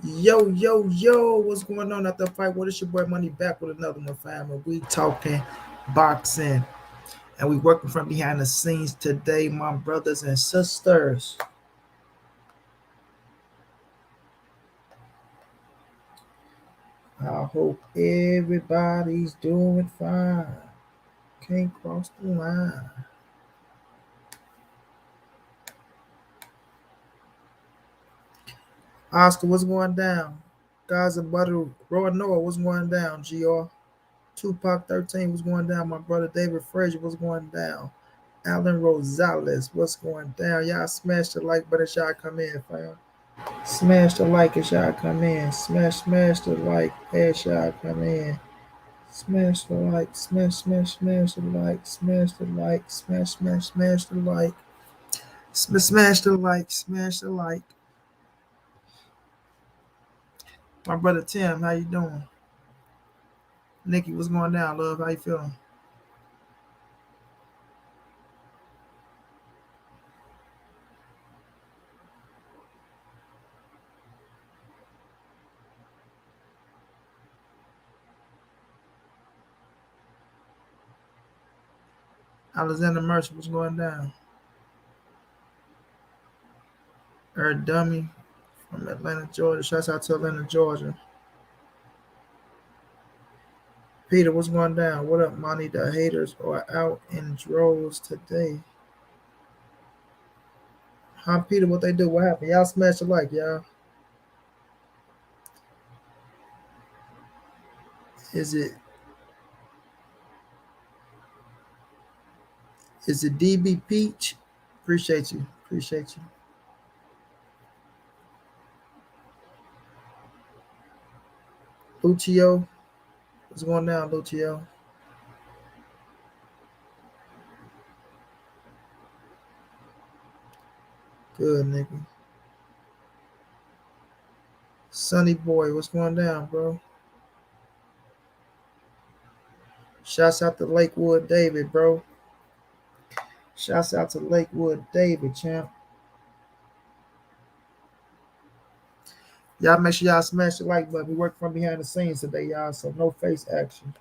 Yo, yo, yo, what's going on after the fight? What is your boy Money back with another one, family? We talking boxing and we working from behind the scenes today, my brothers and sisters. I hope everybody's doing fine. Can't cross the line. Oscar, what's going down? Guys and butter, Roy Noah, what's going down? GR. Tupac 13, what's going down? My brother David Frazier, what's going down? Alan Rosales, what's going down? Y'all smash the like button, y'all come in, fam. Smash the like as y'all come in. Smash the like as y'all come in. Smash the like, smash the like, smash the like, smash the like. Smash the like, smash the like. My brother Tim, how you doing? Nikki, what's going down, love? How you feeling? Alexander Mercer, what's going down? Dummy from Atlanta, Georgia. Shouts out to Atlanta, Georgia. Peter, what's going down? What up, Monty? The haters are out in droves today. Huh, Peter, what they do? What happened? Y'all smash the like, y'all. Is it DB Peach? Appreciate you. Appreciate you. Lucio, what's going down, Lucio? Good, nigga. Sunny boy, what's going down, bro? Shouts out to Lakewood David, bro. Shouts out to Lakewood David, champ. Y'all make sure y'all smash the like button. We work from behind the scenes today, y'all, so no face action.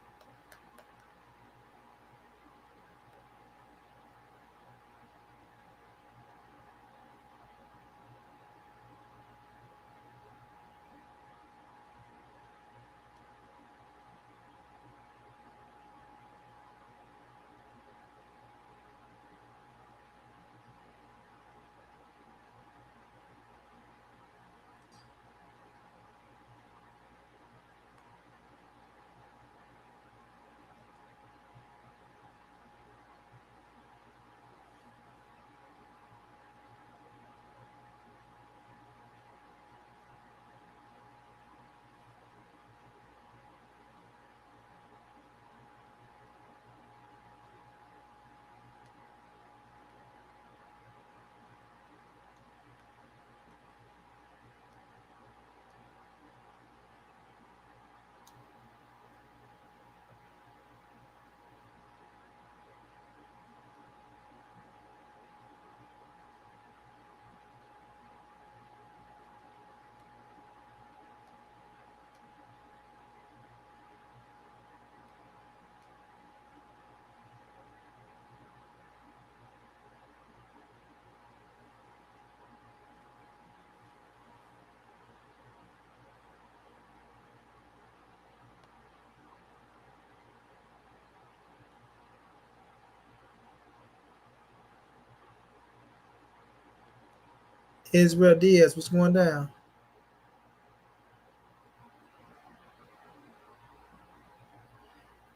Israel Diaz, what's going down?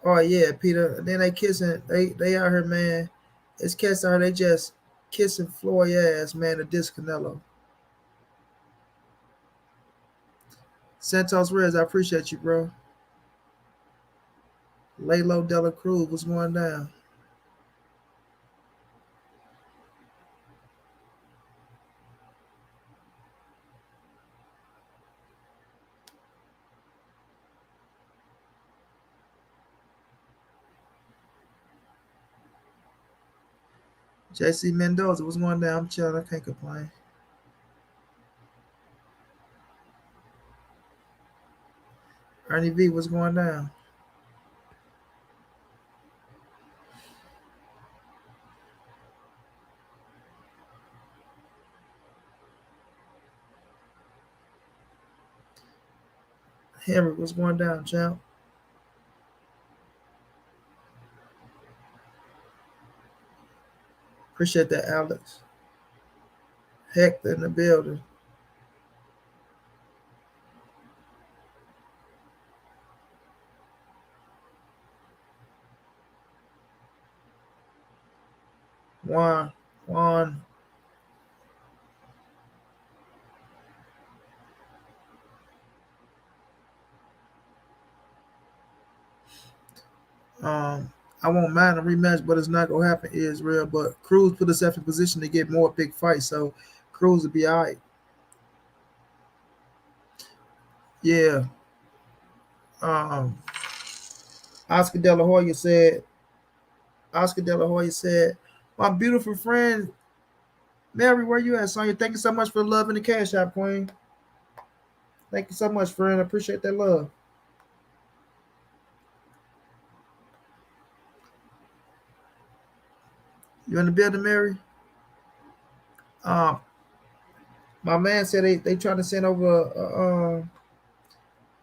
Oh yeah, Peter. Then they kissing. They out here, man. It's cats out here. They just kissing Floyd ass, man. To diss Canelo. Santos Reyes, I appreciate you, bro. Laylo Dela Cruz, what's going down? JC Mendoza, what's going down? I'm chilling. I can't complain. Ernie V, what's going down? Henry, what's going down, champ? Appreciate that, Alex. Hector in the building. Juan, Juan. I won't mind a rematch, but it's not gonna happen. Is real, but Cruz put himself in position to get more big fights, so Cruz will be all right. Yeah. Um, Oscar De La Hoya said. Oscar De La Hoya said, "My beautiful friend Mary, where you at, Sonya? Thank you so much for the love and the cash out, Queen. Thank you so much, friend. I appreciate that love. You in the building, Mary? Um, my man said they trying to send over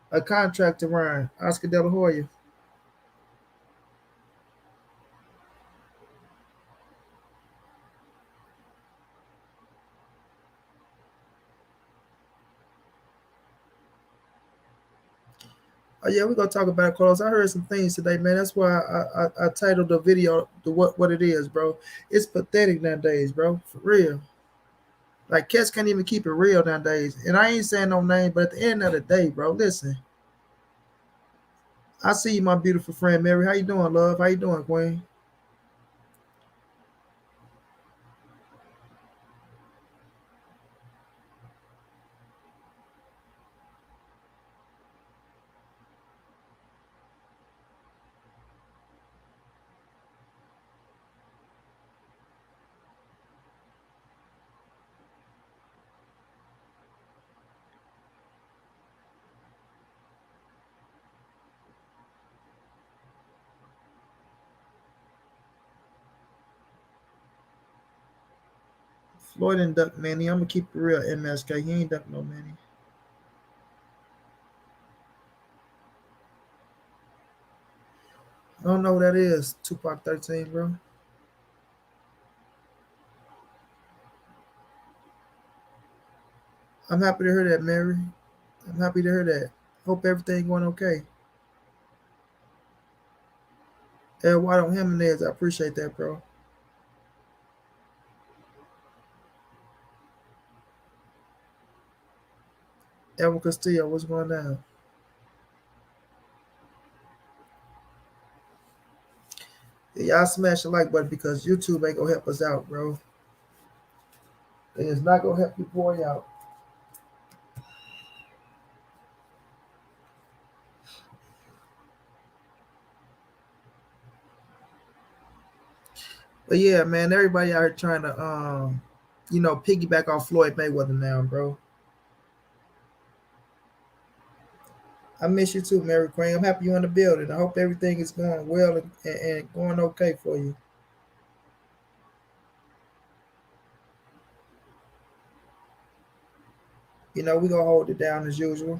a contract to Ryan Oscar De La Hoya. Oh yeah, we're gonna talk about it, Carlos. I heard some things today, man. That's why I titled the video to what it is, bro. It's pathetic nowadays, bro. For real. Like cats can't even keep it real nowadays. And I ain't saying no name, but at the end of the day, bro, listen. I see you, my beautiful friend Mary. How you doing, love? How you doing, Queen? Floyd and duck Manny. I'm gonna keep it real, MSK. He ain't duck no Manny. I don't know who that is. Tupac 13, bro. I'm happy to hear that, Mary. I'm happy to hear that. Hope everything going okay. Eduardo Jimenez, I appreciate that, bro. Evan Castillo, what's going down? Yeah, y'all smash the like button because YouTube ain't gonna help us out, bro. It is not gonna help you boy out. But yeah, man, everybody out here trying to piggyback off Floyd Mayweather now, bro. I miss you too, Mary Queen. I'm happy you're in the building. I hope everything is going well and going okay for you. We're gonna hold it down as usual.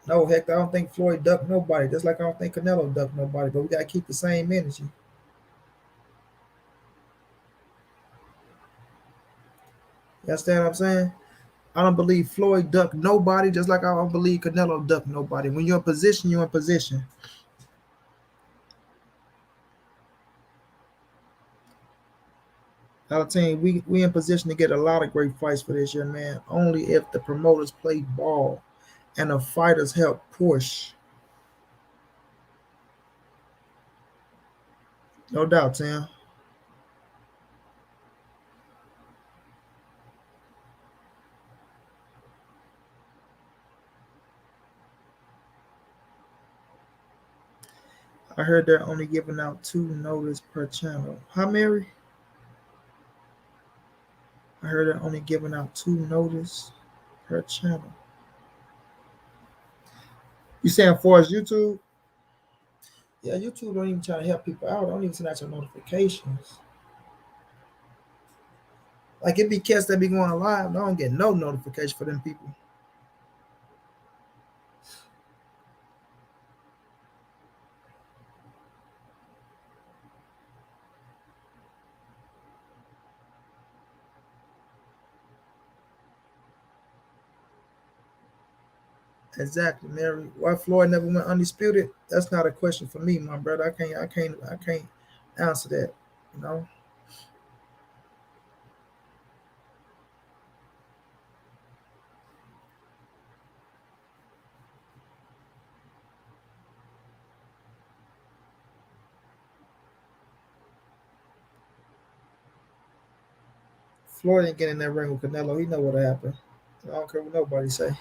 No, heck, I don't think Floyd ducked nobody, just like I don't think Canelo ducked nobody, but we gotta keep the same energy. You understand what I'm saying? I don't believe Floyd ducked nobody, just like I don't believe Canelo ducked nobody. When you're in position, you're in position. I'm telling you, we in position to get a lot of great fights for this year, man. Only if the promoters play ball and the fighters help push. No doubt, Tim. I heard they're only giving out 2 notice per channel. How, Mary? I heard they're only giving out 2 notice per channel. You saying for us YouTube? Yeah, YouTube don't even try to help people out. Don't even send out your notifications. Like it be cats that be going live. I don't get no notification for them people. Exactly, Mary. Why Floyd never went undisputed? That's not a question for me, my brother. I can't answer that. You know, Floyd ain't getting in that ring with Canelo. He know what happened. I don't care what nobody say.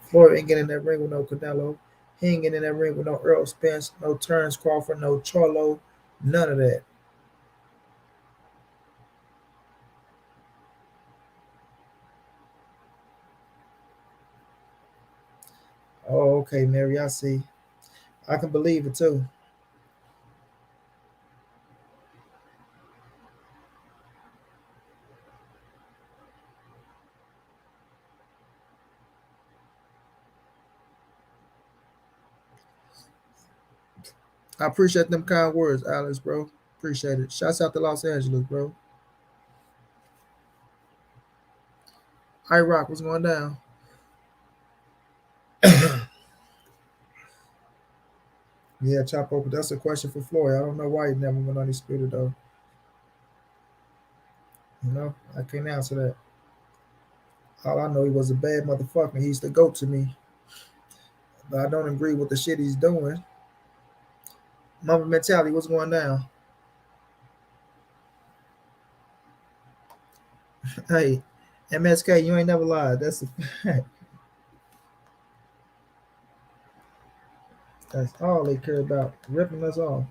Floyd ain't getting in that ring with no Canelo. He ain't getting in that ring with no Earl Spence, no Terrence Crawford, no Charlo, none of that. Oh, okay, Mary. I see. I can believe it too. I appreciate them kind words, Alex, bro. Appreciate it. Shouts out to Los Angeles, bro. I Rock, what's going down? Yeah, chop open. That's a question for Floyd. I don't know why he never went undisputed though. You know, I can't answer that. All I know, he was a bad motherfucker. He's the goat to me, but I don't agree with the shit he's doing. Mama mentality, what's going down? Hey, MSK, you ain't never lied. That's a fact. That's all they care about, ripping us off.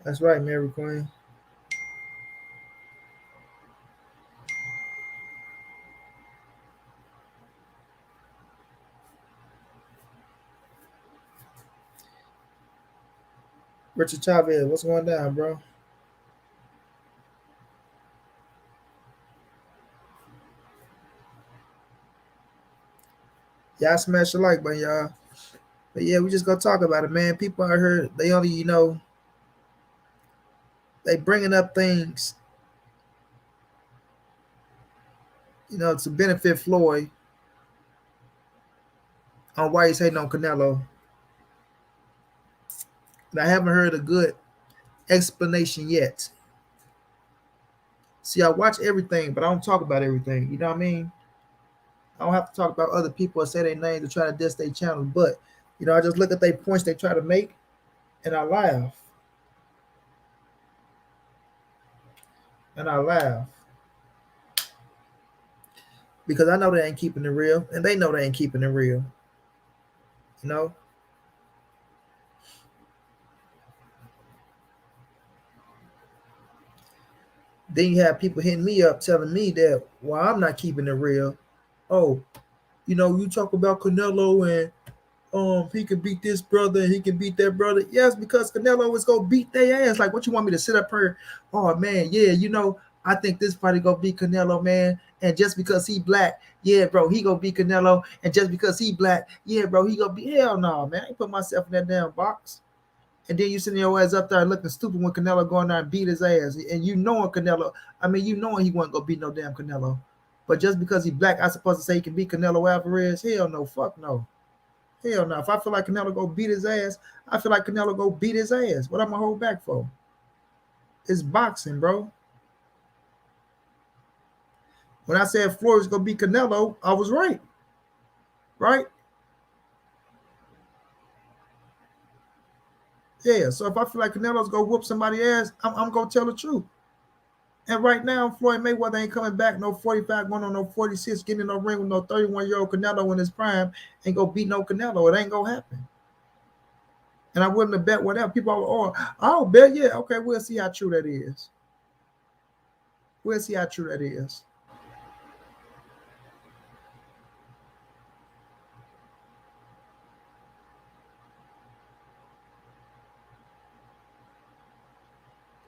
That's right, Mary Queen. Richard Chavez, what's going down, bro? Y'all smash the like button, y'all. But yeah, we just gonna talk about it, man. People out here, they only, they bringing up things, to benefit Floyd on why he's hating on Canelo. And I haven't heard a good explanation yet. See, I watch everything, but I don't talk about everything. You know what I mean? I don't have to talk about other people or say their names to try to diss their channel. But, I just look at their points they try to make and I laugh. And I laugh. Because I know they ain't keeping it real. And they know they ain't keeping it real. You know? Then you have people hitting me up telling me that while I'm not keeping it real, oh, you talk about Canelo and he can beat this brother and he can beat that brother. Yes, because Canelo is gonna beat their ass. Like, what you want me to sit up here? Oh man, yeah, I think this fighter gonna beat Canelo, man. And just because he black, yeah, bro, he gonna beat Canelo. And just because he black, yeah, bro, he gonna be hell no, man. I ain't put myself in that damn box. And then you sitting your ass up there looking stupid when Canelo going there and beat his ass. And you knowing Canelo, I mean, you knowing he wasn't gonna beat no damn Canelo. But just because he black, I supposed to say he can beat Canelo Alvarez? Hell no, fuck no. Hell no. If I feel like Canelo go beat his ass, I feel like Canelo go beat his ass. What I'm gonna hold back for? It's boxing, bro. When I said Floyd was gonna beat Canelo, I was right. Right? Yeah. So if I feel like Canelo's gonna whoop somebody's ass, I'm gonna tell the truth. And right now, Floyd Mayweather ain't coming back no 45 going on no 46, getting in no ring with no 31-year-old Canelo in his prime, ain't gonna beat no Canelo. It ain't gonna happen. And I wouldn't have bet whatever. People are, I'll bet, yeah, okay, we'll see how true that is. We'll see how true that is.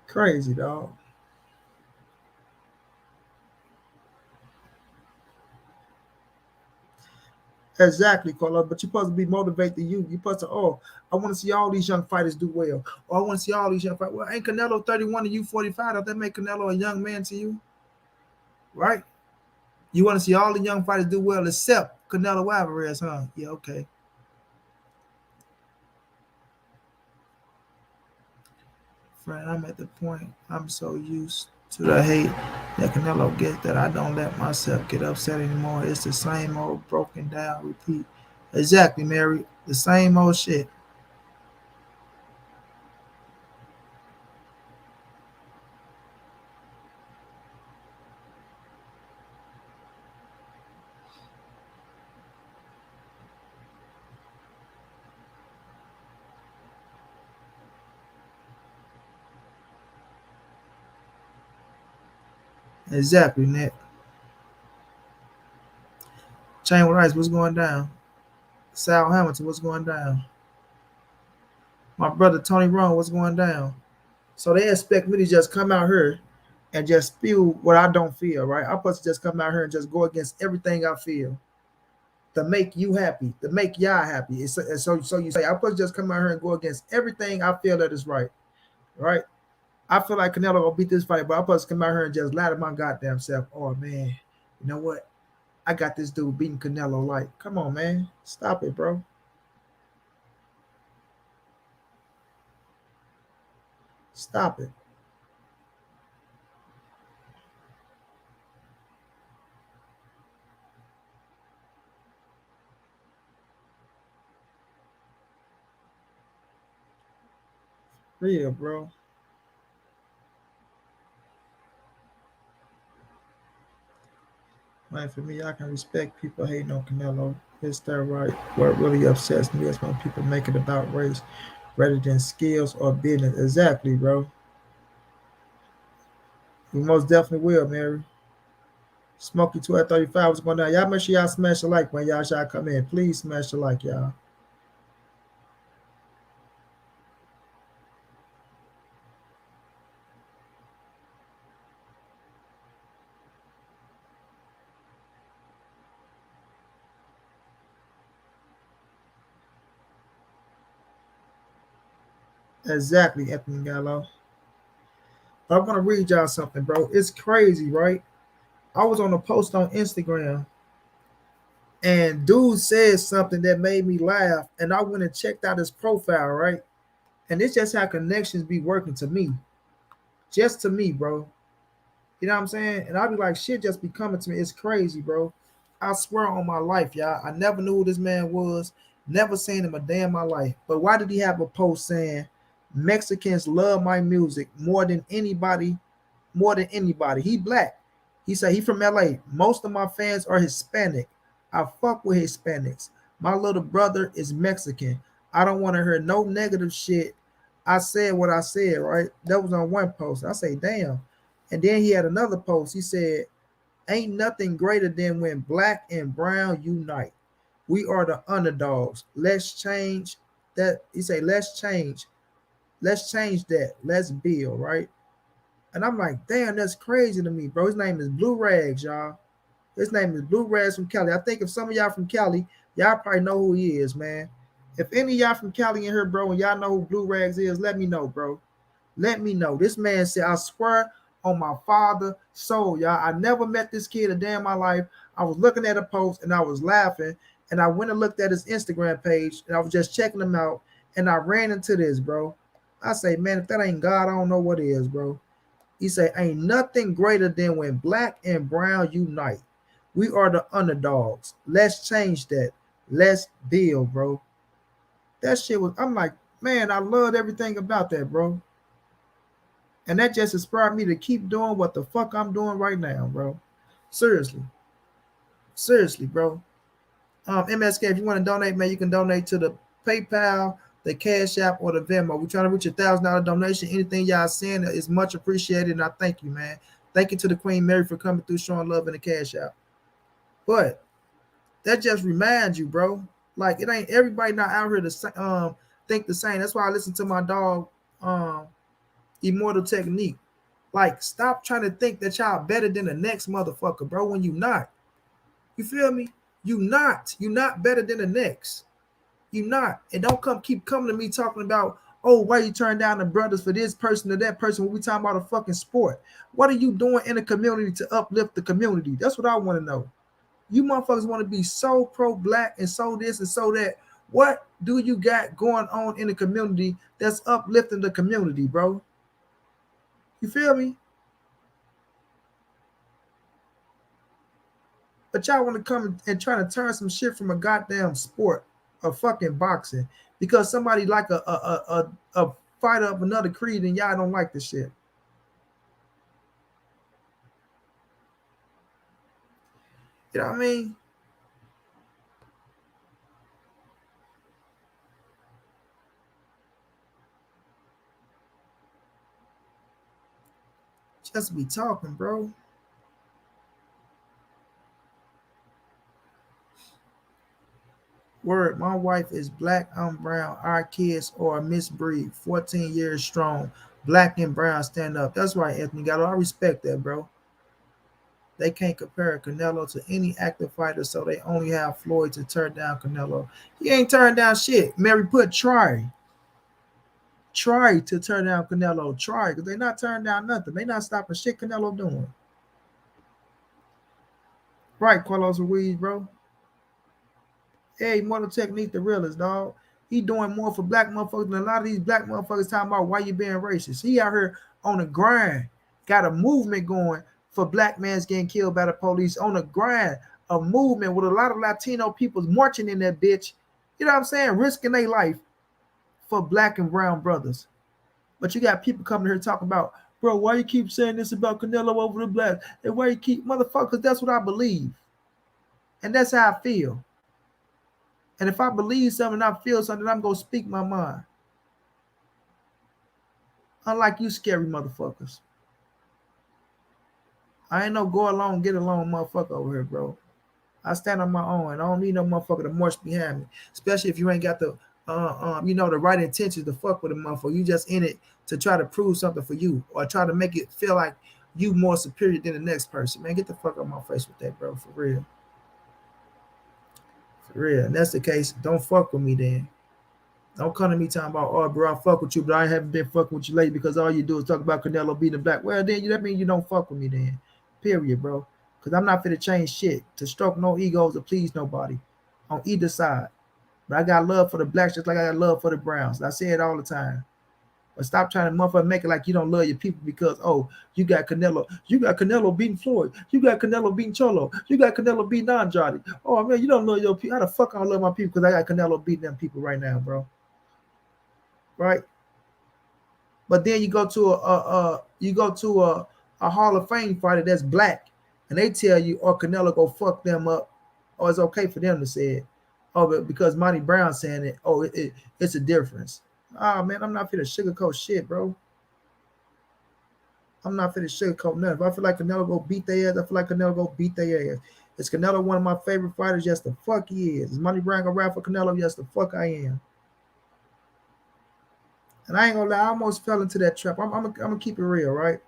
Crazy, dog. Exactly, Carlos. But you're supposed to be motivated to you. You're supposed to, I want to see all these young fighters do well. Or I want to see all these young fighters. Well, ain't Canelo 31 and you 45? Don't that make Canelo a young man to you? Right? You want to see all the young fighters do well except Canelo Alvarez, huh? Yeah, okay. Friend, I'm at the point I'm so used to the hate that Canelo gets that I don't let myself get upset anymore. It's the same old broken down repeat. Exactly, Mary. The same old shit. Exactly, Nick. Chain with Ice, what's going down? Sal Hamilton, what's going down? My brother Tony Roan, what's going down? So they expect me to just come out here and just spew what I don't feel, right? I'm supposed to just come out here and just go against everything I feel to make you happy, to make y'all happy. So you say I'm supposed to just come out here and go against everything I feel that is right, right? I feel like Canelo will beat this fight, but I'm supposed to come out here and just lie to my goddamn self. Oh man, you know what? I got this dude beating Canelo. Like, come on, man, stop it, bro. Stop it. Real, bro. Man, for me, I can respect people hating on Canelo. It's their right. What really upsets me is when people make it about race rather than skills or business. Exactly, bro. We most definitely will, Mary. Smokey 1235 was going down. Y'all make sure y'all smash the like when y'all shall come in. Please smash the like, y'all. Exactly, Anthony Gallo. But I want to read y'all something, bro. It's crazy, right? I was on a post on Instagram and dude said something that made me laugh. And I went and checked out his profile, right? And it's just how connections be working to me. Just to me, bro. You know what I'm saying? And I'll be like, shit just be coming to me. It's crazy, bro. I swear on my life, y'all. I never knew who this man was. Never seen him a day in my life. But why did he have a post saying Mexicans love my music more than anybody? He black. He said he from LA. Most of my fans are Hispanic. I fuck with Hispanics. My little brother is Mexican. I don't want to hear no negative shit. I said what I said, right? That was on one post. I say, damn. And then he had another post. He said, ain't nothing greater than when black and brown unite. We are the underdogs. Let's change that. He say, let's change. Let's change that. Let's build, right? And I'm like, damn, that's crazy to me, bro. His name is Blue Rags, y'all. His name is Blue Rags from Cali. I think if some of y'all from Cali, y'all probably know who he is, man. If any of y'all from Cali in here, bro, and y'all know who Blue Rags is, let me know, bro. Let me know. This man said, I swear on my father's soul, y'all. I never met this kid a day in my life. I was looking at a post and I was laughing. And I went and looked at his Instagram page, and I was just checking him out, and I ran into this, bro. I say, man, if that ain't God, I don't know what is, bro. He say, ain't nothing greater than when black and brown unite. We are the underdogs. Let's change that. Let's build, bro. That shit was, I'm like, man, I loved everything about that, bro. And that just inspired me to keep doing what the fuck I'm doing right now, bro. Seriously. Seriously, bro. MSK, if you want to donate, man, you can donate to the PayPal, the Cash App, or the Venmo. We're trying to reach $1,000 donation. Anything y'all saying is much appreciated, and I thank you, man. Thank you to the Queen Mary for coming through, showing love in the Cash App. But that just reminds you, bro. Like it ain't everybody not out here to think the same. That's why I listen to my dog, Immortal Technique. Like, stop trying to think that y'all better than the next motherfucker, bro. When you not, you feel me? You not. You not better than the next. You not. And don't keep coming to me talking about, oh, why you turn down the brothers for this person or that person when we talking about a fucking sport? What are you doing in the community to uplift the community? That's what I want to know. You motherfuckers want to be so pro-black and so this and so that. What do you got going on in the community that's uplifting the community, bro? You feel me? But y'all want to come and try to turn some shit from a goddamn sport, a fucking boxing, because somebody like a fighter of another creed and y'all don't like the shit. You know what I mean? Just be talking, bro. Word, my wife is black, I'm brown. Our kids are a misbreed, 14 years strong. Black and brown stand up. That's right, Anthony Gallo. I respect that, bro. They can't compare Canelo to any active fighter, so they only have Floyd to turn down Canelo. He ain't turned down shit. Mary put try. Try to turn down Canelo. Try, because they not turning down nothing. They not stopping shit Canelo doing. Right, Carlos Ruiz, bro. Hey, Mortal Technique, the realest, dog. He doing more for black motherfuckers than a lot of these black motherfuckers talking about why you being racist. He out here on the grind, got a movement going for black mans getting killed by the police on the grind, a movement with a lot of Latino people marching in that bitch. You know what I'm saying? Risking their life for black and brown brothers. But you got people coming here talking about, bro, why you keep saying this about Canelo over the black? And why you keep, motherfuckers, that's what I believe. And that's how I feel. And if I believe something and I feel something, I'm going to speak my mind. Unlike you scary motherfuckers. I ain't no go along, get along motherfucker over here, bro. I stand on my own, and I don't need no motherfucker to march behind me. Especially if you ain't got the, the right intentions to fuck with a motherfucker. You just in it to try to prove something for you or try to make it feel like you more superior than the next person. Man, get the fuck out my face with that, bro, for real. For real. And that's the case, don't fuck with me then. Don't come to me talking about, oh, bro, I fuck with you, but I haven't been fucking with you lately because all you do is talk about Canelo beating black. Well, then that means you don't fuck with me then. Period, bro. Because I'm not finna change shit to stroke no egos or please nobody on either side. But I got love for the blacks just like I got love for the browns. I say it all the time. But stop trying to motherfucker make it like you don't love your people because, oh, you got Canelo. You got Canelo beating Floyd. You got Canelo beating Charlo. You got Canelo beating Andrade. Oh, man, you don't love your people. How the fuck I don't love my people because I got Canelo beating them people right now, bro. Right? But then you go to a Hall of Fame fighter that's black, and they tell you, "Oh, Canelo go fuck them up," or it's okay for them to say it. Oh, but because Monty Brown saying it, oh, it's a difference. Oh man, I'm not finna sugarcoat shit, bro. I'm not finna sugarcoat nothing. If I feel like Canelo go beat their ass, I feel like Canelo go beat their ass. Is Canelo one of my favorite fighters? Yes, the fuck he is. Is Monty Brown gonna rap for Canelo? Yes, the fuck I am. And I ain't gonna lie, I almost fell into that trap. I'm gonna keep it real, right?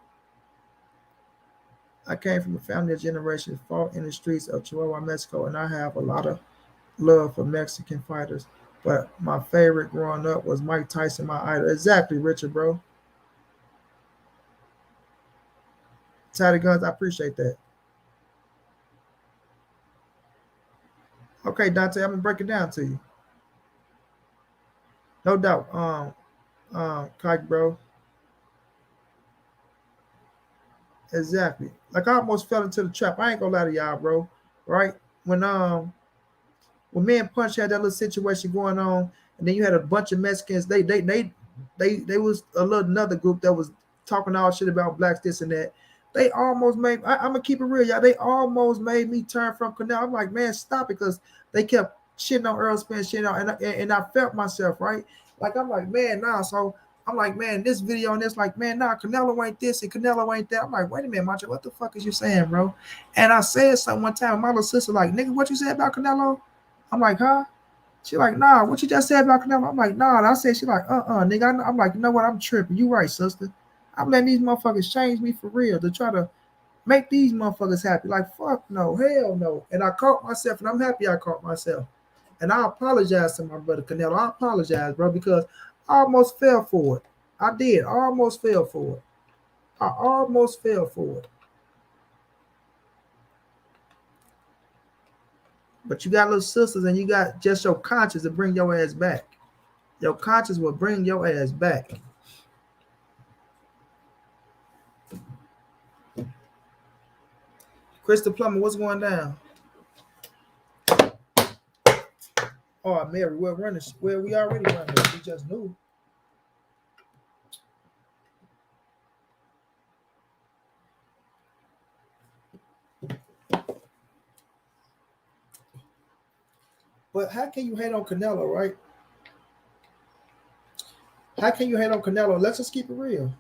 I came from a family of generations fought in the streets of Chihuahua, Mexico, and I have a lot of love for Mexican fighters. But my favorite growing up was Mike Tyson, my idol. Exactly, Richard, bro. Tatty Guns, I appreciate that. Okay, Dante, I'm gonna break it down to you. No doubt. Kike, bro. Exactly. Like I almost fell into the trap. I ain't gonna lie to y'all, bro. Right? When when me and Punch had that little situation going on, and then you had a bunch of Mexicans. They was a little another group that was talking all shit about blacks, this and that. They almost made. I'm gonna keep it real, y'all. They almost made me turn from Canelo. I'm like, man, stop it, because they kept shitting on Earl Spence, shitting on, and I felt myself right. Like I'm like, man, nah. So I'm like, man, this video and this, like, man, nah, Canelo ain't this and Canelo ain't that. I'm like, wait a minute, Macho, what the fuck is you saying, bro? And I said something one time. My little sister, like, nigga, what you said about Canelo? I'm like, huh? She like, nah, what you just said about Canelo? I'm like, nah. And I said, she like, nigga. I'm like, you know what? I'm tripping. You right, sister. I'm letting these motherfuckers change me for real to try to make these motherfuckers happy. Like, fuck no, hell no. And I caught myself, and I'm happy I caught myself. And I apologize to my brother Canelo. I apologize, bro, because I almost fell for it. I did. I almost fell for it. I almost fell for it. But you got little sisters, and you got just your conscience to bring your ass back. Your conscience will bring your ass back. Crystal Plummer, what's going down? Oh, Mary, we're running. Well, we already running. We just knew. But how can you hate on Canelo, right? How can you hate on Canelo? Let's just keep it real.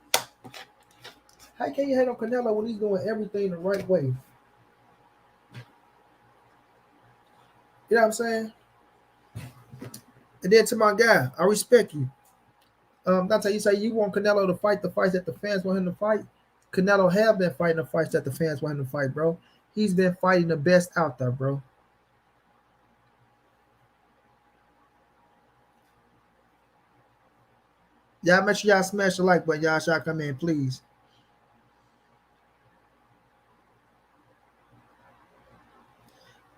How can you hate on Canelo when he's doing everything the right way? You know what I'm saying? And then to my guy, I respect you. That's how you say you want Canelo to fight the fights that the fans want him to fight. Canelo have been fighting the fights that the fans want him to fight, bro. He's been fighting the best out there, bro. Y'all make sure y'all smash the like button. Y'all shall come in, please.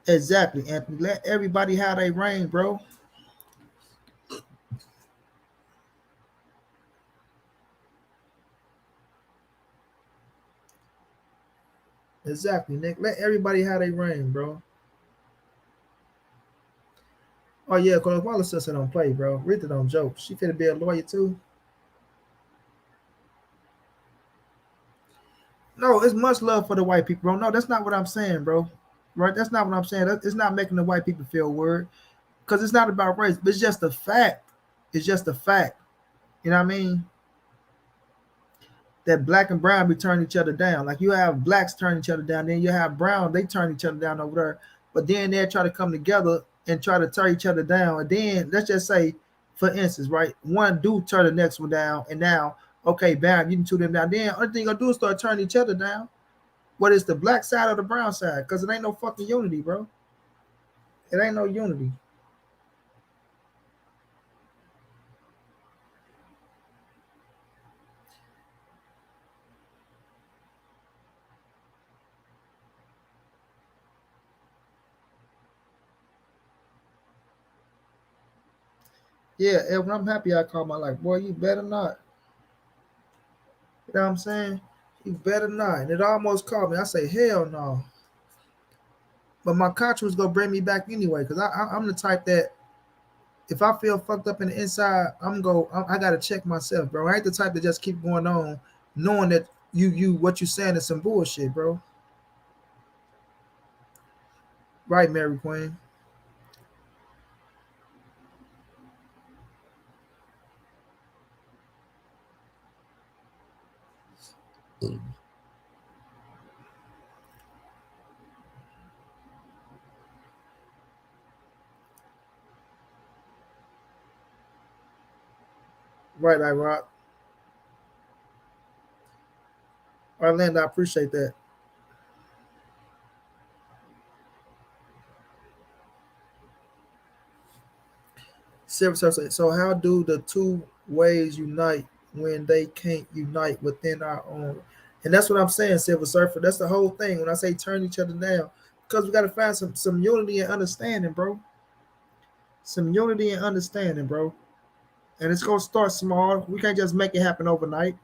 Exactly, Anthony. Let everybody have their reign, bro. Exactly, Nick. Let everybody have their reign, bro. Oh yeah, cause Wallace sister don't play, bro. Rita don't joke. She finna be a lawyer too. No, it's much love for the white people, bro. No, that's not what I'm saying, bro. Right? That's not what I'm saying. It's not making the white people feel weird. Because it's not about race. But it's just a fact. It's just a fact. You know what I mean? That black and brown be turning each other down. Like you have blacks turn each other down, then you have brown, they turn each other down over there. But then they try to come together and try to tear each other down. And then let's just say, for instance, right, one dude turn the next one down, and now, okay, bam, you can two them down. Then only thing you're gonna do is start turning each other down. What is the black side or the brown side? Because it ain't no fucking unity, bro. It ain't no unity. Yeah, Evan, I'm happy I called my life. Boy, you better not. You know what I'm saying? You better not. And it almost called me. I say, hell no. But my conscience was gonna bring me back anyway, because I'm the type that if I feel fucked up in the inside, I gotta check myself, bro. I ain't the type to just keep going on, knowing that you what you saying is some bullshit, bro. Right, Mary Queen. Right, I rock. Orlando, I appreciate that. So how do the two ways unite when they can't unite within our own? And that's what I'm saying, Silver Surfer. That's the whole thing. When I say turn each other down, Because we got to find some unity and understanding, bro. Some unity and understanding, bro. And it's gonna start small. We can't just make it happen overnight.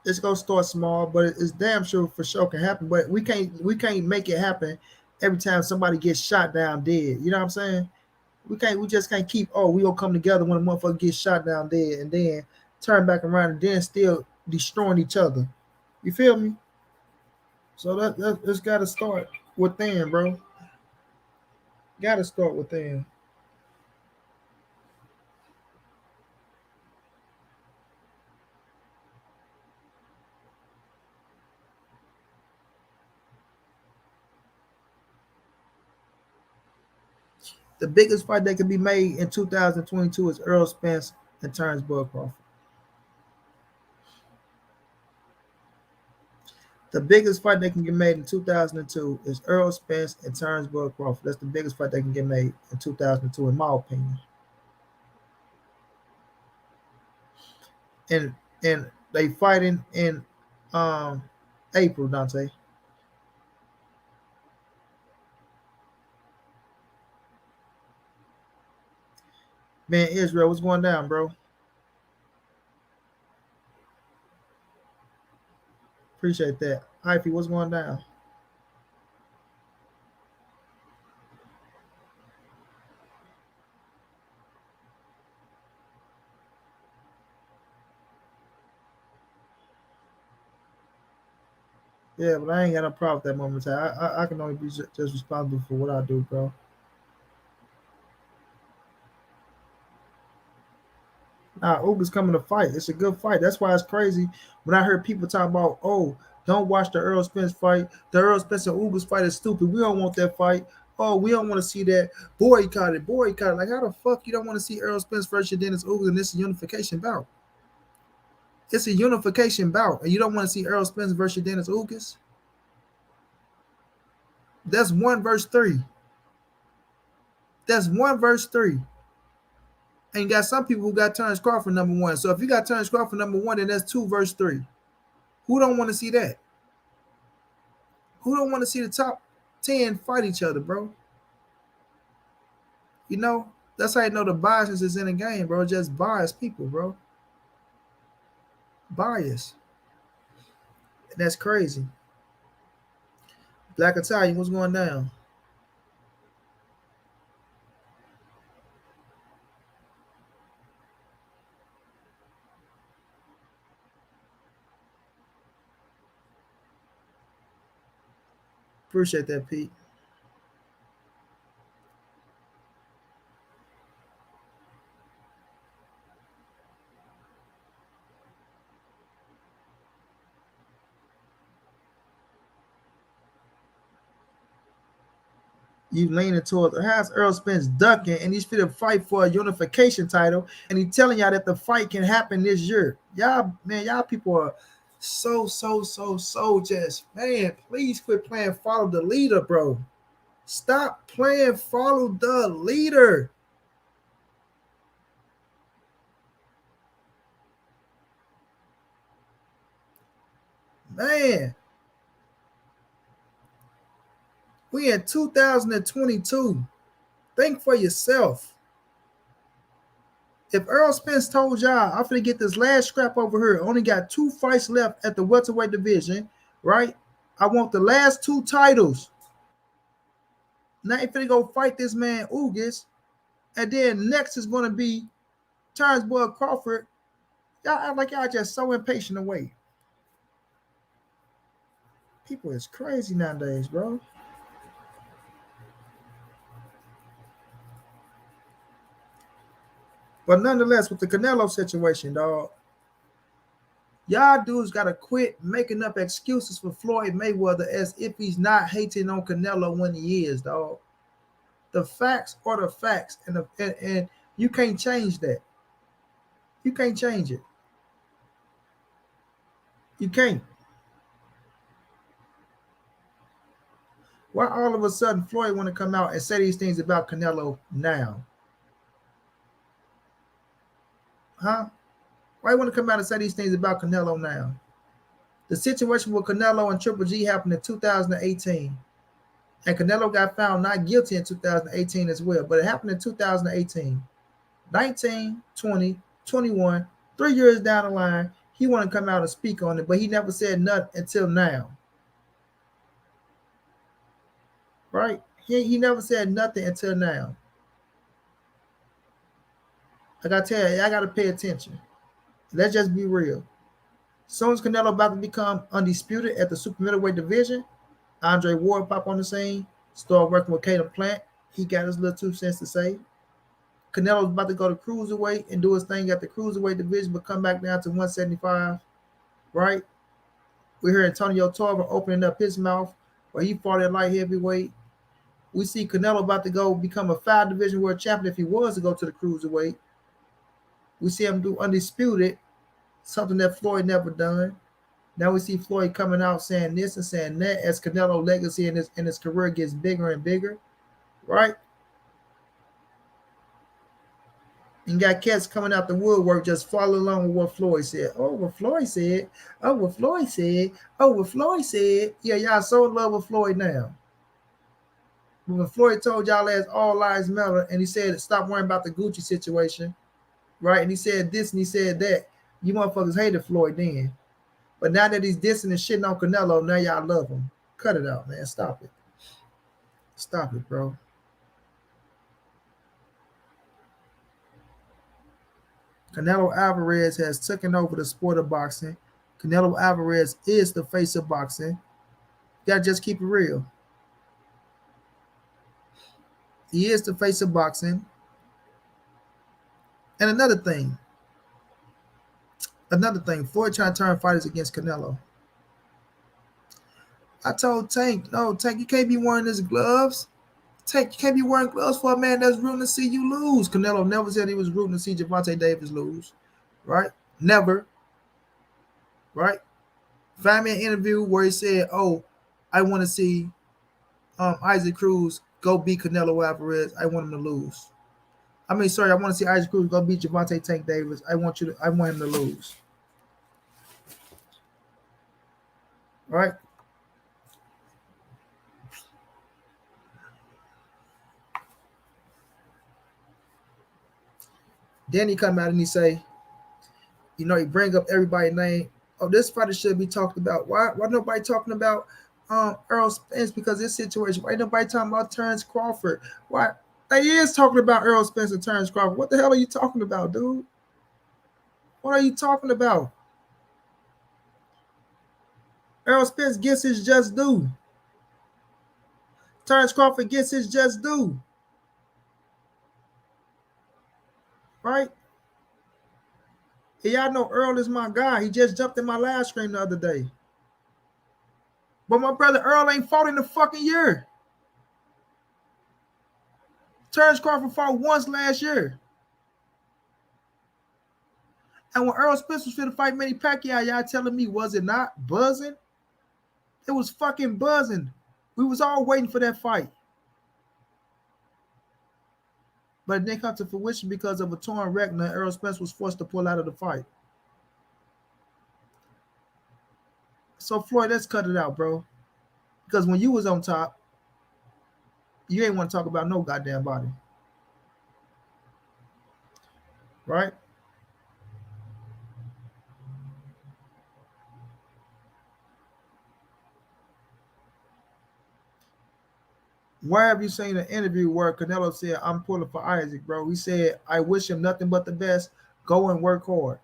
It's gonna start small, but it's damn sure for sure can happen. But we can't make it happen every time somebody gets shot down dead. You know what I'm saying? We just can't keep, oh, we gonna come together when a motherfucker gets shot down dead and then turn back around and then still destroying each other. You feel me? So that it's gotta start within, bro. Gotta start within. The biggest fight that can be made in 2022 is Earl Spence and Terrence Bud Crawford. The biggest fight that can get made in 2002 is Earl Spence and Terrence Bud Crawford. That's the biggest fight that can get made in 2002, in my opinion. And they fighting in um April, Dante. Man, Israel, what's going down, bro? Appreciate that. Hyphy, what's going down? Yeah, but I ain't got no problem with that moment. I can only be just responsible for what I do, bro. Nah, Uga's coming to fight. It's a good fight. That's why it's crazy when I heard people talk about, oh, don't watch the Earl Spence fight. The Earl Spence and Uga's fight is stupid. We don't want that fight. Oh, we don't want to see that. Boycott it. Boycott it. Like, how the fuck you don't want to see Earl Spence versus Dennis Uga and this is a unification bout? It's a unification bout. And you don't want to see Earl Spence versus Dennis Ugas? That's 1 verse 3. That's 1 verse 3. And you got some people who got Terrence Crawford #1. So if you got Terrence Crawford #1, then that's 2 verse 3. Who don't want to see that? Who don't want to see the top 10 fight each other, bro? You know, that's how you know the bias is in the game, bro. Just bias people, bro. Bias. And that's crazy. Black Italian, what's going down? Appreciate that, Pete. You leaning towards how's Earl Spence ducking and he's fit to fight for a unification title and he's telling y'all that the fight can happen this year. Y'all, man, y'all people are so just, man, please quit playing follow the leader, bro. Stop playing follow the leader. Man, we in 2022. Think for yourself. If Earl Spence told y'all, I'm finna get this last scrap over here, only got 2 fights left at the welterweight division, right? I want the last 2 titles. Now you finna go fight this man Ugas, and then next is gonna be Terrence Bud Crawford. Y'all act like y'all just so impatient to wait. People is crazy nowadays, bro. But nonetheless, with the Canelo situation, dog, y'all dudes gotta quit making up excuses for Floyd Mayweather as if he's not hating on Canelo when he is, dog. The facts are the facts, and you can't change that. You can't change it. You can't. Why all of a sudden Floyd want to come out and say these things about Canelo now? Huh? Why you want to come out and say these things about Canelo now? The situation with Canelo and Triple G happened in 2018. And Canelo got found not guilty in 2018 as well. But it happened in 2018. 19, 20, 21, 3 years down the line, he want to come out and speak on it, but he never said nothing until now. Right? He never said nothing until now. I gotta tell you, I gotta pay attention. Let's just be real. As soon as Canelo about to become undisputed at the super middleweight division, Andre Ward pop on the scene, start working with Caleb Plant. He got his little 2 cents to say. Canelo's about to go to cruiserweight and do his thing at the cruiserweight division, but come back down to 175. Right? We hear Antonio Tarver opening up his mouth where he fought at light heavyweight. We see Canelo about to go become a 5-division world champion if he was to go to the cruiserweight. We see him do undisputed, something that Floyd never done. Now we see Floyd coming out saying this and saying that as Canelo's legacy in his career gets bigger and bigger, right? And got cats coming out the woodwork just follow along with what Floyd said. Oh, what Floyd said. Oh, what Floyd said. Oh, what Floyd said. Yeah, y'all so in love with Floyd now. But when Floyd told y'all as all lives matter, and he said stop worrying about the Gucci situation, right? And he said this and he said that. You motherfuckers hated Floyd then. But now that he's dissing and shitting on Canelo, now y'all love him. Cut it out, man. Stop it. Stop it, bro. Canelo Alvarez has taken over the sport of boxing. Canelo Alvarez is the face of boxing. You gotta just keep it real. He is the face of boxing. And another thing, Floyd trying to turn fighters against Canelo. I told Tank, no, Tank, you can't be wearing his gloves. Tank, you can't be wearing gloves for a man that's rooting to see you lose. Canelo never said he was rooting to see Gervonta Davis lose, right? Never, right? Find me an interview where he said, oh, I want to see Isaac Cruz go beat Canelo Alvarez. I want him to lose. I want to see Isaac Cruz go beat Gervonta Tank Davis. I want him to lose. Right? Then he come out and he say, he bring up everybody's name. Oh, this fighter should be talked about. Why nobody talking about Earl Spence because this situation? Why nobody talking about Terrence Crawford? Why they is talking about Earl Spence and Terrence Crawford? What the hell are you talking about, dude? What are you talking about? Earl Spence gets his just due. Terrence Crawford gets his just due. Right? And y'all know Earl is my guy. He just jumped in my live stream the other day. But my brother Earl ain't fought in a fucking year. Terrence Crawford fought once last year. And when Earl Spence was finna fight Manny Pacquiao, y'all telling me, was it not buzzing? It was fucking buzzing. We was all waiting for that fight. But it didn't come to fruition because of a torn retina. Earl Spence was forced to pull out of the fight. So, Floyd, let's cut it out, bro. Because when you was on top, you ain't want to talk about no goddamn body. Right? Where have you seen an interview where Canelo said, I'm pulling for Isaac, bro? He said, I wish him nothing but the best. Go and work hard.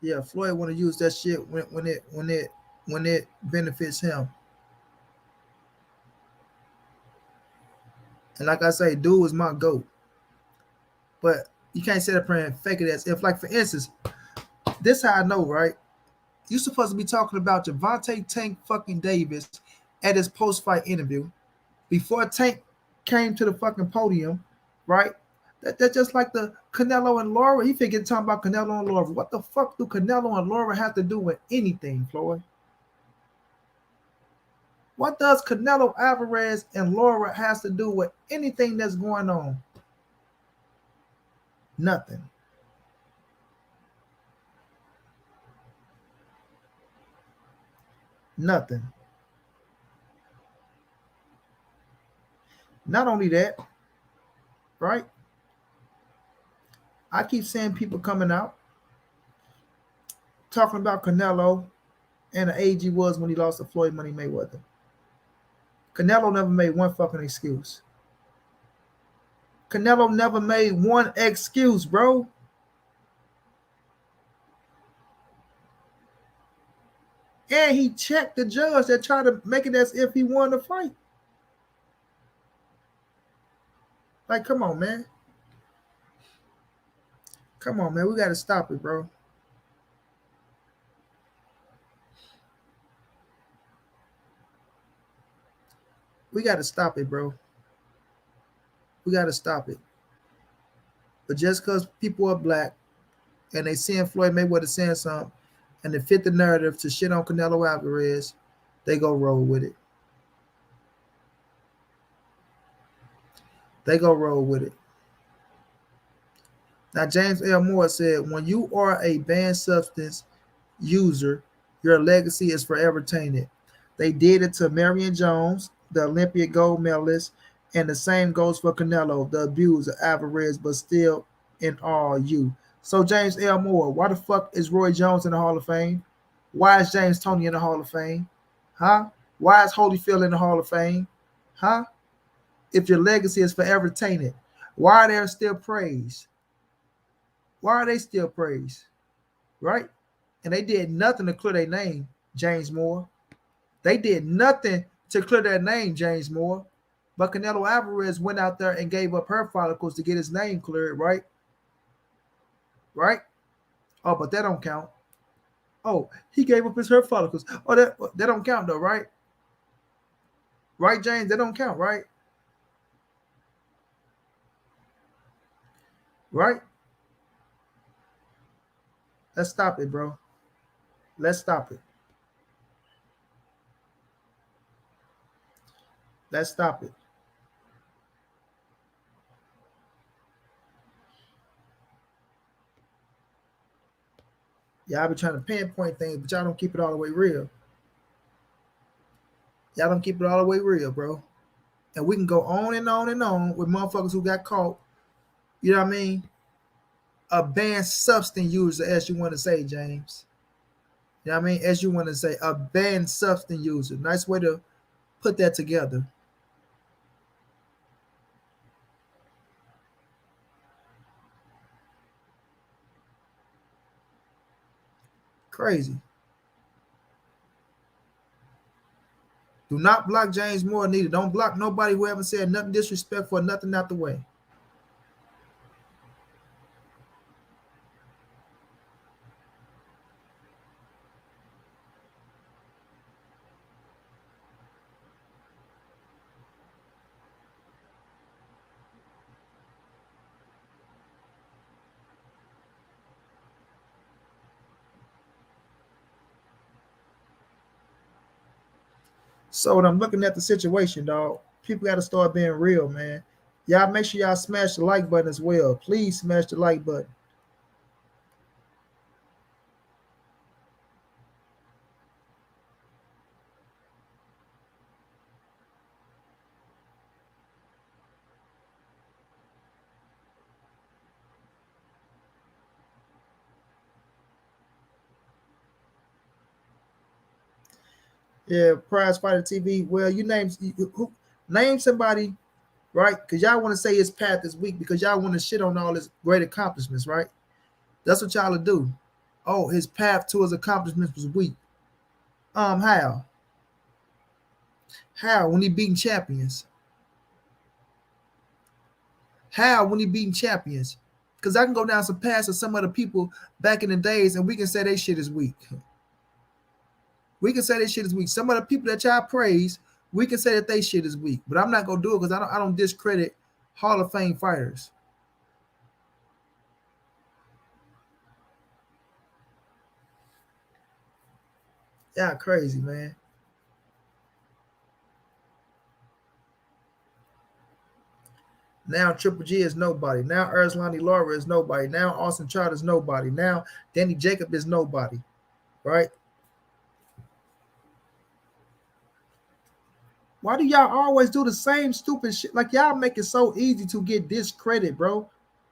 Yeah, Floyd want to use that shit when it benefits him. And like I say, dude is my GOAT. But you can't sit up here and fake it as if, like, for instance, this how I know, right? You're supposed to be talking about Gervonta Tank fucking Davis at his post-fight interview before Tank came to the fucking podium, right? That's just like the Canelo and Laura. He figured talking about Canelo and Laura. What the fuck do Canelo and Laura have to do with anything, Floyd? What does Canelo Alvarez and Laura has to do with anything that's going on? Nothing. Nothing. Not only that, right? I keep seeing people coming out talking about Canelo and the age he was when he lost to Floyd Money Mayweather. Canelo never made one fucking excuse. Canelo never made one excuse, bro. And he checked the judge that tried to make it as if he won the fight. Like, come on, man. Come on, man. We got to stop it, bro. We got to stop it, bro. We got to stop it. But just because people are black and they seeing Floyd Mayweather saying something and they fit the narrative to shit on Canelo Alvarez, they go roll with it. They go roll with it. Now, James L. Moore said, when you are a banned substance user, your legacy is forever tainted. They did it to Marion Jones, the Olympic gold medalist, and the same goes for Canelo, the abuser, Alvarez, but still in all you. So, James L. Moore, why the fuck is Roy Jones in the Hall of Fame? Why is James Toney in the Hall of Fame? Huh? Why is Holyfield in the Hall of Fame? Huh? If your legacy is forever tainted, why are they still praised? Why are they still praised? Right? And they did nothing to clear their name, James Moore. They did nothing to clear their name, James Moore. But Canelo Alvarez went out there and gave up her follicles to get his name cleared, right? Right? Oh, but that don't count. Oh, he gave up his hair follicles. Oh, that don't count though, right? Right, James? That don't count, right? Right? Let's stop it, bro. Let's stop it. Let's stop it. Y'all be trying to pinpoint things, but y'all don't keep it all the way real. Y'all don't keep it all the way real, bro. And we can go on and on and on with motherfuckers who got caught. You know what I mean? A banned substance user, as you want to say, James. You know what I mean? As you want to say, a banned substance user. Nice way to put that together. Crazy. Do not block James Moore, neither. Don't block nobody who haven't said nothing disrespectful or nothing out the way. So when I'm looking at the situation, dog, people got to start being real, man. Y'all make sure y'all smash the like button as well. Please smash the like button. Yeah, Prize Fighter TV. Well, name somebody, right? Because y'all want to say his path is weak because y'all want to shit on all his great accomplishments, right? That's what y'all do. Oh, his path to his accomplishments was weak. How? How when he beating champions? How when he beating champions? Because I can go down some paths of some other people back in the days, and we can say they shit is weak. We can say this shit is weak. Some of the people that y'all praise We can say that they shit is weak, but I'm not gonna do it because I don't discredit Hall of Fame fighters. Yeah, crazy, man. Now Triple G is nobody. Now Erzlani Laura is nobody. Now Austin Trout is nobody. Now Danny Jacob is nobody. Right? Why do y'all always do the same stupid shit? Like y'all make it so easy to get discredit, bro.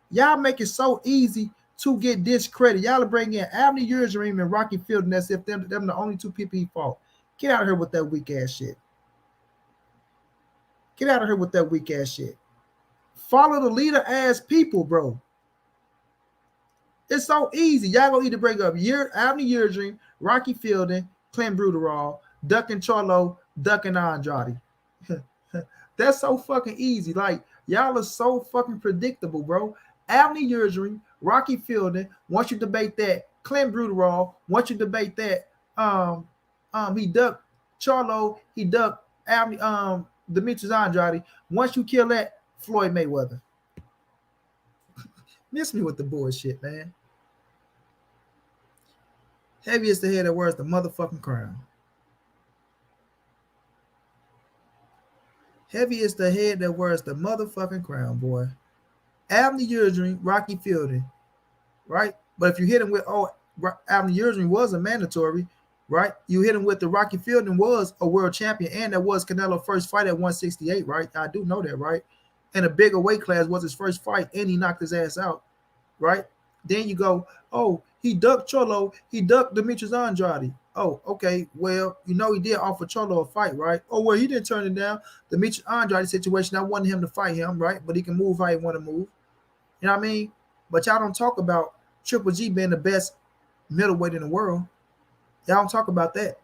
Y'all make it so easy to get discredit. Y'all bring in Abney Yildirim and Rocky Field, and as if them the only two people he fought. Get out of here with that weak ass shit. Get out of here with that weak ass shit. Follow the leader ass people, bro. It's so easy. Y'all gonna either bring up Abney Yildirim, Rocky Fielding, Clint Bruderall, Ducking Charlo, Ducking Andrade. That's so fucking easy. Like y'all are so fucking predictable, bro. Abney Yildirim, Rocky Fielding. Once you debate that, Clint Bruderall. Once you debate that, he ducked Charlo. He ducked Abney, Demetrius Andrade. Once you kill that, Floyd Mayweather. Miss me with the bullshit, man. Heavy is the head that wears the motherfucking crown. Heavy is the head that wears the motherfucking crown, boy. Abney Yildirim, Rocky Fielding, right? But if you hit him with, Abney Yildirim was a mandatory, right? You hit him with the Rocky Fielding was a world champion, and that was Canelo's first fight at 168, right? I do know that, right? And a bigger weight class was his first fight, and he knocked his ass out, right? Then you go, oh, he ducked Cholo, he ducked Demetrius Andrade. Oh, okay. Well, he did offer Cholo a fight, right? Oh, well, he didn't turn it down. Demetrius Andrade situation, I wanted him to fight him, right? But he can move how he want to move. You know what I mean? But y'all don't talk about Triple G being the best middleweight in the world. Y'all don't talk about that.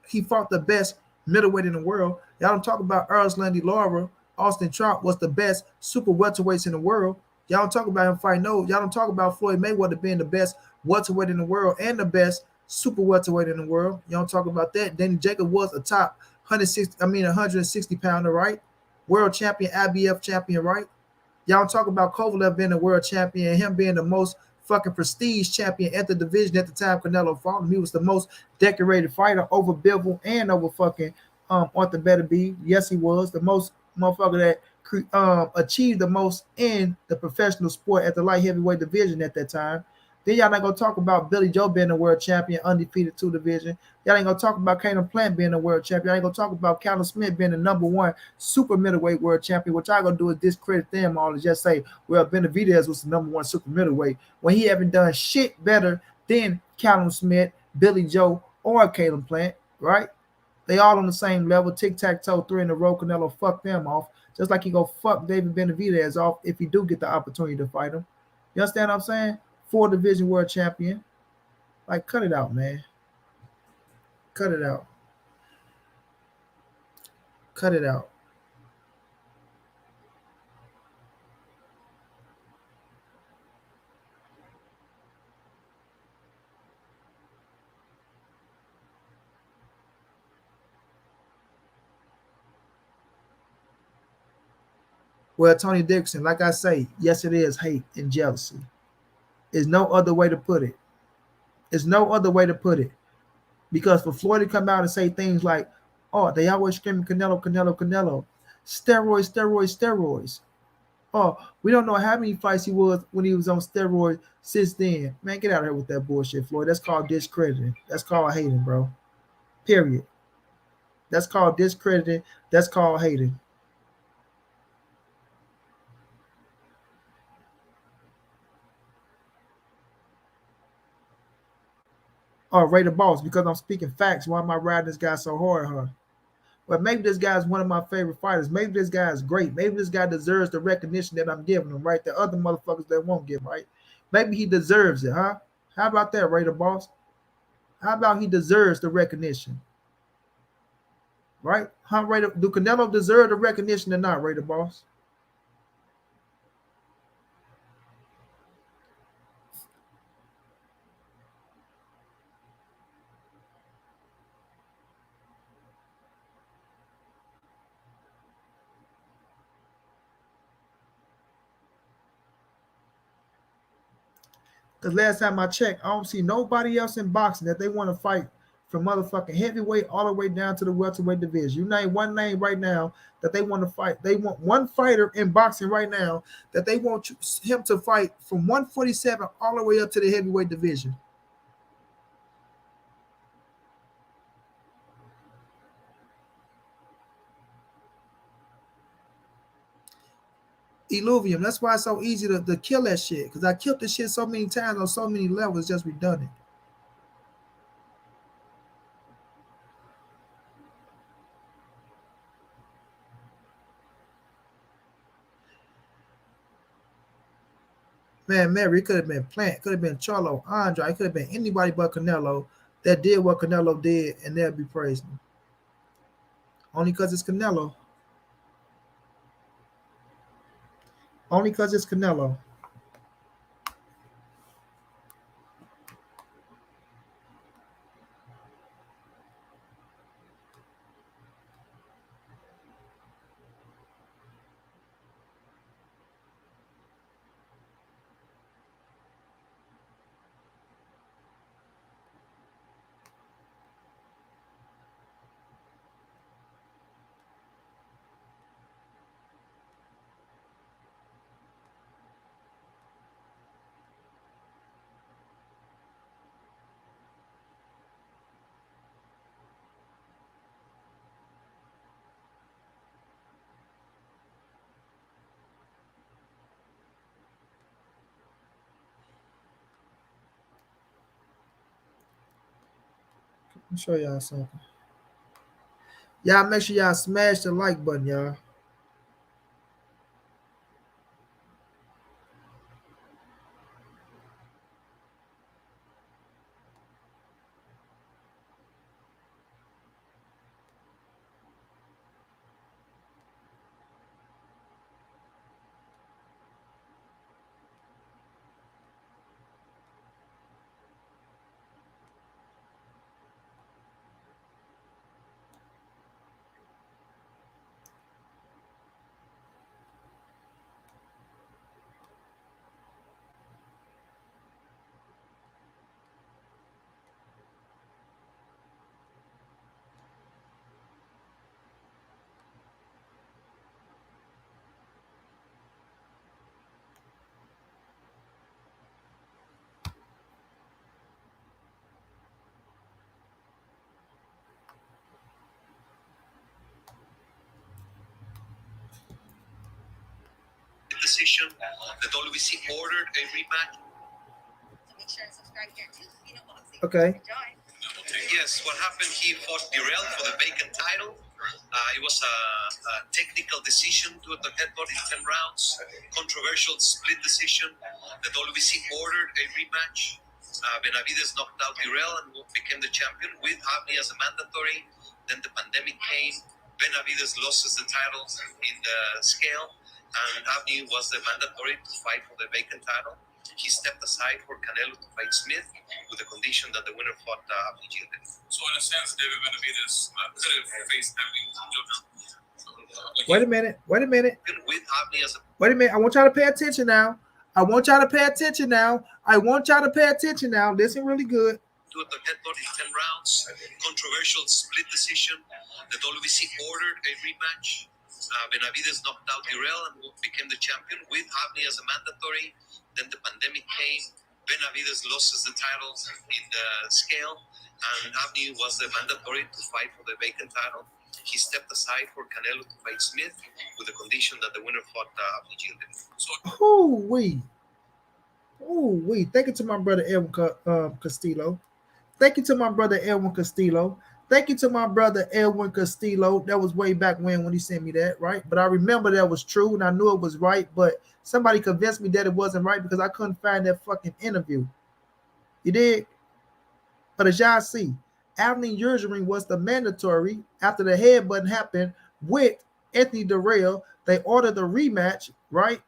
He fought the best middleweight in the world. Y'all don't talk about Erzlandi Lara. Austin Trout was the best super welterweights in the world. Y'all don't talk about him fighting no. Y'all don't talk about Floyd Mayweather being the best welterweight in the world and the best super welterweight in the world. Y'all don't talk about that. Danny Jacob was a top 160 pounder, right? World champion, IBF champion, right? Y'all talk about Kovalev being a world champion and him being the most fucking prestige champion at the division at the time Canelo fought him. He was the most decorated fighter over Bivol and over fucking Arthur Beterbiev. Yes, he was the most motherfucker that achieved the most in the professional sport at the light heavyweight division at that time. Then y'all not gonna talk about Billy Joe being a world champion, undefeated two division. Y'all ain't gonna talk about Caleb Plant being a world champion. Y'all ain't gonna talk about Callum Smith being the number one super middleweight world champion. What y'all gonna do is discredit them all and just say, well, Benavidez was the number one super middleweight when he haven't done shit better than Callum Smith, Billy Joe, or Caleb Plant, right? They all on the same level. Tic-tac-toe, three in a row. Canelo fuck them off. Just like he go fuck David Benavidez off if he do get the opportunity to fight him. You understand what I'm saying? 4 division world champion. Like, cut it out, man. Cut it out. Cut it out. Well, Tony Dixon, like I say, yes, it is hate and jealousy. There's no other way to put it. There's no other way to put it. Because for Floyd to come out and say things like, oh, they always screaming Canelo, Canelo, Canelo. Steroids, steroids, steroids. Oh, we don't know how many fights he was when he was on steroids since then. Man, get out of here with that bullshit, Floyd. That's called discrediting. That's called hating, bro. Period. That's called discrediting. That's called hating. Oh, Ray the Boss, because I'm speaking facts. Why am I riding this guy so hard, huh? Well, maybe this guy's one of my favorite fighters. Maybe this guy is great. Maybe this guy deserves the recognition that I'm giving him, right? The other motherfuckers that won't give, right? Maybe he deserves it, huh? How about that, Ray the Boss? How about he deserves the recognition, right? Huh, Ray do Canelo deserve the recognition or not, Ray the Boss? Because last time I checked, I don't see nobody else in boxing that they want to fight from motherfucking heavyweight all the way down to the welterweight division. You name one name right now that they want to fight. They want one fighter in boxing right now that they want him to fight from 147 all the way up to the heavyweight division. Illuvium. That's why it's so easy to kill that shit. Because I killed this shit so many times on so many levels, it's just redundant. Man, Mary, it could have been Plant, could have been Charlo, Andrade, it could have been anybody but Canelo that did what Canelo did, and they'll be praising him. Only because it's Canelo. Only because it's Canelo. Let me show y'all something. Y'all make sure y'all smash the like button, y'all. Decision. The WBC ordered a rematch. Okay. Yes, what happened? He fought Dirrell for the vacant title. It was a technical decision to the headbutt in 10 rounds. Controversial split decision. The WBC ordered a rematch. Benavides knocked out Dirrell and became the champion with Avni as a mandatory. Then the pandemic came. Benavides loses the title in the scale, and Avni was the mandatory to fight for the vacant title. He stepped aside for Canelo to fight Smith with the condition that the winner fought Avni Gilbert. So in a sense, David Benavides could have faced Avni Gilbert. Wait a minute. Wait a minute. With Avni as a Wait a minute. I want y'all to pay attention now. I want y'all to pay attention now. I want y'all to pay attention now. Listen really good. to the headbutt in 10 rounds. Controversial split decision. The WBC ordered a rematch. Benavides knocked out Dirrell and became the champion with Avni as a mandatory. Then the pandemic came. Benavides loses the title in the scale, and Avni was the mandatory to fight for the vacant title. He stepped aside for Canelo to fight Smith with the condition that the winner fought Avni Gilbert. So, Ooh-wee. Thank you to my brother Edwin Castillo. Thank you to my brother Edwin Castillo. Thank you to my brother Edwin Castillo. That was way back when he sent me that, right? But I remember that was true and I knew it was right, but somebody convinced me that it wasn't right because I couldn't find that fucking interview. You did? But as y'all see, Avni Yurjering was the mandatory after the headbutt happened with Anthony Dirrell. They ordered the rematch, right?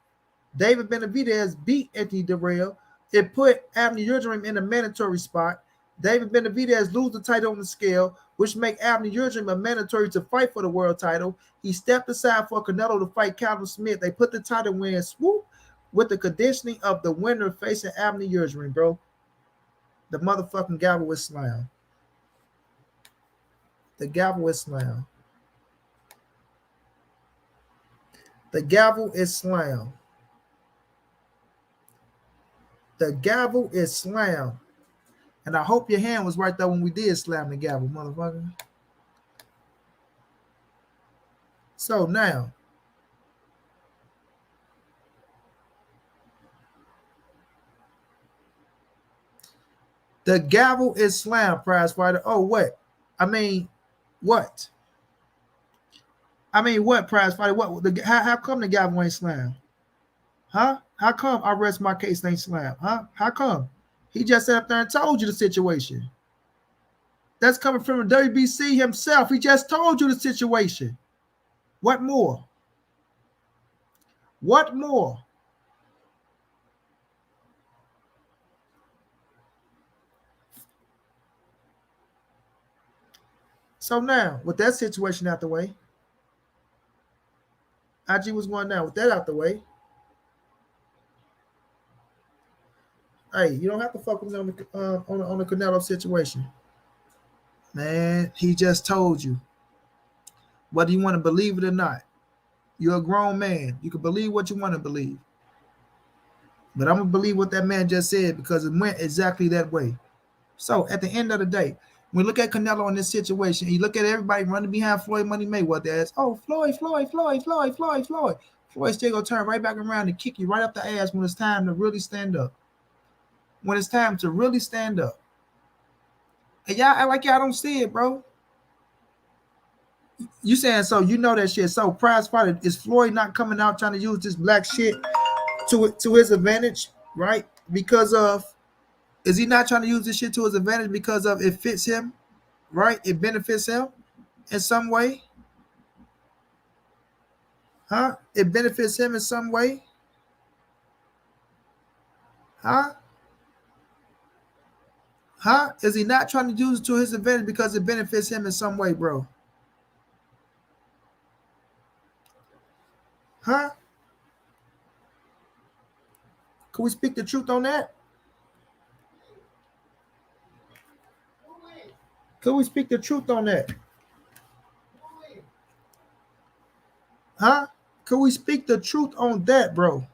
David Benavidez beat Anthony Dirrell. It put Avni Yurjering in a mandatory spot. David Benavidez lose the title on the scale, which make Avni Yurjering a mandatory to fight for the world title. He stepped aside for Canelo to fight Calvin Smith. They put the title in, swoop. with the conditioning of the winner facing Abner Yurjin, bro. The motherfucking gavel is slammed. The gavel is slammed. The gavel is slammed. The gavel is slammed. And I hope your hand was right there when we did slam the gavel, motherfucker. So now, the gavel is slammed, prize fighter. Oh, what? I mean, what? I mean, what, prize fighter? What? How come the gavel ain't slammed? Huh? How come I rest my case ain't slammed? Huh? How come? He just sat up there and told you the situation. That's coming from the WBC himself. He just told you the situation. What more? What more? So now, with that situation out the way, IG was going down. With that out the way, hey, you don't have to fuck with me on the Canelo situation, man. He just told you whether you want to believe it or not. You're a grown man. You can believe what you want to believe, but I'm gonna believe what that man just said because it went exactly that way. So at the end of the day, when we look at Canelo in this situation, you look at everybody running behind Floyd Money Mayweather as, oh, Floyd, Floyd, Floyd, Floyd, Floyd, Floyd. Floyd still gonna turn right back around and kick you right up the ass when it's time to really stand up. When it's time to really stand up. And y'all act like y'all don't see it, bro. You saying so you know that shit. So prize fighter, is Floyd not coming out trying to use this black shit to his advantage, right? Because of is he not trying to use this shit to his advantage because of it fits him, right? It benefits him in some way. Huh? It benefits him in some way. Huh? Huh? Is he not trying to use it to his advantage because it benefits him in some way, bro? Huh? Can we speak the truth on that? Can we speak the truth on that? Huh? Can we speak the truth on that, bro?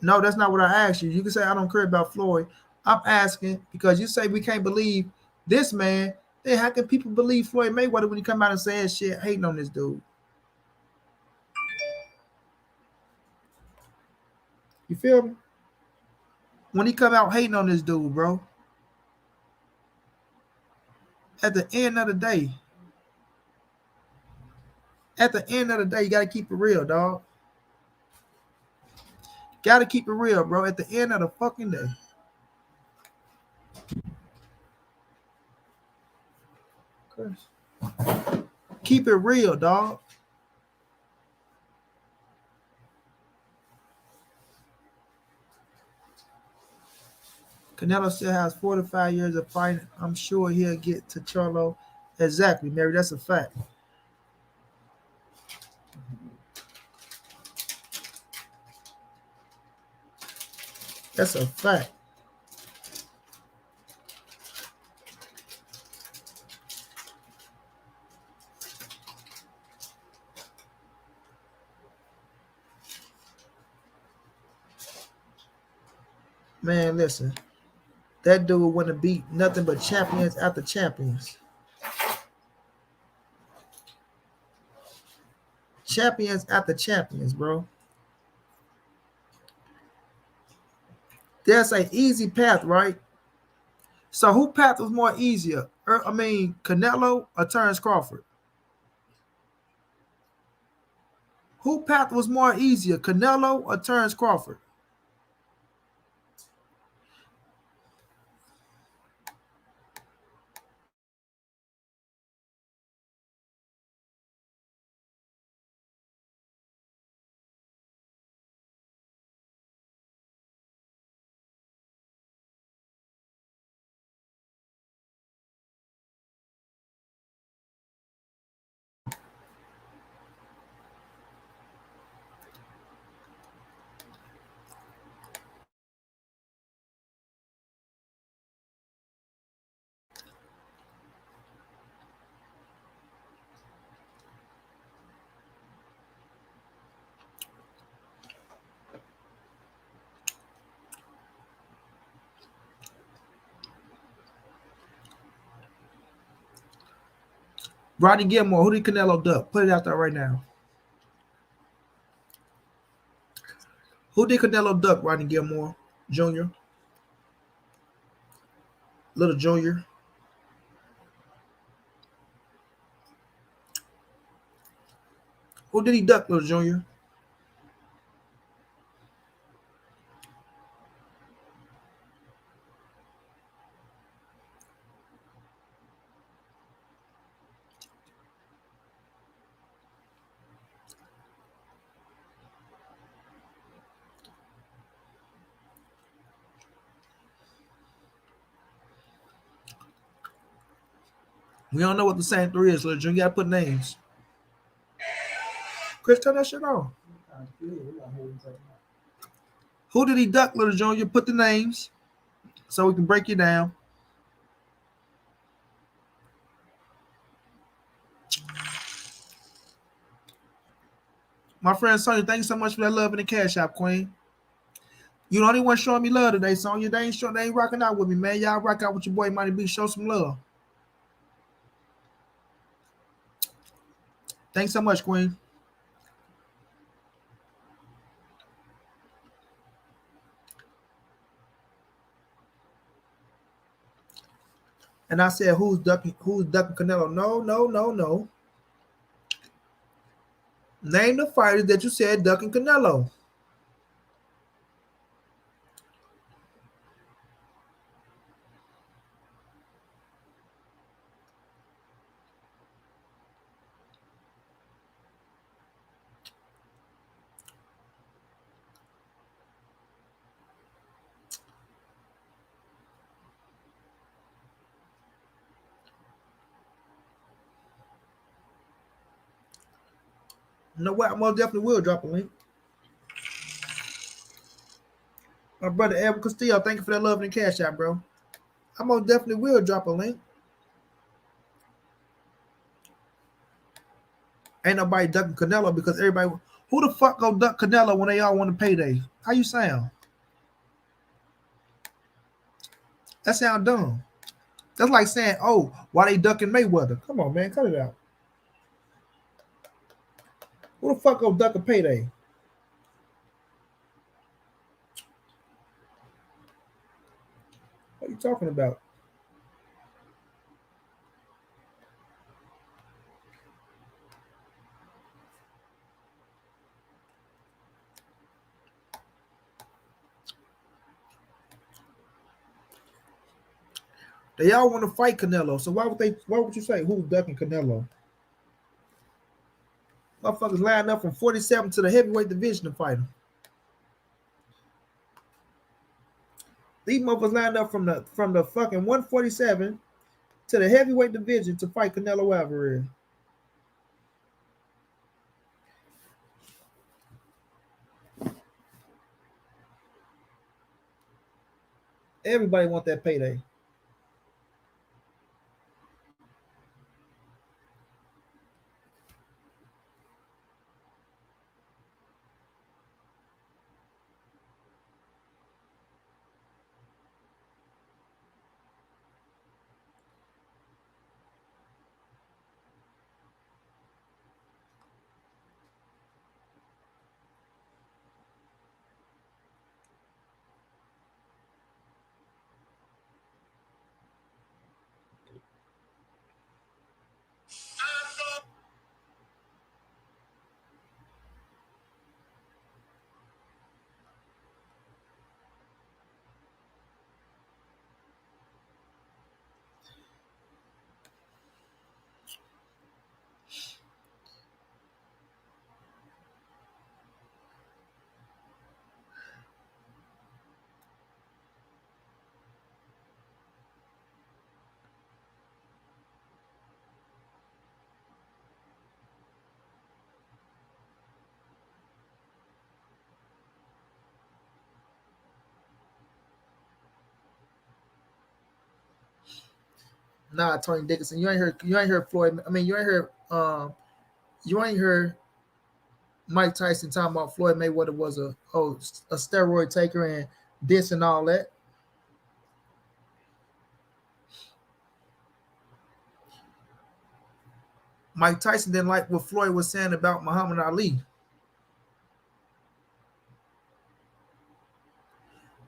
No, that's not what I asked you. You can say I don't care about Floyd. I'm asking because you say we can't believe this man. Then how can people believe Floyd Mayweather when he come out and saying shit, hating on this dude? You feel me? When he come out hating on this dude, bro. At the end of the day, you gotta keep it real, dog. Gotta keep it real, bro. At the end of the fucking day. Keep it real, dog. Canelo still has 4 to 5 years of fighting. I'm sure he'll get to Charlo. Exactly, Mary. That's a fact. That's a fact. Man, listen. That dude want to beat nothing but champions after champions. Champions after champions, bro. There's an easy path, right? So who path was more easier? Canelo or Terrence Crawford? Who path was more easier, Canelo or Terrence Crawford? Rodney Gilmore, who did Canelo duck? Put it out there right now. Who did Canelo duck? Rodney Gilmore Jr., Little Jr. Who did he duck, Little Jr.? We don't know what the same three is, Little Jr. You gotta put names. Chris, turn that shit on. Who did he duck, Little Jr.? Put the names so we can break you down. My friend Sonya, thank you so much for that love in the cash app, Queen. You the only one showing me love today, Sonya. They ain't rocking out with me, man. Y'all rock out with your boy Mighty B. Show some love. Thanks so much, Queen. And I said, who's ducking Canelo? No. Name the fighters that you said ducking Canelo. You know what? I most definitely will drop a link. My brother Edward Castillo, thank you for that love in the cash app, bro. I most definitely will drop a link. Ain't nobody ducking Canelo because everybody. Who the fuck go duck Canelo when they all want a payday? How you sound? That sound dumb. That's like saying, oh, why they ducking Mayweather? Come on, man, cut it out. Who the fuck go duck a payday? What are you talking about? They all want to fight Canelo, so why would you say who's ducking Canelo? Motherfuckers lining up from 47 to the heavyweight division to fight him. These motherfuckers lined up from the fucking 147 to the heavyweight division to fight Canelo Alvarez. Everybody want that payday. Nah, Tony Dickinson, you ain't heard Floyd. I mean, you ain't heard Mike Tyson talking about Floyd Mayweather was a steroid taker and this and all that. Mike Tyson didn't like what Floyd was saying about Muhammad Ali.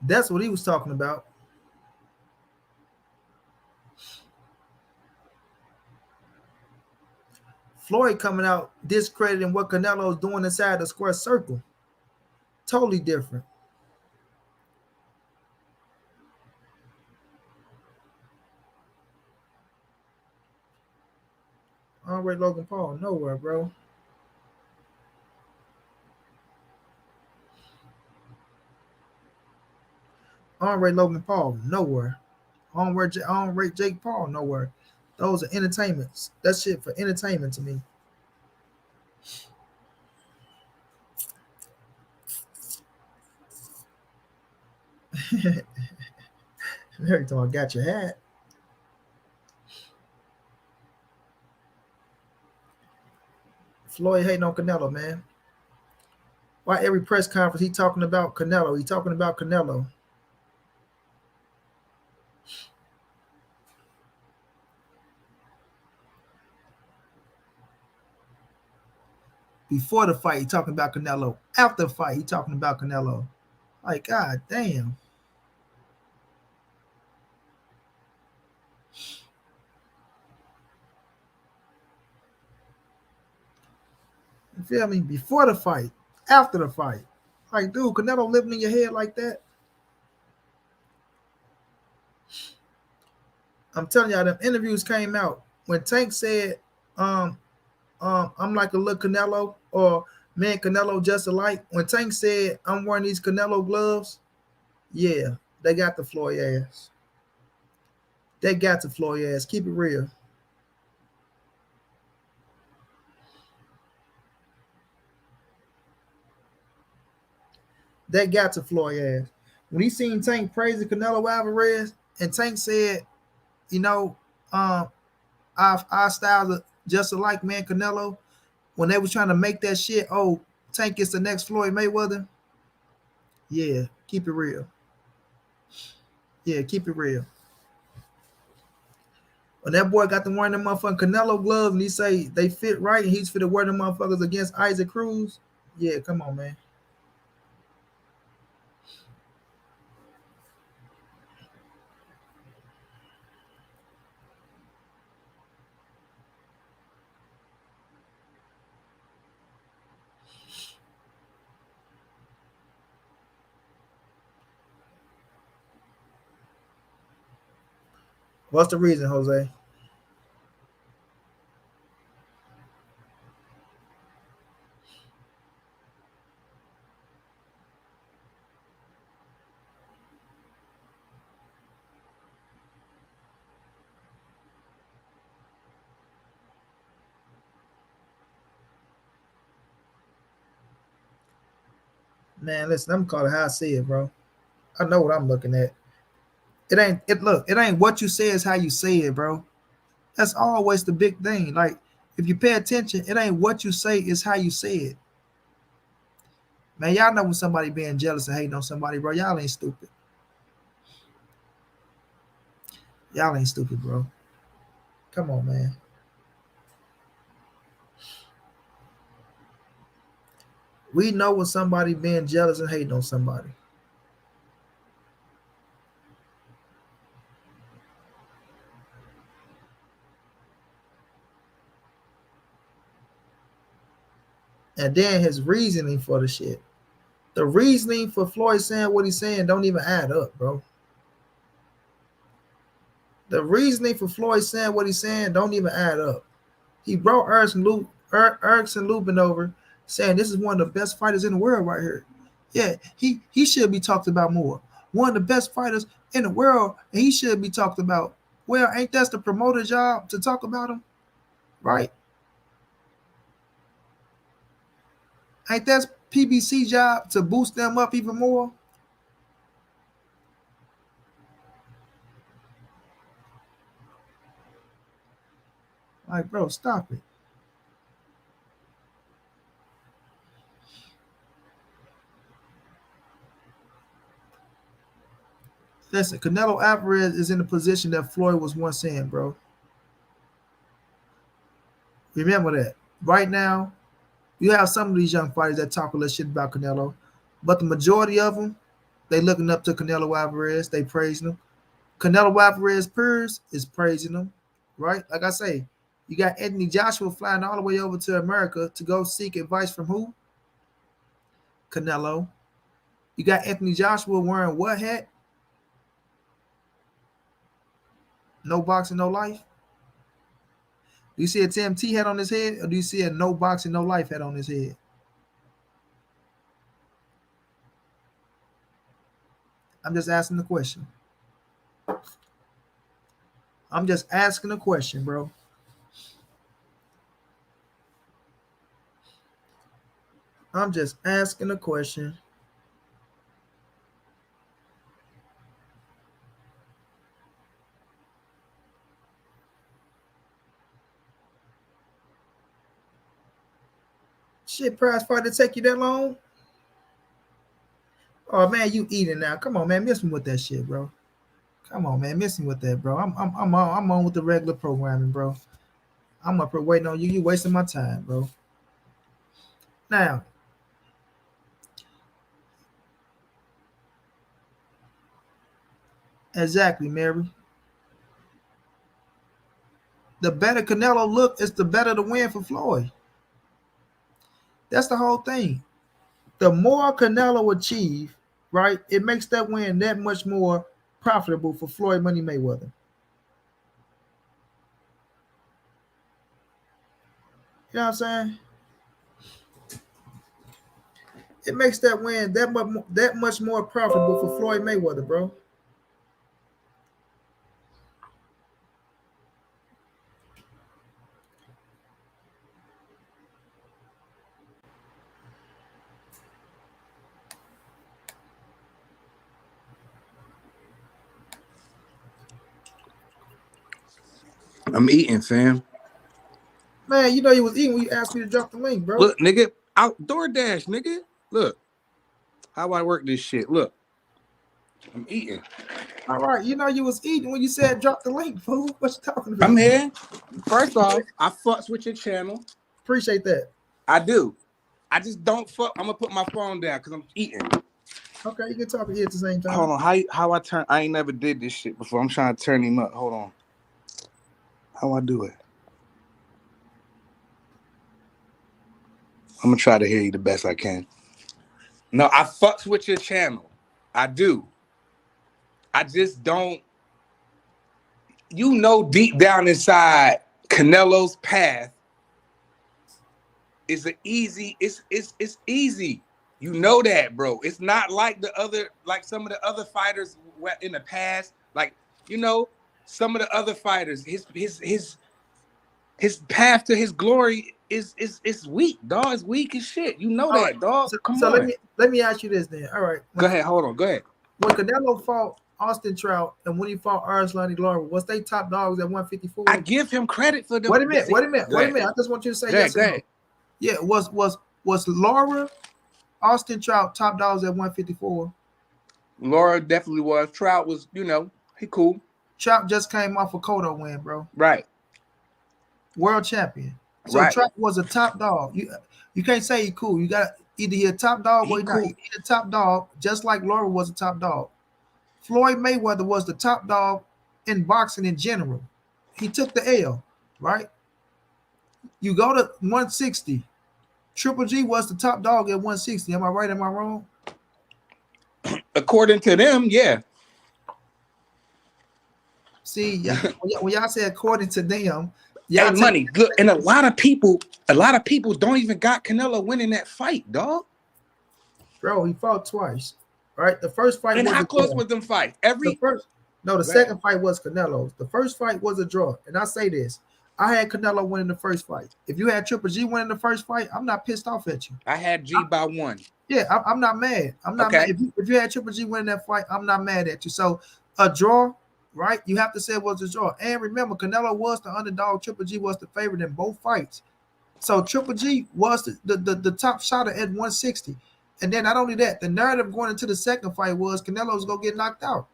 That's what he was talking about. Floyd coming out discrediting what Canelo's doing inside the square circle. Totally different. Andre Logan Paul, nowhere, bro. Andre Logan Paul, nowhere. Andre Jake Paul, nowhere. Those are entertainments. That shit for entertainment to me. Every time I got your hat. Floyd hating on Canelo, man. Why every press conference he talking about Canelo? He talking about Canelo. Before the fight, he talking about Canelo. After the fight, he talking about Canelo. Like, God damn. You feel me? Before the fight, after the fight. Like, dude, Canelo living in your head like that? I'm telling y'all, them interviews came out when Tank said, um, I'm like a little Canelo, or me and Canelo just alike. When Tank said, I'm wearing these Canelo gloves, yeah, they got the Floyd ass. They got the Floyd ass. Keep it real. They got to Floyd ass. When he seen Tank praising Canelo Alvarez, and Tank said, you know, our styles are just alike, man, Canelo. When they was trying to make that shit, oh, Tank is the next Floyd Mayweather. Yeah, keep it real. Yeah, keep it real. When that boy got to wearing them motherfucking Canelo gloves and he say they fit right and he's fit to wear them motherfuckers against Isaac Cruz. Yeah, come on, man. What's the reason, Jose? Man, listen, I'm calling how I see it, bro. I know what I'm looking at. It ain't what you say, is how you say it, bro. That's always the big thing. Like, if you pay attention, it ain't what you say, it's how you say it. Man, y'all know when somebody being jealous and hating on somebody, bro. Y'all ain't stupid. Y'all ain't stupid, bro. Come on, man. We know when somebody being jealous and hating on somebody. And then his reasoning for the shit. The reasoning for Floyd saying what he's saying don't even add up, bro. The reasoning for Floyd saying what he's saying don't even add up. He brought Erickson Lubin over, saying this is one of the best fighters in the world right here. Yeah, he should be talked about more. One of the best fighters in the world, and he should be talked about. Well, ain't that the promoter job to talk about him? Right? Ain't that PBC job to boost them up even more? Like, bro, stop it. Listen, Canelo Alvarez is in the position that Floyd was once in, bro. Remember that. Right now, you have some of these young fighters that talk a little shit about Canelo, but the majority of them, they looking up to Canelo Alvarez. They praising him. Canelo Alvarez peers is praising him, right? Like I say, you got Anthony Joshua flying all the way over to America to go seek advice from who? Canelo. You got Anthony Joshua wearing what hat? No boxing, no life. Do you see a TMT hat on his head, or do you see a no boxing, no life hat on his head? I'm just asking the question. I'm just asking a question, bro. I'm just asking a question. Shit, prize fight to take you that long? Oh man, you eating now? Come on, man, miss me with that shit, bro. Come on, man, miss me with that, bro. I'm on with the regular programming, bro. I'm up here waiting on you. You wasting my time, bro. Now, exactly, Mary. The better Canelo look, is the better the win for Floyd. That's the whole thing. The more Canelo achieve, right, it makes that win that much more profitable for Floyd Money Mayweather. You know what I'm saying? It makes that win that much more profitable for Floyd Mayweather, bro. I'm eating, fam. Man, you know you was eating when you asked me to drop the link, bro. Look, nigga, out DoorDash, nigga. Look, how I work this shit. Look, I'm eating. All right, you know you was eating when you said drop the link, fool. What you talking about? I'm here. First off, I fucks with your channel. Appreciate that. I do. I just don't fuck. I'm gonna put my phone down because I'm eating. Okay, you can talk and eat at the same time. Hold on. How I turn? I ain't never did this shit before. I'm trying to turn him up. Hold on. How I do it? I'm gonna try to hear you the best I can. No, I fucks with your channel. I do. I just don't. You know, deep down inside, Canelo's path is an easy. It's easy. You know that, bro. It's not like some of the other fighters in the past. Like, you know, some of the other fighters, his path to his glory is weak, dog. It's weak as shit. You know that, dog. Come on. Let me ask you this then. All right. Go ahead. Hold on. Go ahead. When Canelo fought Austin Trout and when he fought Arslan Lara, was they top dogs at 154? I give him credit for them. Wait a minute. I just want you to say yes or no. Yeah, was Lara, Austin Trout top dogs at 154? Lara definitely was. Trout was, he cool. Trout just came off a Cotto win, bro. Right. World champion. So right. Trout was a top dog. You can't say he cool. You got either he a top dog or he cool. He a top dog, just like Lara was a top dog. Floyd Mayweather was the top dog in boxing in general. He took the L, right? You go to 160. Triple G was the top dog at 160. Am I right? Am I wrong? According to them, yeah. See, when y'all say according to them, y'all money. Look, and a lot of people don't even got Canelo winning that fight, dog. Bro, he fought twice. Right? The first fight. And how close was them fights? The second fight was Canelo's. The first fight was a draw. And I say this. I had Canelo winning the first fight. If you had Triple G winning the first fight, I'm not pissed off at you. I had G by one. Yeah, I'm not mad. I'm not mad. If you had Triple G winning that fight, I'm not mad at you. So a draw, right? You have to say it was a draw. And remember, Canelo was the underdog. Triple G was the favorite in both fights. So Triple G was the top shotter at 160. And then not only that, the narrative going into the second fight was Canelo was going to get knocked out.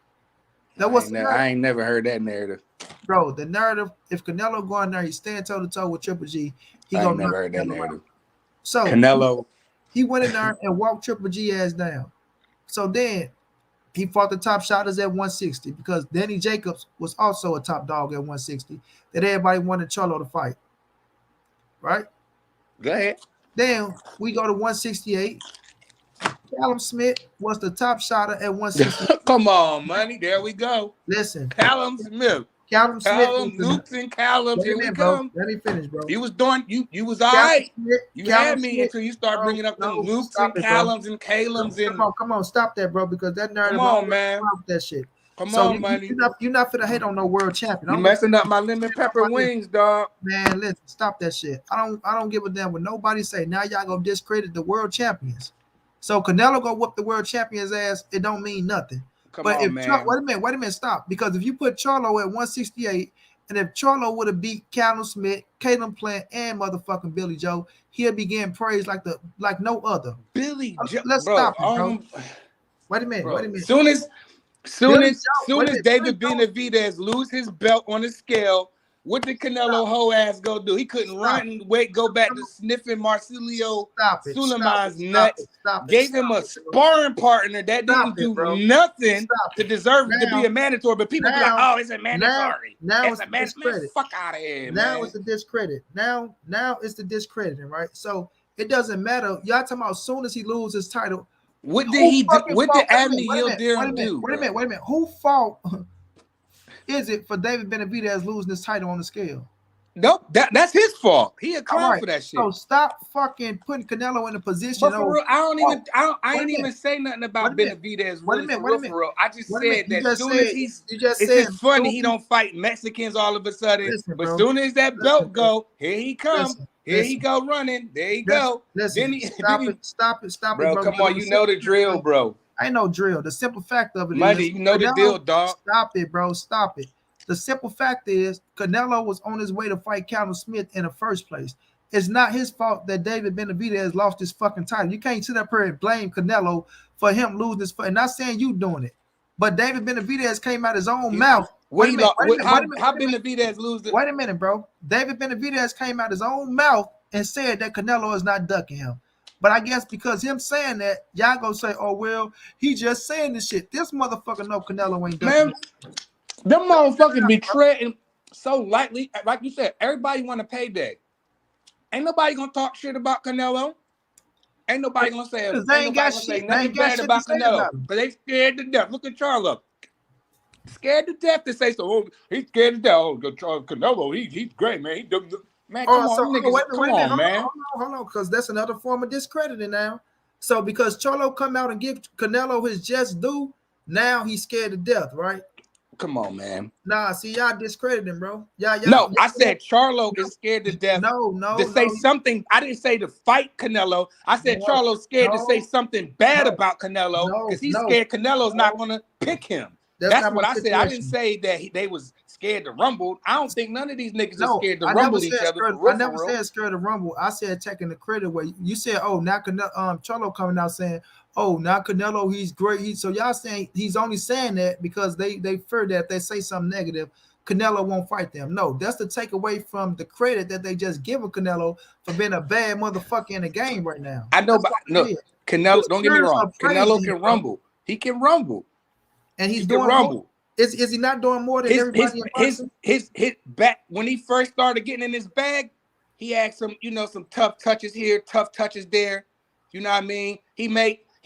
I ain't never heard that narrative. bro. The narrative, if Canelo go in there, he's staying toe to toe with Triple G. He I ain't gonna never knock heard that Canelo out. narrative. So Canelo. he went in there and walked Triple G ass down. So then he fought the top shotters at 160 because Danny Jacobs was also a top dog at 160 that everybody wanted Charlo to fight. Right? Go ahead. Then we go to 168. Callum Smith was the top shotter at 160. Come on, money. There we go. Listen, Callum Smith. Callum Smith was Callum, the Nukes and Callums. Wait a Here we minute, bro. come. Let me finish, bro. You was doing you was all Callum right. Smith, You Callum had me Smith, until you start bro, bringing up them no, Nukes stop and it, bro. Callums and Calums and Come on, stop that, bro, because that narrative. come on, man. With that shit. Come So on, money. you're not finna hate on no world champion. You messing up my lemon pepper wings, dog. Man, listen, stop that shit. I don't give a damn what nobody say. Now y'all gonna discredit the world champions. So Canelo go whoop the world champion's ass. It don't mean nothing. Come But on, if man. wait a minute, stop. Because if you put Charlo at 168, and if Charlo would have beat Callum Smith, Caleb Plant, and motherfucking Billy Joe, he'll be getting praised like no other. Billy Joe, Let's bro, stop it, bro. Wait a minute, bro. wait a minute. Soon as David Billy Joe- Benavidez lose his belt on the scale, what did Canelo hoe ass go do? He couldn't run and go back to sniffing Marcelio Suleiman's nuts. Gave him a sparring partner that didn't do nothing to deserve to be a mandatory. But people be like, "Oh, it's a mandatory. Now it's a mandatory. Fuck out of here, now man." It's a discredit. Now it's the discrediting, right? So it doesn't matter. Y'all talking about as soon as he loses his title. What did he do? What did Abney Yildirim do? Wait a minute. Who fault is it for David Benavidez losing his title on the scale? Nope, that's his fault. He a clown for that shit. So stop fucking putting Canelo in a position. But for real, I ain't even say nothing about Benavidez. Wait a minute. I just said that as soon as it's just funny he don't fight Mexicans all of a sudden. But as soon as that belt go, here he comes. Here he go running. There you go. Stop it, bro. Come on, you know the drill, bro. I know drill. The simple fact of it Money, is, you know the deal, dog. Stop it, bro. Stop it. The simple fact is, Canelo was on his way to fight Callum Smith in the first place. It's not his fault that David Benavidez lost his fucking title. You can't sit up here and blame Canelo for him losing his fight. Not saying you doing it, but David Benavidez came out his own mouth. How Benavidez lose it? Wait a minute, bro. David Benavidez came out his own mouth and said that Canelo is not ducking him. But I guess because him saying that, y'all gonna say, "Oh well, he just saying this shit." This motherfucker know Canelo ain't ducking. Man, them motherfuckers be treading so lightly. Like you said, everybody want a payday. Ain't nobody gonna talk shit about Canelo. Ain't nobody gonna say nothing bad about Canelo. But they scared to death. Look at Charlo. Scared to death to say so. Oh, he's scared to death. Oh, Canelo, he's great, man. Man, come on, niggas. Come on, man. Hold on, because that's another form of discrediting now. So because Charlo come out and give Canelo his just due, now he's scared to death, right? Come on, man. Nah, see, y'all discrediting, bro. No, I said Charlo is scared to death. To say something. I didn't say to fight Canelo. I said Charlo's scared to say something bad about Canelo because he's scared Canelo's not going to pick him. That's what I said. I didn't say that they was scared to rumble. I don't think none of these niggas are scared to rumble each other. I never said scared to rumble. I said taking the credit away. You said, "Oh, now Charlo coming out saying, oh, now Canelo, he's great." So y'all saying he's only saying that because they fear that if they say something negative, Canelo won't fight them. No, that's to take away from the credit that they just give Canelo for being a bad motherfucker in the game right now. I know, but no, Canelo. Don't get me wrong. Canelo can rumble. He can rumble. And he's doing rumble. Is he not doing more than everybody in his back when he first started getting in his bag? He had some tough touches here, tough touches there. You know what I mean? He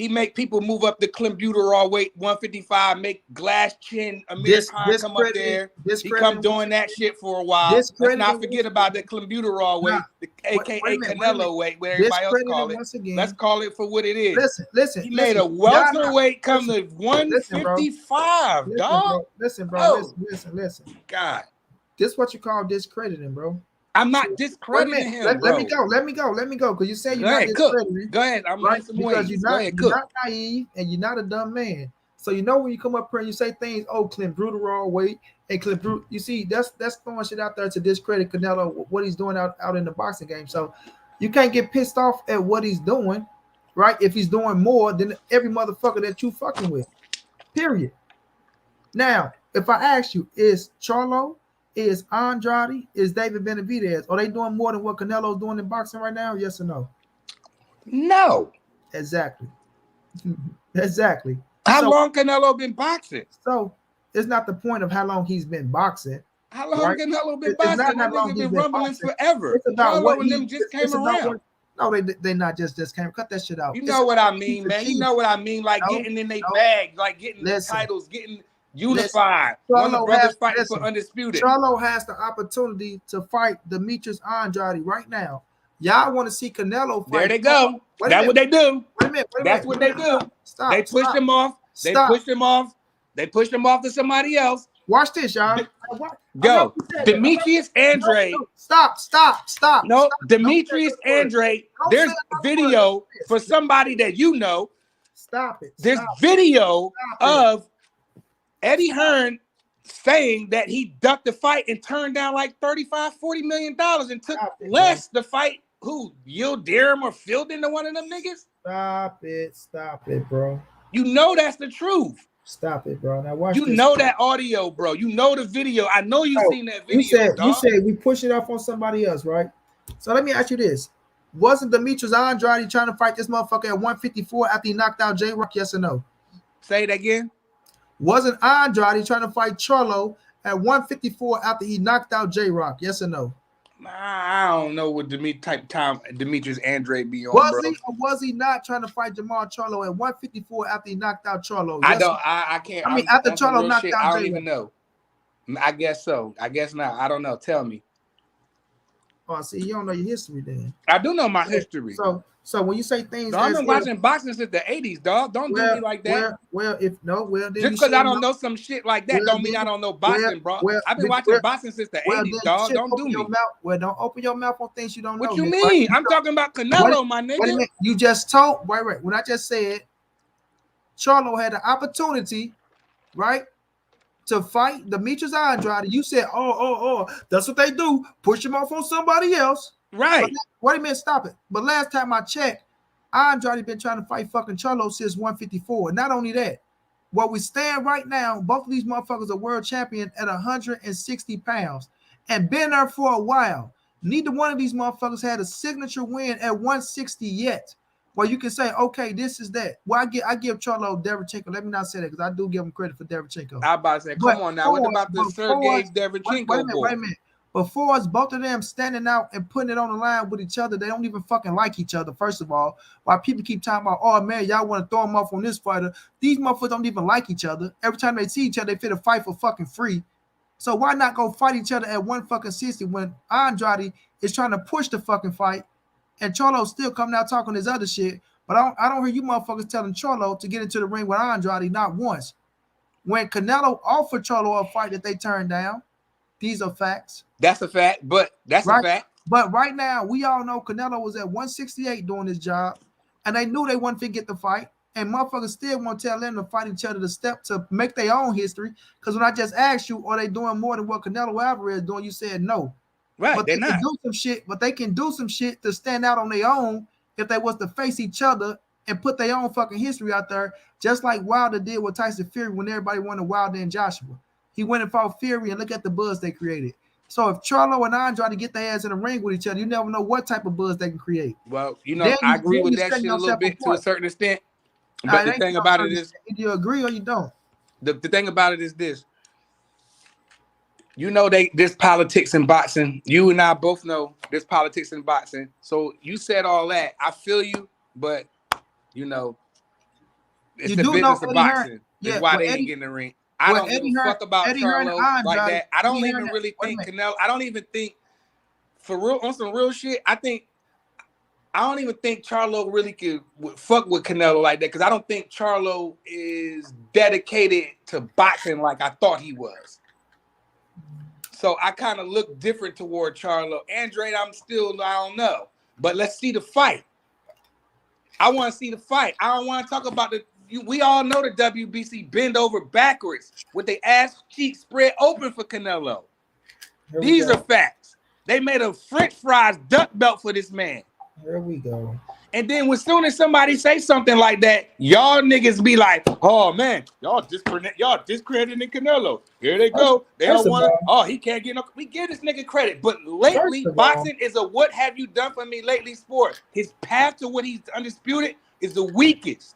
make people move up the clenbuterol weight 155, make glass chin Amir Khan come up there. He come doing that shit for a while. Let's not forget about the clenbuterol weight, the aka Canelo weight, where everybody else call it. Let's call it for what it is. Listen. He made a welterweight come to 155, dog. Listen, bro. Listen. God, this is what you call discrediting, bro. I'm not discrediting him. Let me go. Because you say you're not discrediting. Go ahead. I'm right, because you're not naive and you're not a dumb man. So you know when you come up here and you say things, oh, clenbuterol weight and clenbuterol, you see that's throwing shit out there to discredit Canelo, what he's doing out in the boxing game. So you can't get pissed off at what he's doing, right? If he's doing more than every motherfucker that you fucking with. Period. Now, if I ask you, is Charlo is Andrade, is David Benavidez. Are they doing more than what Canelo's doing in boxing right now? Yes or no? No. Exactly. Exactly. How So, long Canelo been boxing? so it's not the point of how long he's been boxing, How long right? Canelo been It's not boxing? how That long nigga he's been been rumbling boxing. forever. It's about what Charlo and he. them just It's came about around. what. No, they not just came. Cut that shit out. You It's know what about I what mean, he's man. You achieved. know what I mean. Like No, getting in their no. bag, like getting the Listen, titles, getting listen. unified. One of the Charlo brothers has fighting for listen. undisputed. Charlo has the opportunity to fight Demetrius Andrade right now. Y'all want to see Canelo There fight? they go. Wait a That's minute. what they do. Wait a minute. Wait a That's minute. what they do. Stop. They push Stop. him off. They Stop. push him off. They push him off to somebody else. Watch this, y'all. Go. Demetrius Andrade. No. Stop. Stop. Stop. No, Stop. Don't say Demetrius another word. Andrade. Don't There's say another video word. for somebody that you know. Stop it. There's Stop. video Stop it. of Eddie Hearn saying that he ducked the fight and turned down like $35, $40 million and took less to fight who? Yildirim or Fielding to one of them niggas? Stop it. Stop it, bro. You know that's the truth. Stop it, bro. Now watch You this. know that audio, bro. You know the video. I know you seen that video. You said we push it off on somebody else, right? So let me ask you this. Wasn't Demetrius Andrade trying to fight this motherfucker at 154 after he knocked out J-Rock? Yes or no? Say it again. Wasn't Andrade trying to fight Charlo at 154 after he knocked out J-Rock? Yes or no? I don't know what Demetrius Andrade be on, Was bro. he or was he not trying to fight Jamal Charlo at 154 after he knocked out Charlo? Yes, I can't. I mean, after Charlo knocked out I don't even know. I guess so. I guess not. I don't know. Tell me. Oh, see, you don't know your history then. I do know my history. So when you say things, I've been watching boxing since the 80s, dog. Don't do me like that. Then just because I don't know some shit like that don't mean I don't know boxing, bro. I've been watching boxing since the 80s, dog. Don't do me. Don't open your mouth on things you don't know. What you mean? I'm talking about Canelo, my nigga. Wait a minute. You just told, wait. When I just said Charlo had the opportunity, right, to fight Demetrius Andrade, you said, oh, that's what they do. Push him off on somebody else. Right. Wait a minute, stop it. But last time I checked, Andrade been trying to fight fucking Charlo since 154. Not only that, where we stand right now, both of these motherfuckers are world champion at 160 pounds and been there for a while. Neither one of these motherfuckers had a signature win at 160 yet. Well, you can say, okay, this is that. Well, I give Charlo Derevchenko. Let me not say that because I do give him credit for Derevchenko. I about to say, come on now. What about the Sergey Derevchenko boy? Wait a minute. Before us, both of them standing out and putting it on the line with each other, they don't even fucking like each other, first of all. While people keep talking about, oh, man, y'all want to throw them off on this fighter. These motherfuckers don't even like each other. Every time they see each other, they fit a fight for fucking free. So why not go fight each other at 160 when Andrade is trying to push the fucking fight and Charlo still coming out talking his other shit? But I don't hear you motherfuckers telling Charlo to get into the ring with Andrade not once. When Canelo offered Charlo a fight that they turned down, these are facts. That's a fact, but that's a fact. But right now, we all know Canelo was at 168 doing his job, and they knew they wasn't finna get the fight. And motherfuckers still want to tell them to fight each other to make their own history. Because when I just asked you, are they doing more than what Canelo Alvarez is doing? You said no. Right, but they can do some shit. But they can do some shit to stand out on their own if they was to face each other and put their own fucking history out there, just like Wilder did with Tyson Fury when everybody wanted Wilder and Joshua. He went and fought Fury, and look at the buzz they created. So if Charlo and Andrade get their ass in the ring with each other, you never know what type of buzz they can create. Well, I agree with that shit a little bit to a certain extent. But the thing about it is, do you agree or you don't? The thing about it is this. You know, there's politics in boxing. You and I both know there's politics in boxing. So you said all that. I feel you, but you know, it's the business of boxing. That's why they ain't getting in the ring. I don't give a fuck about Charlo like that. I don't even really think Canelo. I don't even think, for real, on some real shit, I don't even think Charlo really could fuck with Canelo like that, because I don't think Charlo is dedicated to boxing like I thought he was. So I kind of look different toward Charlo. Andrade, I don't know. But let's see the fight. I want to see the fight. I don't want to talk about we all know the WBC bend over backwards with their ass cheeks spread open for Canelo. These are facts. They made a French fries duck belt for this man. Here we go. And then as soon as somebody say something like that, y'all niggas be like, oh man, y'all discrediting Canelo. Here they go. They don't want to. Oh, he can't get no. We give this nigga credit. But lately, boxing is a what have you done for me lately sport. His path to what he's undisputed is the weakest.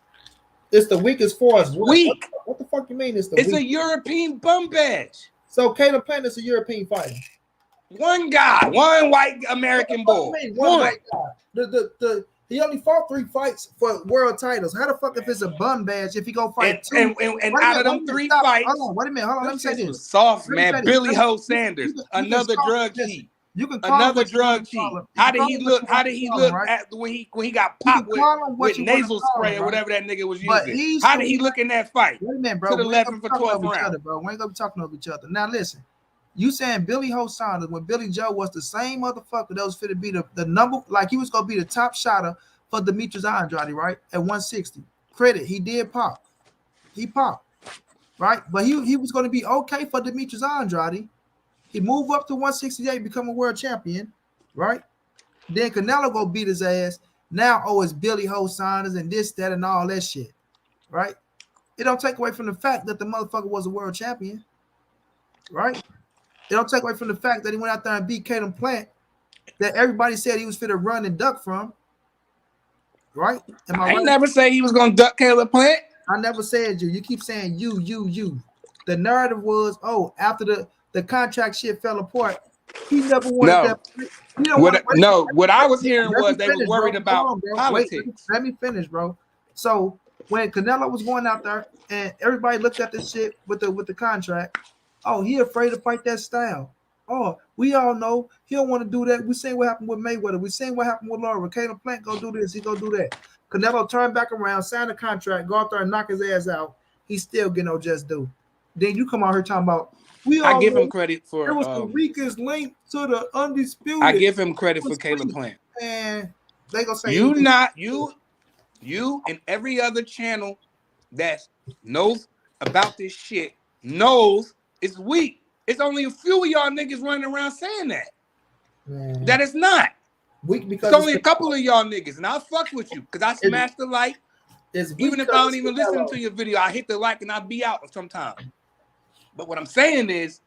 It's the weakest for us. Weak. What the fuck you mean? It's a European bum badge. So Caleb Plant is a European fighter. One guy, one white American boy. One white guy. He only fought 3 fights for world titles. How the fuck if it's a bum badge if he go fight 2? And out of them 3 fights, hold on, wait a minute, hold on. Let me say this. Soft man, Billy Ho Sanders, another drug cheat. You can call another drug cheat. How did he look? How did he look at when he got popped with nasal spray or whatever that nigga was using? How did he look in that fight? Wait a minute, bro. To the 11 for 12 round, bro. We ain't gonna be talking over each other. Now listen. You saying Billy Ho Saunders when Billy Joe was the same motherfucker that was fit to be the number, like he was gonna be the top shotter for Demetrius Andrade, right? At 160. Credit, he did pop. He popped, right? But he was gonna be okay for Demetrius Andrade. He moved up to 168, become a world champion, right? Then Canelo go beat his ass. Now, it's Billy Ho Saunders and this, that, and all that shit, right? It don't take away from the fact that the motherfucker was a world champion, right? It don't take away from the fact that he went out there and beat Caleb Plant that everybody said he was fit to run and duck from. Right? Am I right? never say he was going to duck Caleb Plant. I never said you. You keep saying you. The narrative was, after the contract shit fell apart, he never wanted that. What I was hearing was they were worried about politics. Wait, let me finish, bro. So when Canelo was going out there and everybody looked at this shit with the contract, he afraid to fight that style. We all know he don't want to do that. We seen what happened with Mayweather. We seen what happened with Laura. Caleb Plant go do this. He go do that. Canelo turn back around, sign a contract, go out there and knock his ass out. He still get no just due. Then you come out here talking about I give him credit for it was the weakest link to the undisputed. I give him credit for Caleb Plant. And they gonna say you and every other channel that knows about this shit knows it's weak. It's only a few of y'all niggas running around saying that. Man. That is not. Weak because it's only a couple of y'all niggas, and I'll fuck with you because I smashed the like. Even if I don't even listen to your video, I hit the like and I'll be out sometimes. But what I'm saying is,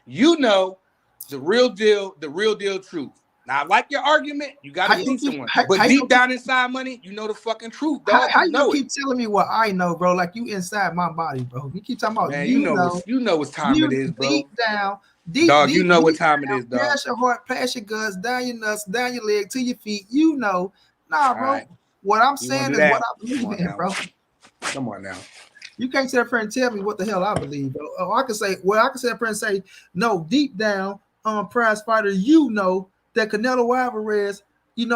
the real deal truth. Now, I like your argument. You got to see someone. But deep down inside, money, you know the fucking truth, dog. How you keep telling me what I know, bro? Like you inside my body, bro. You keep talking about, man, you know what time it is, bro. Deep down, dog, you know what time it is, dog. Pass your heart, pass your guts, down your nuts, down your leg, to your feet. Nah, bro. Right. What I'm saying is what I believe in, bro. Come on now. You can't sit up here and tell me what the hell I believe, bro. I can say, I can sit up here and say, no, deep down, prize fighter, that Canelo Alvarez, is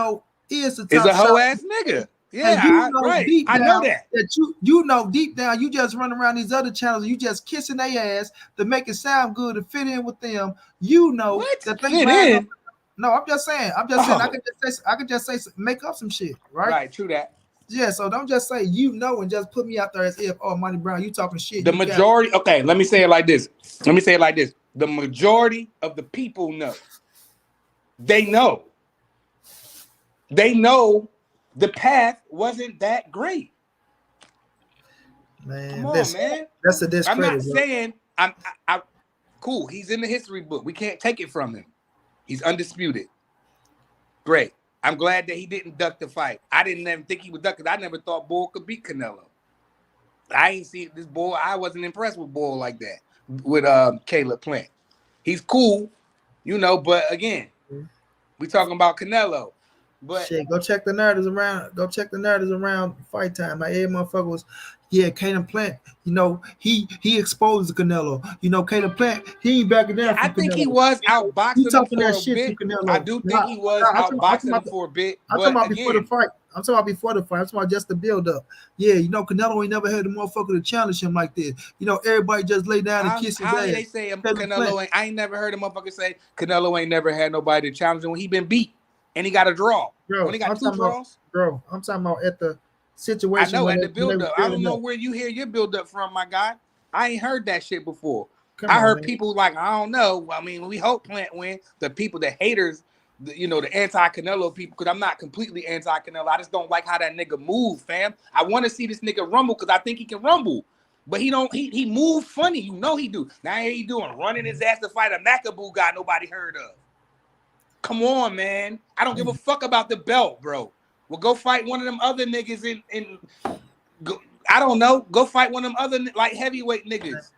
the top. Is a hoe ass nigga. Yeah, right. I know that. That deep down, you just run around these other channels, you just kissing their ass to make it sound good to fit in with them. That they fit in. No, I'm just saying. I can just say, make up some shit, right? Right. True that. Yeah. So don't just say and just put me out there as if Monty Brown, you talking shit. The majority. Okay, let me say it like this. The majority of the people know. They know the path wasn't that great. Man, come on, man. That's a discredit. I'm not saying I'm cool. He's in the history book. We can't take it from him. He's undisputed. Great. I'm glad that he didn't duck the fight. I didn't even think he would duck it. I never thought Bull could beat Canelo. I ain't seen this Bull. I wasn't impressed with Bull like that with Caleb Plant. He's cool, but again, we talking about Canelo. But shit, go check the narratives around. Go check the narratives around fight time. Like every motherfucker was, Caleb Plant. He exposed Canelo. Caleb Plant. He ain't backing down. I think he was outboxing him for a bit. I do think he was outboxing him for a bit. I'm talking about before the fight. I'm talking about before the fight. I'm talking about just the build up. Yeah, Canelo ain't never had a motherfucker to challenge him like this. Everybody just lay down and kiss his ass. How they say Canelo ain't? I ain't never heard a motherfucker say Canelo ain't never had nobody to challenge him when he been beat. And he got a draw. Bro, when he got 2 draws. Bro, I'm talking about at the situation. I know, at the build-up. I don't know where you hear your build-up from, my guy. I ain't heard that shit before. I heard people like, I don't know. I mean, we hope Plant win. The people, the haters the anti-Canelo people, because I'm not completely anti-Canelo. I just don't like how that nigga move, fam. I want to see this nigga rumble because I think he can rumble. But he don't. He move funny. He do. Now he doing running his ass to fight a Macaboo guy nobody heard of. Come on, man. I don't give a fuck about the belt, bro. Well, go fight one of them other niggas in I don't know. Go fight one of them other like heavyweight niggas.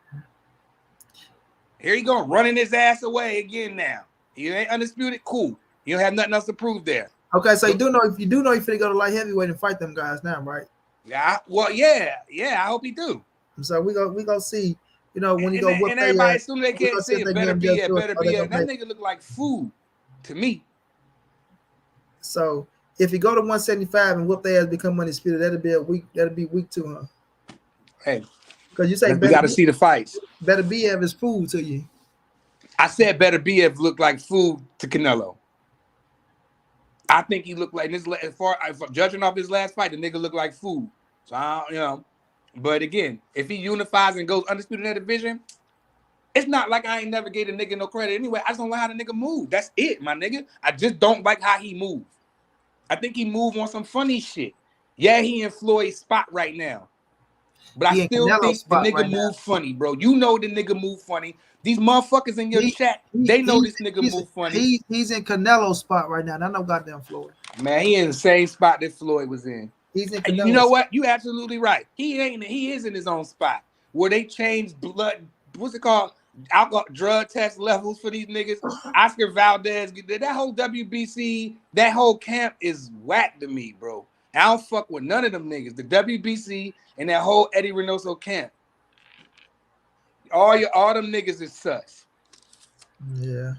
Here he go running his ass away again now. He ain't undisputed. Cool. You don't have nothing else to prove there. Okay, so you do know you're finna go to light heavyweight and fight them guys now, right? Yeah. Well, yeah. I hope he do. So we go see. When you go whip and everybody, as soon as they can't say it, better be it. That nigga look like food to me. So if you go to 175 and whoop their ass, become undisputed, that'll be week 2, huh? Hey, because you say we got to see the fights. Better be is food to you. I said better be look like food to Canelo. I think he looked like this. As far judging off his last fight, the nigga looked like food. So But again, if he unifies and goes undisputed in that division, it's not like I ain't never gave a nigga no credit anyway. I just don't like how the nigga move. That's it, my nigga. I just don't like how he move. I think he move on some funny shit. Yeah, he in Floyd's spot right now. But I still think the nigga move funny, bro. You know the nigga move funny. These motherfuckers in your chat, they know this nigga move funny. He's in Canelo's spot right now. Not no goddamn Floyd. Man, he in the same spot that Floyd was in. He's in Canelo's. You know what? You absolutely right. He is in his own spot where they changed blood. What's it called? Alcohol, drug test levels for these niggas. Oscar Valdez, that whole WBC, that whole camp is whack to me, bro. I don't fuck with none of them niggas. The WBC and that whole Eddie Reynoso camp. All them niggas is sus. Yeah.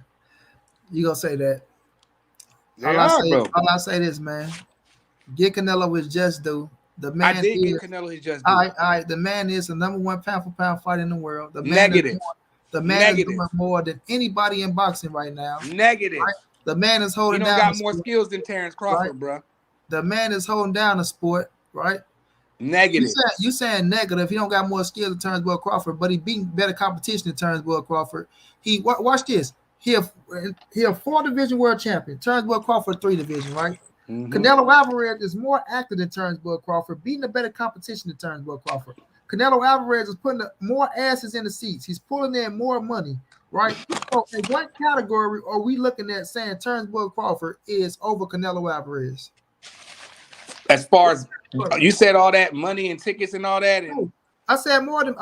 You gonna say that. All I say this, man. Get Canelo his just due. The man I did give Canelo his just due. All right. The man is the number 1 pound for pound fighter in the world. The man Negative. The man is doing more than anybody in boxing right now. Negative. Right? The man is holding down. He don't got more skills than Terrence Crawford, right? Bro. The man is holding down the sport, right? Negative. You saying negative. He don't got more skills than Terrence Crawford, but he beating better competition than Terrence Crawford. Watch this. He a 4-division world champion. Terrence Crawford 3-division, right? Mm-hmm. Canelo Alvarez is more active than Terrence Crawford, beating a better competition than Terrence Crawford. Canelo Alvarez is putting more asses in the seats. He's pulling in more money, right? So in what category are we looking at saying Terrence Crawford is over Canelo Alvarez? As far as you said, all that money and tickets and all that, and I said more than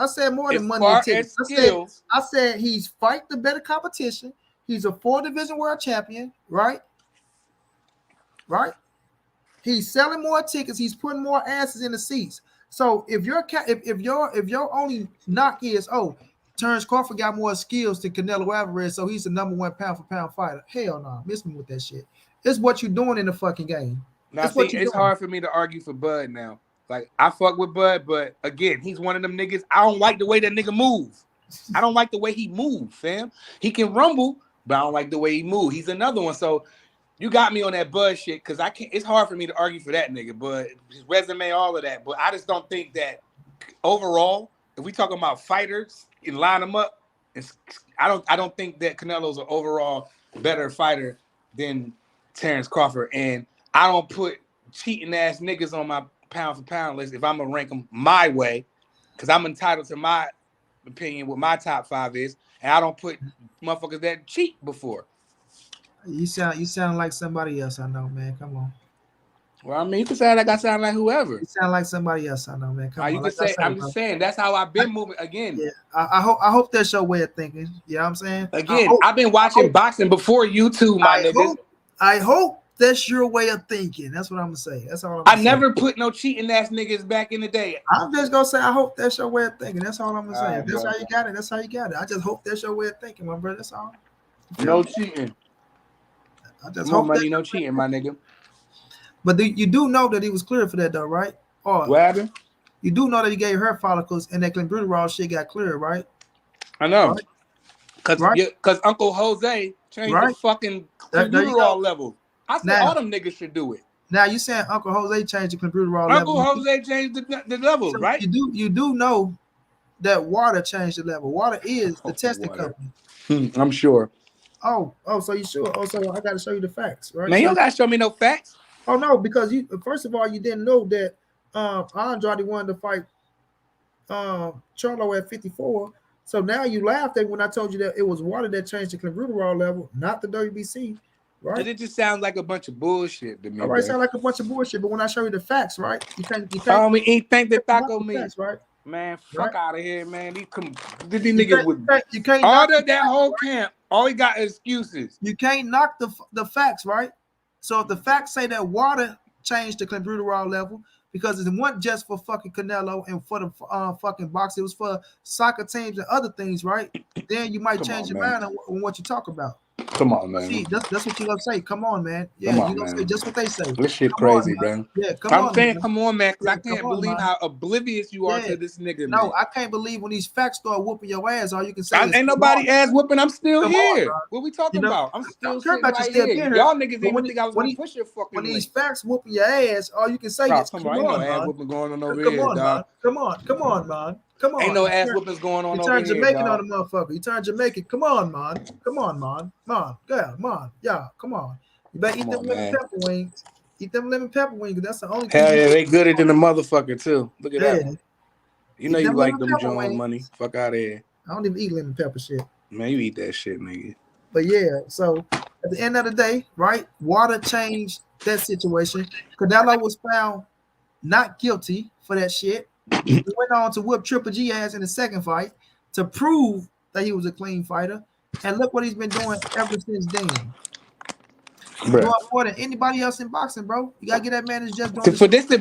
money and tickets. I said he's fighting the better competition. He's a 4-division world champion, right? Right. He's selling more tickets. He's putting more asses in the seats. So if your only knock is Terrence Crawford got more skills than Canelo Alvarez, so he's the number 1 pound for pound fighter. Hell no, miss me with that shit. It's what you're doing in the fucking game. Now see, it's hard for me to argue for Bud now. Like I fuck with Bud, but again, he's one of them niggas. I don't like the way that nigga move. I don't like the way he move, fam. He can rumble, but I don't like the way he move. He's another one. So you got me on that Bud shit because I can't. It's hard for me to argue for that nigga, but his resume, all of that. But I just don't think that overall, if we talking about fighters and line them up, I don't think that Canelo's an overall better fighter than Terrence Crawford. And I don't put cheating ass niggas on my pound for pound list if I'm gonna rank them my way, because I'm entitled to my opinion what my top 5 is, and I don't put motherfuckers that cheat before. You sound like somebody else I know, man. Come on. Well, I mean, you can say like I sound like whoever. You sound like somebody else I know, man. Come on. You can say I'm just saying that's how I've been moving. Again, yeah. I hope that's your way of thinking. You know what I'm saying? Again, I've been watching boxing before you too, my nigga. I hope that's your way of thinking. That's what I'm gonna say. That's all. I never put no cheating ass niggas back in the day. I'm just gonna say I hope that's your way of thinking. That's all I'm gonna say. That's how you got it. That's how you got it. I just hope that's your way of thinking, my brother. That's all. No cheating. I just hope money, no cheating, my nigga. But you do know that he was clear for that, though, right? Or what happened? You do know that he gave hair follicles and that clenbuterol shit got clear, right? I know. Because Uncle Jose changed the fucking clenbuterol level. I said all them niggas should do it. Now you saying Uncle Jose changed the clenbuterol level? Uncle Jose changed the levels, so right? You do know that water changed the level. Water is the testing company. I'm sure. So you sure? Oh, so I got to show you the facts, right? Man, you So, don't gotta show me no facts. oh no, because you first of all you didn't know that Andrade wanted to fight Charlo at 54. So now you laughed at when I told you that it was water that changed the clenbuterol level, not the WBC, Cause right? it just sounds like a bunch of bullshit to me, All right, bro. sound like a bunch of bullshit, but when I show you the facts, right? We ain't think the knock taco the meat. facts, right? Man, Right? fuck out of here, man. These You niggas can't, with you can't all knock the that facts, whole right? camp. All we got is excuses. You can't knock the facts, right? So if the facts say that water changed the clenbuterol level because it wasn't just for fucking Canelo and for the fucking box, it was for soccer teams and other things, right? Then you might Come change on, your man. mind on what you talk about. Come on, man. See, that's what you gonna say. Come on, man. Yeah, Come you on, gonna say man. just what they say. This shit Come on, crazy, man. bro. Yeah, come I'm on, saying, man. come on, man, because Yeah, I come can't on, believe man. how oblivious you are Yeah. to this nigga, No, man. I can't believe when these facts start whooping your ass. All you can say is Ain't come nobody on, ass whooping. I'm still come on, here. man. What we You talking know, about? I'm I still don't care sitting about you right still here. being here. Y'all niggas But didn't even think I was gonna push your when fucking these link. facts whooping your ass, all you can say Bro, is come come on. Ain't no on, ass man. whooping going on over Come here, on, man. dog. Come on, man. Come Ain't on. no ass whoopings going on You over turn here, Jamaican on dog. the motherfucker. You turn Jamaican. Come on, man. Come on, man. Man, girl, man. Yeah, come on. You better eat Come them on, lemon man. pepper wings. Eat them lemon pepper wings. That's the only thing Hell you yeah, they gooder than the motherfucker too. Look at that yeah. one. You know Eat you them like lemon them pepper Jones wings. money. Fuck out of here. I don't even eat lemon pepper shit. Man, you eat that shit, nigga. But yeah, so at the end of the day, right? Water changed that situation. Canelo was found not guilty for that shit. He went on to whip Triple G ass in the second fight to prove that he was a clean fighter. And look what he's been doing ever since then. Doing Bruh. more than anybody else in boxing, bro. You gotta get that man that's just doing For this. this to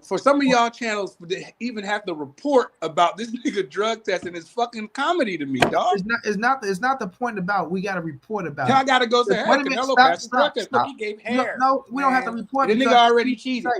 for some of y'all channels to even have to report about this nigga drug testing is fucking comedy to me, dog. It's not the point about we gotta report about Y'all it. gotta go say, hey, Wait a minute, Canelo stop, passed the drug stop, test. Look, stop. he gave You don't, hair. no, we don't have to Man, report the nigga because already cheated.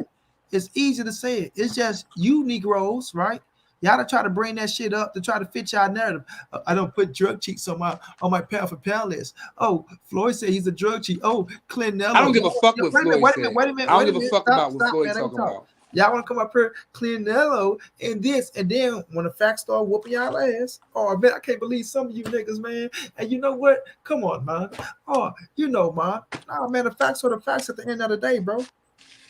it's easy to say it. It's just you Negroes, right? Y'all to try to bring that shit up to try to fit y'all narrative. I don't put drug cheats on my pound for pound list. Oh, Floyd said he's a drug cheat. Oh, I Clinello. don't give a fuck what Floyd said. I don't Wait a give a minute. fuck about what Stop, Floyd man. Let me talking talk. about. Y'all want to come up here, Clinello, and this, and then when the facts start whooping y'all ass, oh man, I can't believe some of you niggas, man. And you know what? Come on, man. Oh, you know, man. Nah, man, the facts are the facts at the end of the day, bro.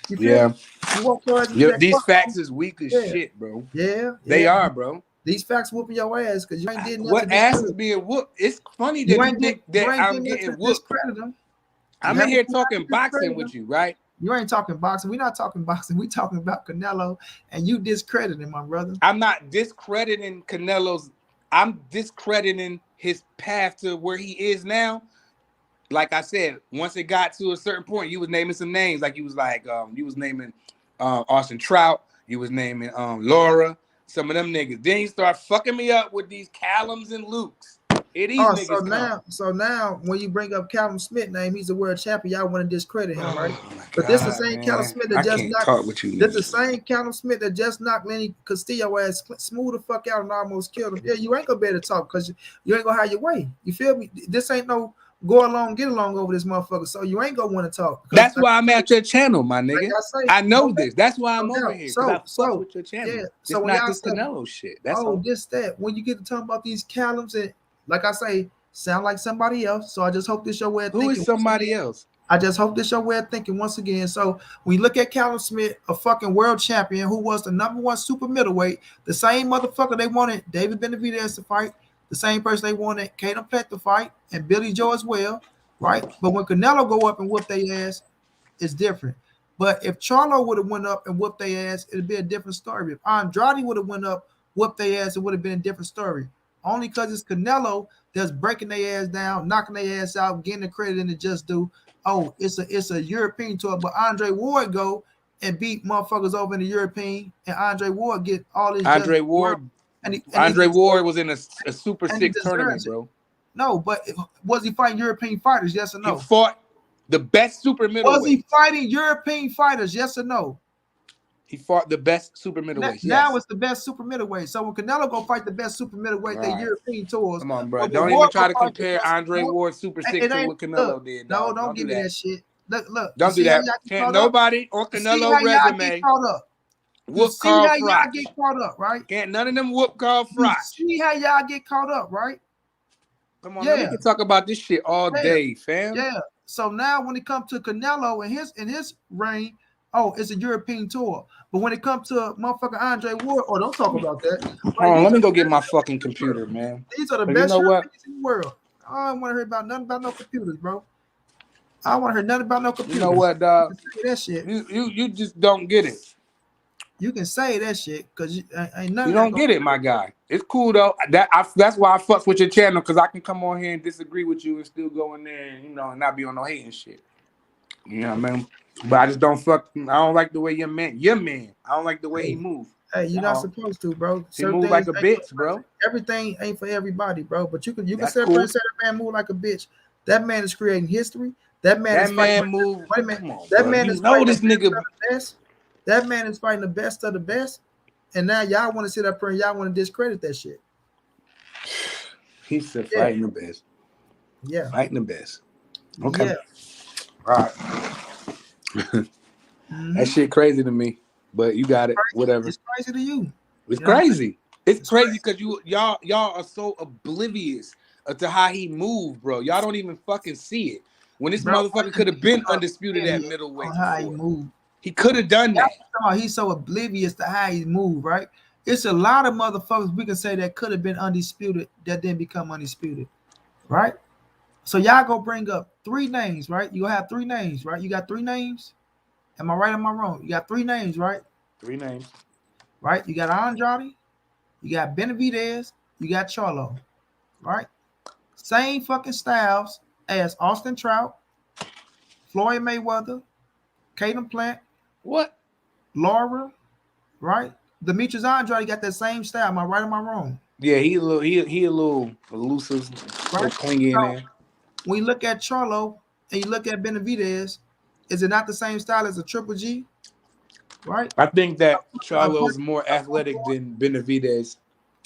You feel Yeah. me? You walk your ass into that These courtroom. facts is weak as Yeah, shit, bro. yeah. They are, bro. These facts whooping your ass because you ain't did nothing to What ass is discredit. being whooped? It's funny You that you ain't did think you that ain't I'm did nothing getting to whooped. discredit them. You I'm in haven't here done nothing talking to discredit boxing them. with you, right? You ain't talking boxing. We're not talking boxing. We talking about Canelo, and you discrediting my brother. I'm not discrediting Canelo's. I'm discrediting his path to where he is now. Like I said, once it got to a certain point, you was naming some names. Like you was naming Austin Trout. You was naming Laura. Some of them niggas. Then you start fucking me up with these Callums and Lukes. Here these Oh, niggas come. so now when you bring up Callum Smith name, he's a world champion. Y'all want to discredit him, right? Oh my But this the god, same Callum man! Smith I that just can't knocked. talk with you This the niggas. same Callum Smith that just knocked Lenny Castillo ass smooth the fuck out and almost killed him. Yeah, you ain't gonna be able to talk because you ain't gonna have your way. You feel me? This ain't no go along, get along over this motherfucker. So you ain't gonna want to talk. Because That's why I'm at your channel, my like nigga. I say, I know okay, this. That's why I'm no over doubt. here because I fuck with your Yeah. channel. So It's when not y'all this say, Canelo shit. That's oh, all. this that, when you get to talk about these Callums and like I say, sound like somebody else. So I just hope this your way of Who thinking. is somebody else? I just hope this your way of thinking once again. So when you look at Callum Smith, a fucking world champion who was the number one super middleweight, the same motherfucker they wanted David Benavidez to fight, the same person they wanted Caden Pett to fight, and Billy Joe as well, right? But when Canelo go up and whoop their ass, it's different. But if Charlo would have went up and whooped their ass, it'd be a different story. If Andrade would have went up, whooped their ass, it would have been a different story. Only because it's Canelo that's breaking their ass down, knocking their ass out, getting the credit in the just do. Oh, it's a European tour, but Andre Ward go and beat motherfuckers over in the European, and Andre Ward get all his just Andre world, Ward. and he Andre deserves, Ward was in a Super and he Six tournament, deserves it. bro. No, but was he fighting European fighters? Yes or He no? fought the best super Was he middleweights. fighting European fighters? Yes or no? He fought the best super middleweights. Now Yes. it's the best super middleweight. So when Canelo go fight the best super All middleweight, they right. European tours. Come on, bro. But when Don't even Ward try go to fight the compare best, Andre no, Ward Super Six it to ain't. what Look, Canelo did, no, dog. don't Don't give do me that. that shit. Look. You Don't do see how that. y'all get Can't caught up? nobody on You see Canelo how y'all get resume caught up? You whoop see Carl how y'all Froch. get caught up, right? Can't none of them whoop Carl You Froch. see how y'all get caught up, right? Come on, man. We Yeah, can talk about this shit all yeah, day, fam. yeah. So now when it comes to Canelo and his reign, oh, it's a European tour. But when it comes to motherfucker Andre Ward, oh, don't talk about that. Like, Hold on, these let are me the go get best my Europeans fucking in the world. computer, man. These are the But you best know what? Europeans in the world. I don't want to hear about nothing about no computers, bro. I don't want to hear nothing about no You know computers. what, You dog? can say that shit. You just don't get it. You can say that shit because ain't none You of that don't going get it, my guy. It's cool though. That's why I fucks with your channel, because I can come on here and disagree with you and still go in there and and not be on no hating shit. You know what I mean? But I just don't fuck. I don't like the way your man. I don't like the way he on. move. Hey, you're That's not all. supposed to, bro. He Certain move things like a ain't for bitch, bro. everything ain't for everybody, bro. But you can That's sit up there cool. and say that man move like a bitch. That man is creating history. That man is That fighting. man move. Wait a minute. Come on, That bro. man You is know fighting the this best nigga. of the best. That man is fighting the best of the best. And now y'all want to sit up here and y'all want to discredit that shit. He said Yeah, fighting the best. yeah, Fighting the best. Okay. yeah. All right. That Mm-hmm. shit crazy to me. But you got it. Whatever. It's crazy to you. It's You know what I'm saying? crazy. It's It's crazy crazy. because y'all are so oblivious to how he moved, bro. Y'all don't even fucking see it. When this Bro, what motherfucker do you could have mean been he's so undisputed at oblivious middleweight on how he before. moved? He could have done that. He's so oblivious to how he moved, right? It's a lot of motherfuckers we can say that could have been undisputed that didn't become undisputed, right? So y'all go bring up three names, right? You have three names, right? You got three names. Am I right? Am I wrong? You got three names, right? Three names. Right? You got Andrade, you got Benavidez, you got Charlo, right? Same fucking styles as Austin Trout, Floyd Mayweather, Caden Plant, What? Laura, right? Demetrius Andrade got that same style. Am I right? Am I wrong? Yeah, he a little elusive, a little Right? clingy in So there. when you look at Charlo and you look at Benavidez, is it not the same style as a Triple G? Right? I think that A point, Charlo's more a point athletic guard. than Benavidez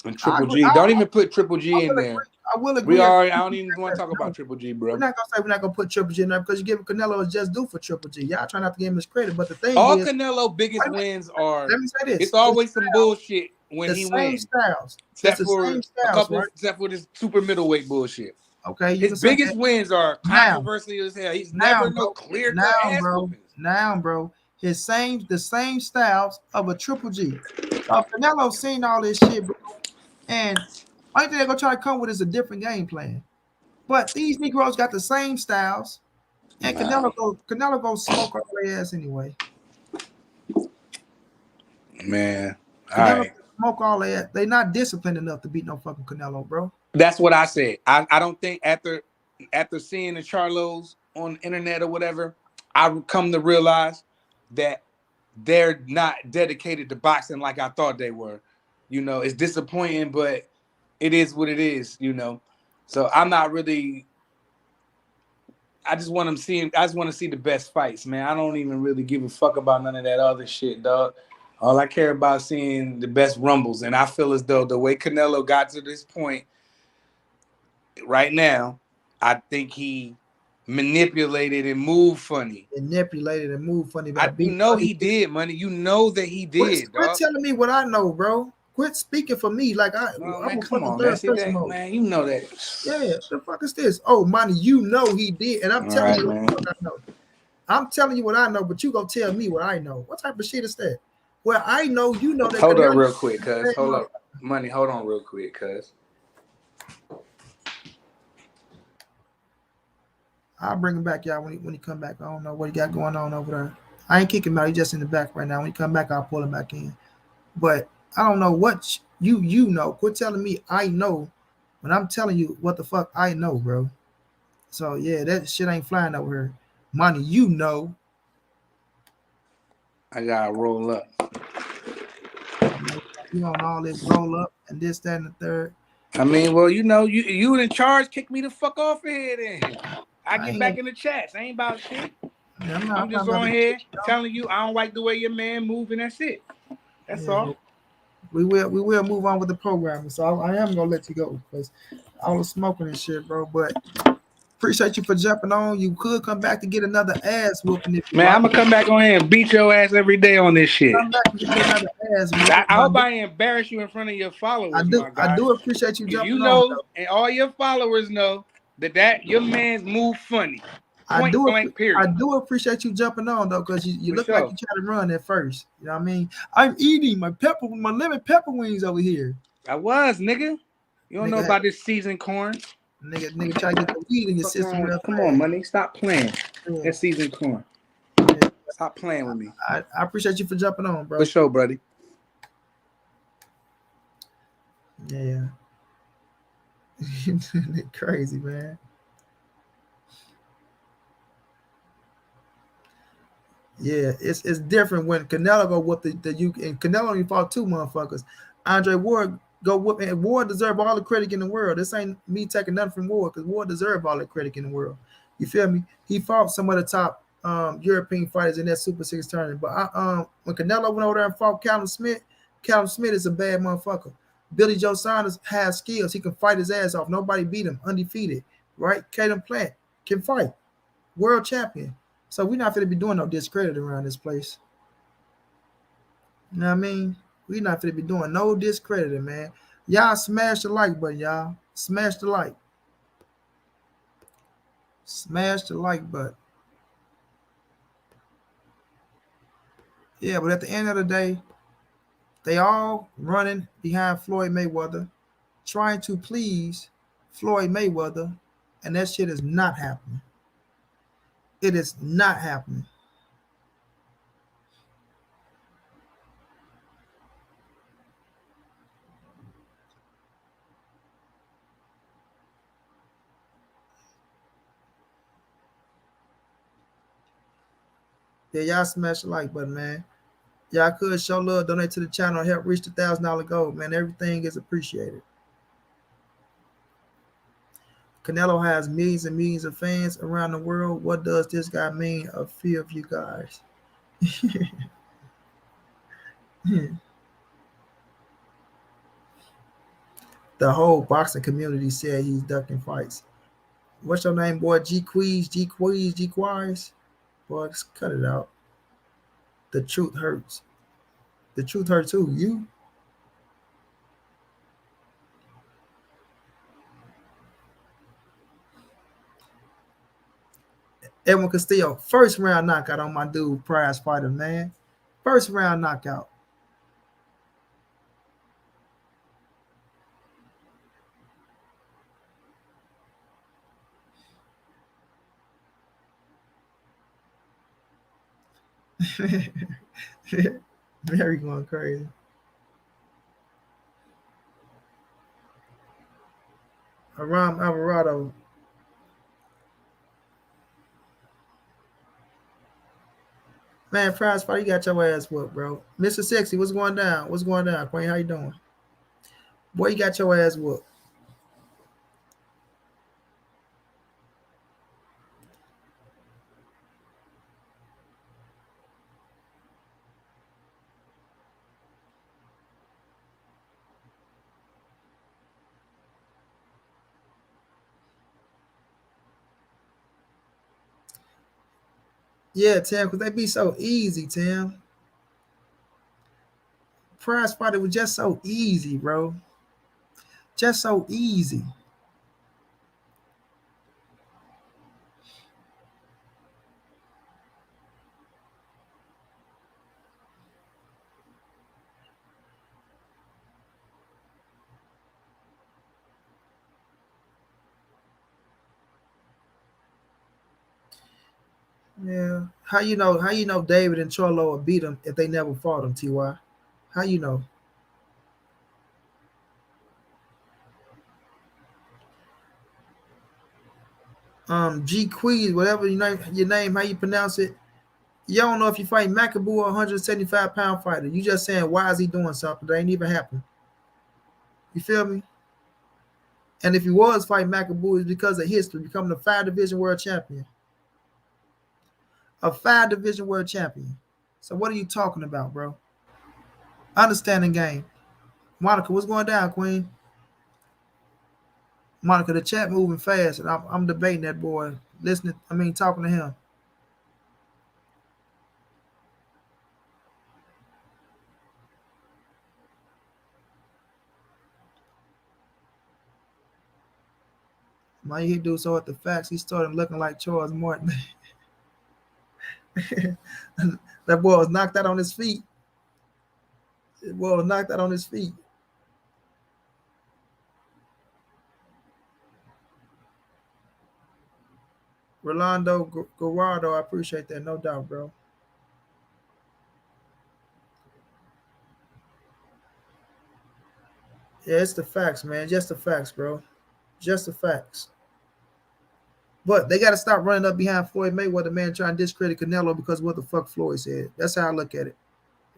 and I Triple agree. G. Don't even put Triple I G in will there. agree. I will agree. I don't even want to talk No, about Triple G, we're bro. not gonna say we're not gonna put Triple G in there because you give Canelo his just due for Triple G. Y'all try not to give him his credit, but the thing All is, Canelo wait biggest a minute, wins are let me say this: it's always some bullshit when the he same wins. styles. It's Except the for same styles, right? this super middleweight bullshit. Okay, you His can say biggest that wins are now. controversial as hell. He's Now, never no bro. clear cut Now, ass bro. whoopings. Now, bro. The same styles of a Triple G. So if Canelo seen all this shit, bro, and only thing they're gonna try to come with is a different game plan. But these Negroes got the same styles, and Nah, Canelo go smoke all their ass anyway. man. All Canelo right. smoke all their ass. They not disciplined enough to beat no fucking Canelo, bro. That's what I said. I don't think after seeing the Charlos on the internet or whatever, I would come to realize that they're not dedicated to boxing like I thought they were. It's disappointing, but it is what it is. So I'm not really. I just want them seeing. I just want to see the best fights, man. I don't even really give a fuck about none of that other shit, dog. All I care about is seeing the best rumbles, and I feel as though the way Canelo got to this point right now, I think he manipulated and moved funny. Manipulated and moved funny by You being know funny. he did, money. You know that he Quit, did, quit dog. telling me what I know, bro. Quit speaking for me like Oh I'm man, a come fucking on, man. third See person that, mode. man. You know that. Yeah, the fuck is this? Oh, money, you know he did, and I'm All telling right, you what man. the fuck I know. I'm telling you what I know, but you gonna tell me what I know. What type of shit is that? Well, I know you know that Hold up Canelo. real quick, cuz. Hold up. Money, hold on real quick, cuz. I'll bring him back, y'all, when he come back. I don't know what he got going on over there. I ain't kicking him out. He's just in the back right now. When he come back, I'll pull him back in. But I don't know what you know. Quit telling me I know when I'm telling you what the fuck I know, bro. So yeah, that shit ain't flying over here. Money, you know. I gotta roll up. You on all this roll up and this, that, and the third. I mean, well, you in charge. Kick me the fuck off of here, then. I I get ain't back gonna. in the chats. I ain't about shit. I'm I'm not just about on to here kick you out. telling you I don't like the way your man moving. That's it. That's Yeah, all. but we will move on with the programming. So I am gonna let you go because all the smoking and shit, bro. But Appreciate you for jumping on. You could come back to get another ass whooping if you Man, like. I'm gonna come back on here and beat your ass every day on this shit. Come back to get another ass whooping. I hope I embarrass you in front of your I followers, do my I guy. do appreciate you Cause you jumping on know, though. and all your followers know that your man's move funny. Point blank. I Period. do appreciate you jumping on though, because you For look like sure. you try to run at first. You know what I mean? I'm eating my lemon pepper wings over here. I was, nigga. You don't know Nigga, about this seasoned corn. nigga, try to get the weed in your Fuck system wrong real with? Come on, fast. money. Stop playing. Yeah, That seasoned corn. yeah. Stop playing with me. I appreciate you for jumping on, For bro. sure, buddy. Yeah. Crazy, man. Yeah, it's different when Canelo go whoop the you and Canelo only fought two motherfuckers. Andre Ward go whoop, and Ward deserve all the credit in the world. This ain't me taking nothing from Ward, because Ward deserve all the credit in the world. You feel me? He fought some of the top European fighters in that Super Six tournament. But when Canelo went over there and fought Callum Smith is a bad motherfucker. Billy Joe Saunders has skills. He can fight his ass off. Nobody beat him. Undefeated. Right? Caden Plant can fight. World champion. So we're not going to be doing no discredit around this place. You know what I mean? We're not going to be doing no discrediting, man. Y'all smash the like button, y'all. Smash the like. Smash the like button. Yeah, but at the end of the day, they all running behind Floyd Mayweather, trying to please Floyd Mayweather, and that shit is not happening. It is not happening. Yeah, y'all smash the like button, man. Y'all could show love, donate to the channel, help reach the $1,000 goal, man. Everything is appreciated. Canelo has millions and millions of fans around the world. What does this guy mean? A few of you guys. The whole boxing community said he's ducking fights. What's your name, boy? G Queez, G Queez, G Queez? Boy, just cut it out. The truth hurts. The truth hurts who? You? Edwin Castillo, first round knockout on my dude, prize fighter, man. First round knockout. Very going crazy. Aram Alvarado. Man, prize fighter, you got your ass whooped, bro. Mr. Sexy, what's going down? What's going down, Queen? How you doing? Boy, you got your ass whooped. Yeah, Tim, because they be so easy, Tim. Prize fighter was just so easy, bro. Just so easy. Yeah. How you know David and Charlo would beat him if they never fought him, TY? How you know? G Queez, whatever your name, how you pronounce it. You don't know if you fight Makabu or 175-pound fighter. You just saying why is he doing something that ain't even happened. You feel me? And if he was fighting Makabu, it's because of history, becoming a 5 division world champion. A 5 division world champion. So what are you talking about, bro? Understanding game. Monica, what's going down, Queen? Monica, the chat moving fast, and I'm debating that boy. Listening, I mean, talking to him. My he do so at the facts. He started looking like Charles Martin. That boy was knocked out on his feet. That boy was knocked out on his feet. Rolando Guardo, I appreciate that, no doubt, bro. Yeah, it's the facts, man. Just the facts, bro. Just the facts. But they got to stop running up behind Floyd Mayweather, man, trying to discredit Canelo because of what the fuck Floyd said. That's how I look at it.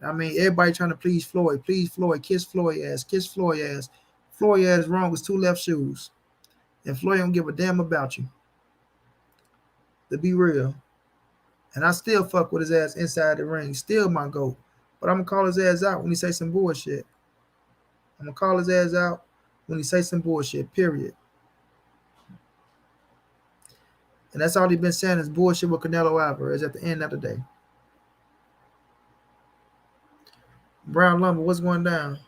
I mean, everybody trying to please Floyd, kiss Floyd ass, kiss Floyd ass. Floyd ass wrong with two left shoes. And Floyd don't give a damn about you, to be real. And I still fuck with his ass inside the ring. Still my goat. But I'm going to call his ass out when he say some bullshit. I'm going to call his ass out when he say some bullshit, period. And that's all he been saying is bullshit with Canelo Alvarez at the end of the day. Brown Lumber, what's going down?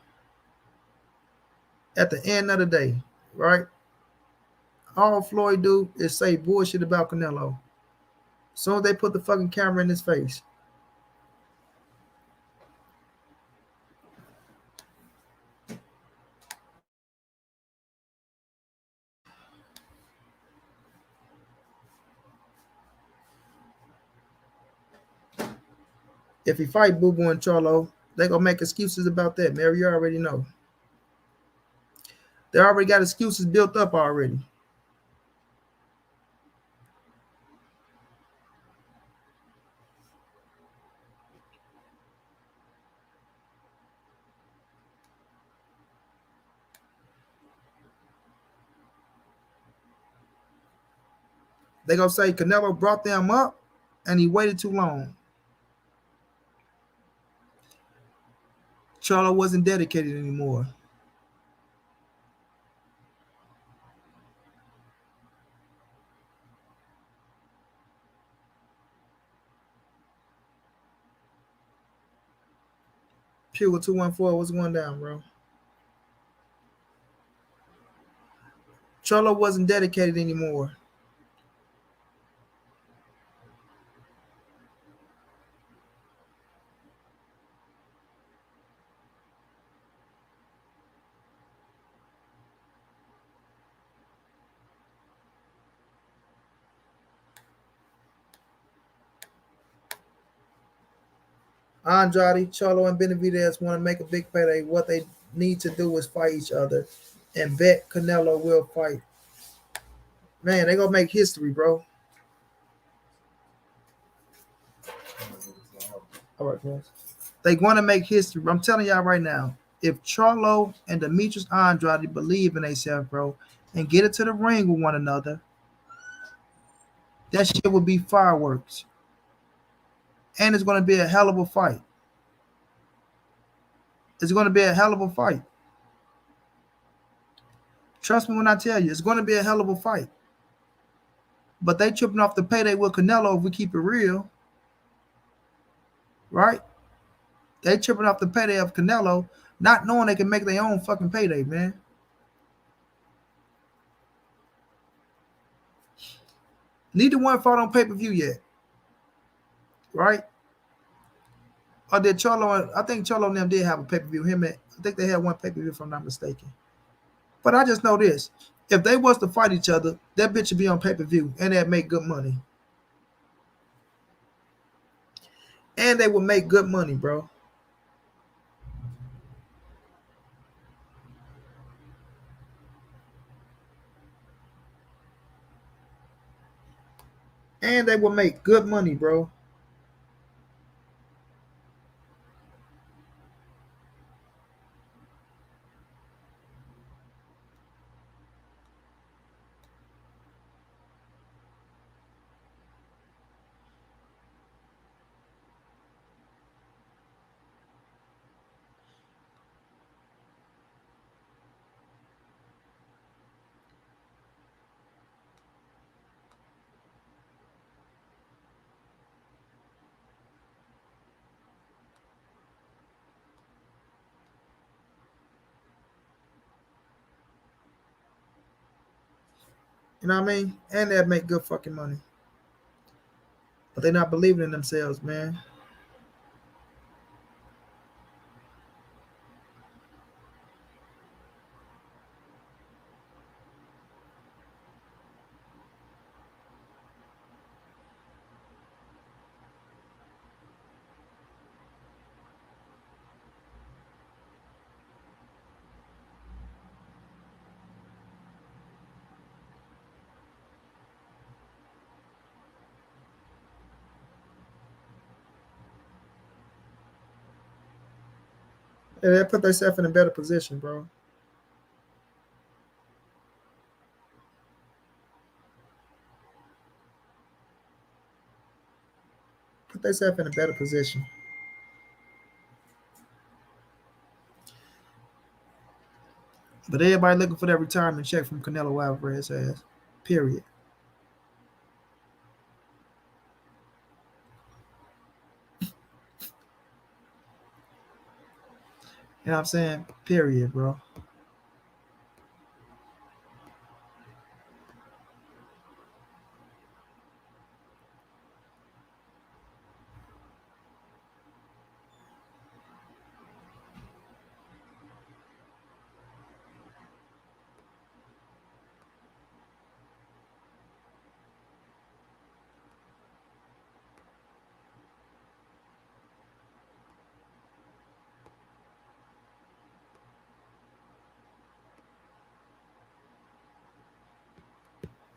At the end of the day, right? All Floyd do is say bullshit about Canelo. As soon as they put the fucking camera in his face. If he fight Boo Boo and Charlo, they gonna make excuses about that. Mary, you already know. They already got excuses built up already. They gonna say Canelo brought them up and he waited too long. Charlo wasn't dedicated anymore. Pure 214, what's going down, bro? Charlo wasn't dedicated anymore. Andrade, Charlo, and Benavidez want to make a big payday. What they need to do is fight each other and bet Canelo will fight. Man, they gonna make history, bro. All right, guys. They want to make history. I'm telling y'all right now, if Charlo and Demetrius Andrade believe in themselves, bro, and get into the ring with one another, that shit would be fireworks. And it's going to be a hell of a fight. It's going to be a hell of a fight. Trust me when I tell you, it's going to be a hell of a fight. But they tripping off the payday with Canelo if we keep it real. Right? They tripping off the payday of Canelo, not knowing they can make their own fucking payday, man. Neither one fought on pay-per-view yet. Right? Or did Charlo? I think Charlo and them did have a pay-per-view. I think they had one pay-per-view if I'm not mistaken. But I just know this. If they was to fight each other, that bitch would be on pay-per-view and they'd make good money. And they would make good money, bro. And they will make good money, bro. You know what I mean? And they'll make good fucking money. But they're not believing in themselves, man. Yeah, they put themselves in a better position, bro. Put themselves in a better position. But everybody looking for that retirement check from Canelo Alvarez ass. Period. You know what I'm saying? Period, bro.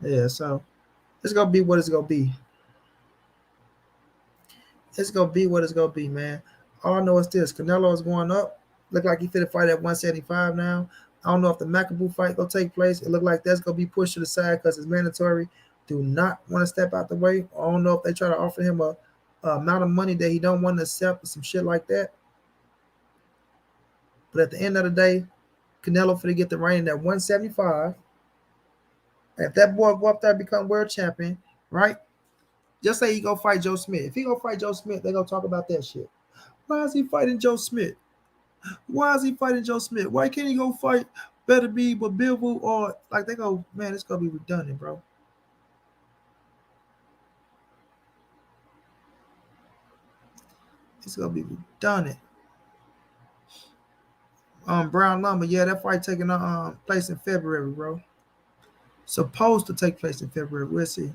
Yeah, so it's gonna be what it's gonna be. It's gonna be what it's gonna be, man. All I know is this: Canelo is going up. Look like he fit to fight at 175 now. I don't know if the Macaboo fight gonna take place. It look like that's gonna be pushed to the side because it's mandatory. Do not want to step out the way. I don't know if they try to offer him a amount of money that he don't want to accept or some shit like that. But at the end of the day, Canelo for to get the reign at 175. If that boy go up there and become world champion, right? Just say he go fight Joe Smith. If he go fight Joe Smith, they gonna talk about that shit. Why is he fighting Joe Smith? Why is he fighting Joe Smith? Why can't he go fight Better Be with Bivol or like they go, man, it's gonna be redundant, bro. It's gonna be redundant. Brown Lumber, yeah, that fight taking place in February, bro. Supposed to take place in February. We'll see.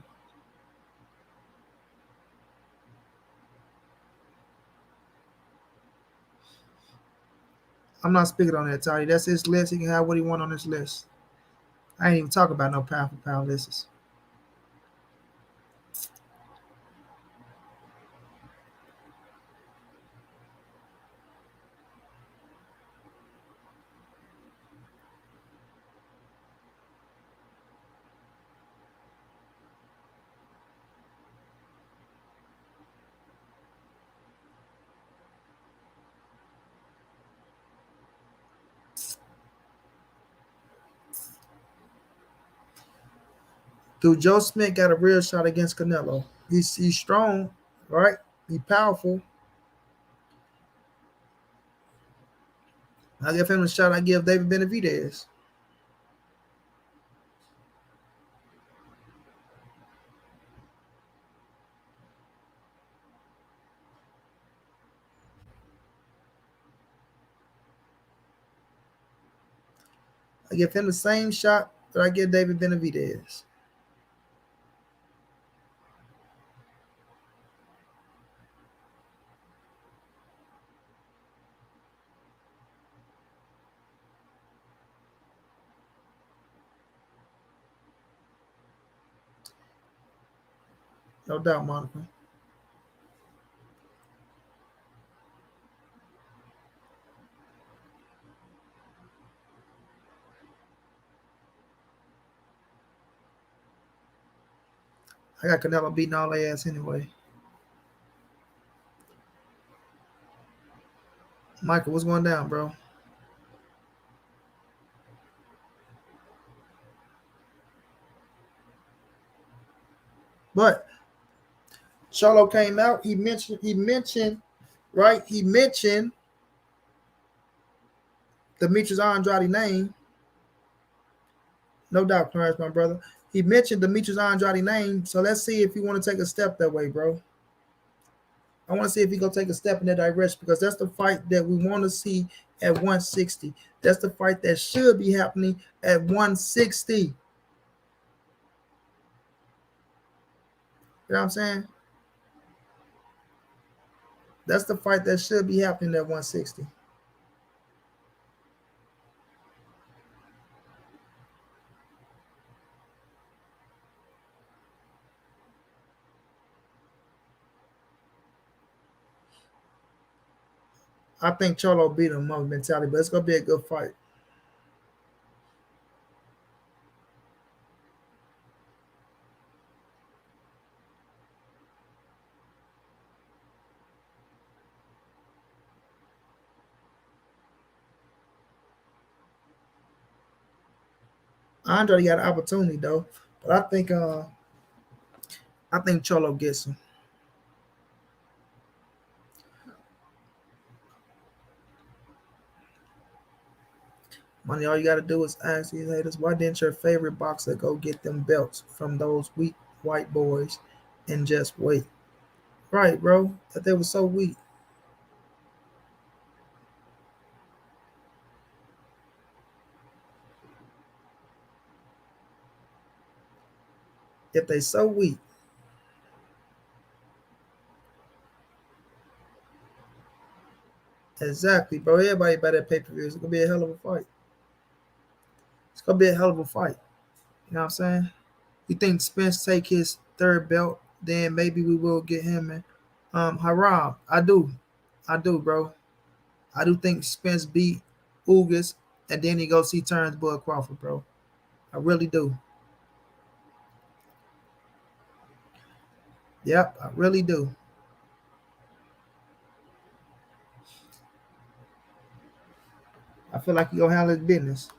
I'm not speaking on that, Toddy. That's his list. He can have what he want on his list. I ain't even talking about no pound for pound lists. Dude, Joe Smith got a real shot against Canelo. He's strong, right? He's powerful. I give him the shot I give David Benavidez. I give him the same shot that I give David Benavidez. No doubt, Monica. I got Canelo beating all their ass anyway. Michael, what's going down, bro? But Charlo came out. He mentioned, right? He mentioned Demetrius Andrade name. No doubt, Clarence, my brother. He mentioned Demetrius Andrade name, so let's see if he want to take a step that way, bro. I want to see if he gonna take a step in that direction because that's the fight that we want to see at 160. That's the fight that should be happening at 160. You know what I'm saying? That's the fight that should be happening at 160. I think Charlo beat him up mentality, but it's gonna be a good fight. Andre got an opportunity though, but I think Charlo gets him. Money, all you gotta do is ask these haters, why didn't your favorite boxer go get them belts from those weak white boys and just wait? Right, bro. That they were so weak. If they so weak, exactly, bro. Everybody better pay per view. It's gonna be a hell of a fight. It's gonna be a hell of a fight. You know what I'm saying? You think Spence take his third belt, then maybe we will get him in. Haram, I do, bro. I do think Spence beat Ugas, and then he goes see turns Bud Crawford, bro. I really do. Yep, I really do. I feel like he gonna handle his business.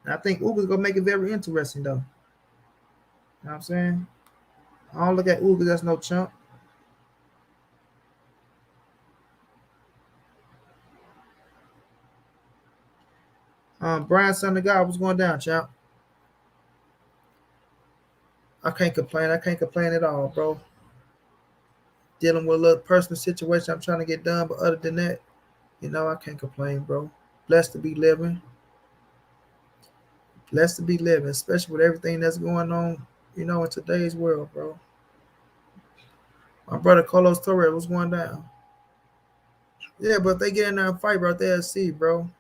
And I think Ugas gonna make it very interesting though. You know what I'm saying? I don't look at Ugas as no chump. Brian Son of God was going down, champ. I can't complain. I can't complain at all, bro. Dealing with a little personal situation I'm trying to get done, but other than that, I can't complain, bro. Blessed to be living. Blessed to be living, especially with everything that's going on, in today's world, bro. My brother Carlos Torres was going down. Yeah, but if they get in there and fight, bro, they'll see, bro.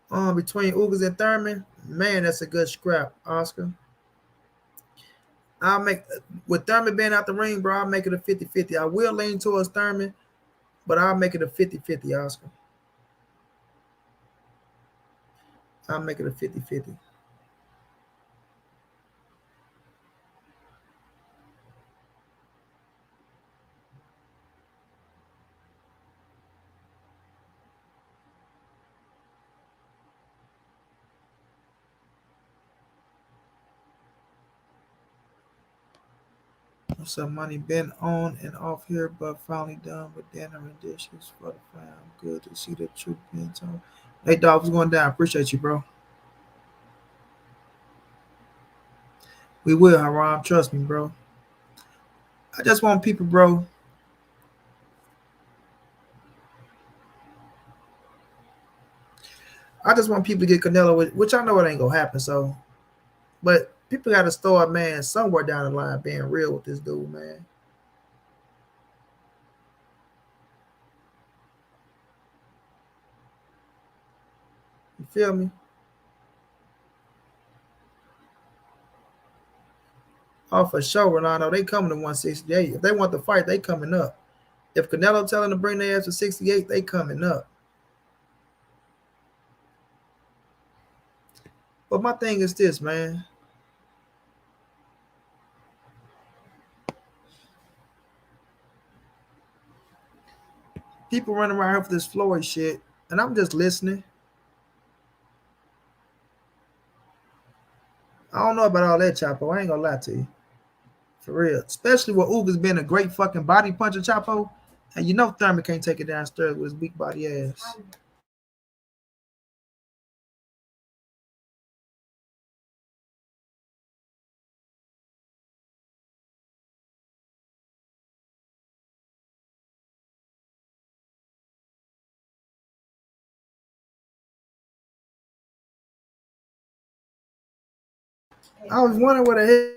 Between Ugas and Thurman, man, that's a good scrap, Oscar. I'll make with Thurman being out the ring, bro, I'll make it a 50-50. I will lean towards Thurman, but I'll make it a 50-50, Oscar. I'll make it a 50-50. Some money been on and off here, but finally done with dinner and dishes for the fam. Good to see the truth being told. Hey, dog, what's going down? Appreciate you, bro. We will, Haram. Trust me, bro. I just want people, bro. I just want people to get Canelo, which I know it ain't gonna happen. So, but people got to start, man, somewhere down the line being real with this dude, man. You feel me? Oh, for sure, Rolando. They coming to 168. If they want the fight, they coming up. If Canelo telling them to bring their ass to 68, they coming up. But my thing is this, man. People running around here for this Floyd shit, and I'm just listening. I don't know about all that, Chapo. I ain't gonna lie to you. For real. Especially with Ugas being a great fucking body puncher, Chapo. And Thurman can't take it downstairs with his weak body ass. I was wondering what the hell.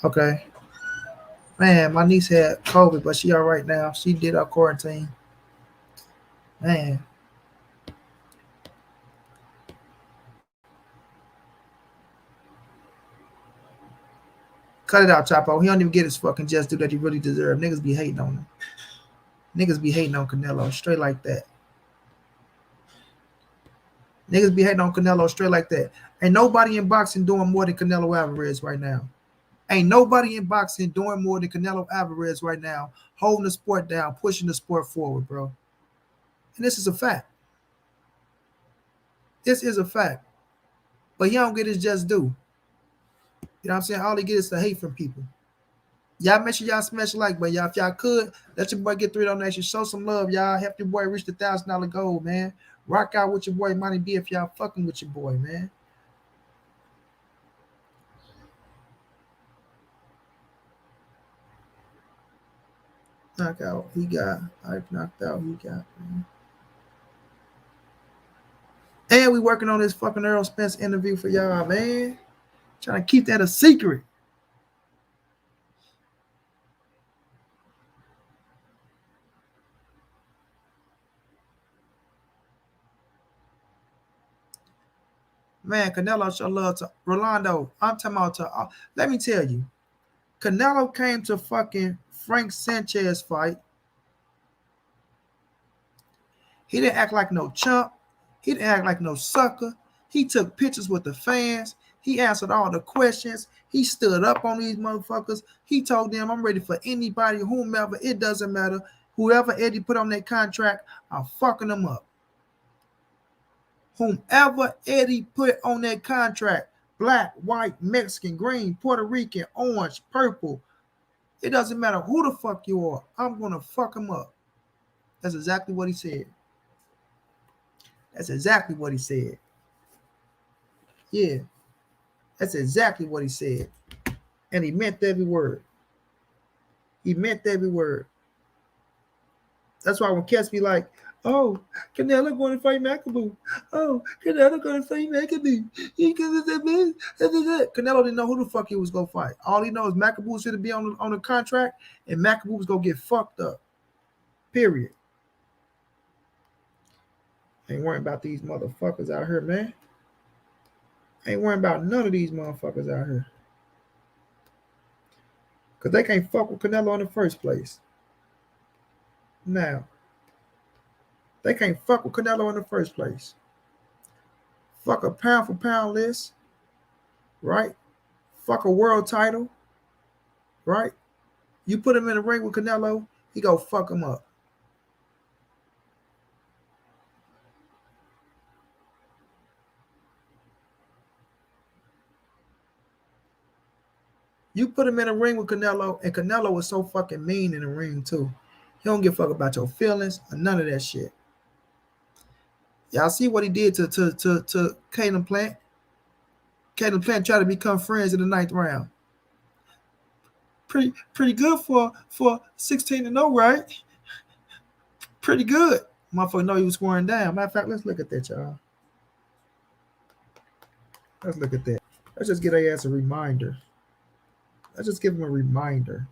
Okay. Man, my niece had COVID, but she all right now. She did her quarantine. Man, cut it out, Chapo. He don't even get his fucking just do that he really deserve. Niggas be hating on him. Niggas be hating on Canelo straight like that. Niggas be hating on Canelo straight like that. Ain't nobody in boxing doing more than Canelo Alvarez right now. Ain't nobody in boxing doing more than Canelo Alvarez right now, holding the sport down, pushing the sport forward, bro. And this is a fact. This is a fact. But he don't get his just due. You know what I'm saying? All he gets is the hate from people. Y'all make sure y'all smash a like, but y'all, if y'all could, let your boy get 3 donations. Show some love, y'all. Help your boy reach the $1,000 goal, man. Rock out with your boy Money B if y'all fucking with your boy, man. Knockout, he got. I knocked out, he got, man. And we working on this fucking Earl Spence interview for y'all, man. Trying to keep that a secret. Man, Canelo show love to Rolando. I'm talking about let me tell you, Canelo came to fucking Frank Sanchez fight. He didn't act like no chump. He didn't act like no sucker. He took pictures with the fans. He answered all the questions. He stood up on these motherfuckers. He told them, I'm ready for anybody, whomever. It doesn't matter. Whoever Eddie put on that contract, I'm fucking them up. Whomever Eddie put on that contract, black, white, Mexican, green, Puerto Rican, orange, purple, it doesn't matter who the fuck you are. I'm going to fuck him up. That's exactly what he said. That's exactly what he said. Yeah, that's exactly what he said. And he meant every word. He meant every word. That's why when cats be like, oh, Canelo going to fight McAboo. Oh, Canelo going to fight McAboo. Canelo didn't know who the fuck he was going to fight. All he knows is McAboo was going to be on the contract and McAboo was going to get fucked up. Period. Ain't worrying about these motherfuckers out here, man. Ain't worrying about none of these motherfuckers out here. Because they can't fuck with Canelo in the first place. Now, they can't fuck with Canelo in the first place. Fuck a pound for pound list, right? Fuck a world title, right? You put him in the ring with Canelo, he go fuck him up. You put him in a ring with Canelo, and Canelo was so fucking mean in the ring too. He don't give a fuck about your feelings or none of that shit. Y'all see what he did to Caleb Plant? Caleb Plant tried to become friends in the 9th round. Pretty good for 16-0, right? Pretty good. Motherfucker know he was scoring down. Matter of fact, let's look at that, y'all. Let's look at that. Let's just get a ass a reminder. Let's just give him a reminder.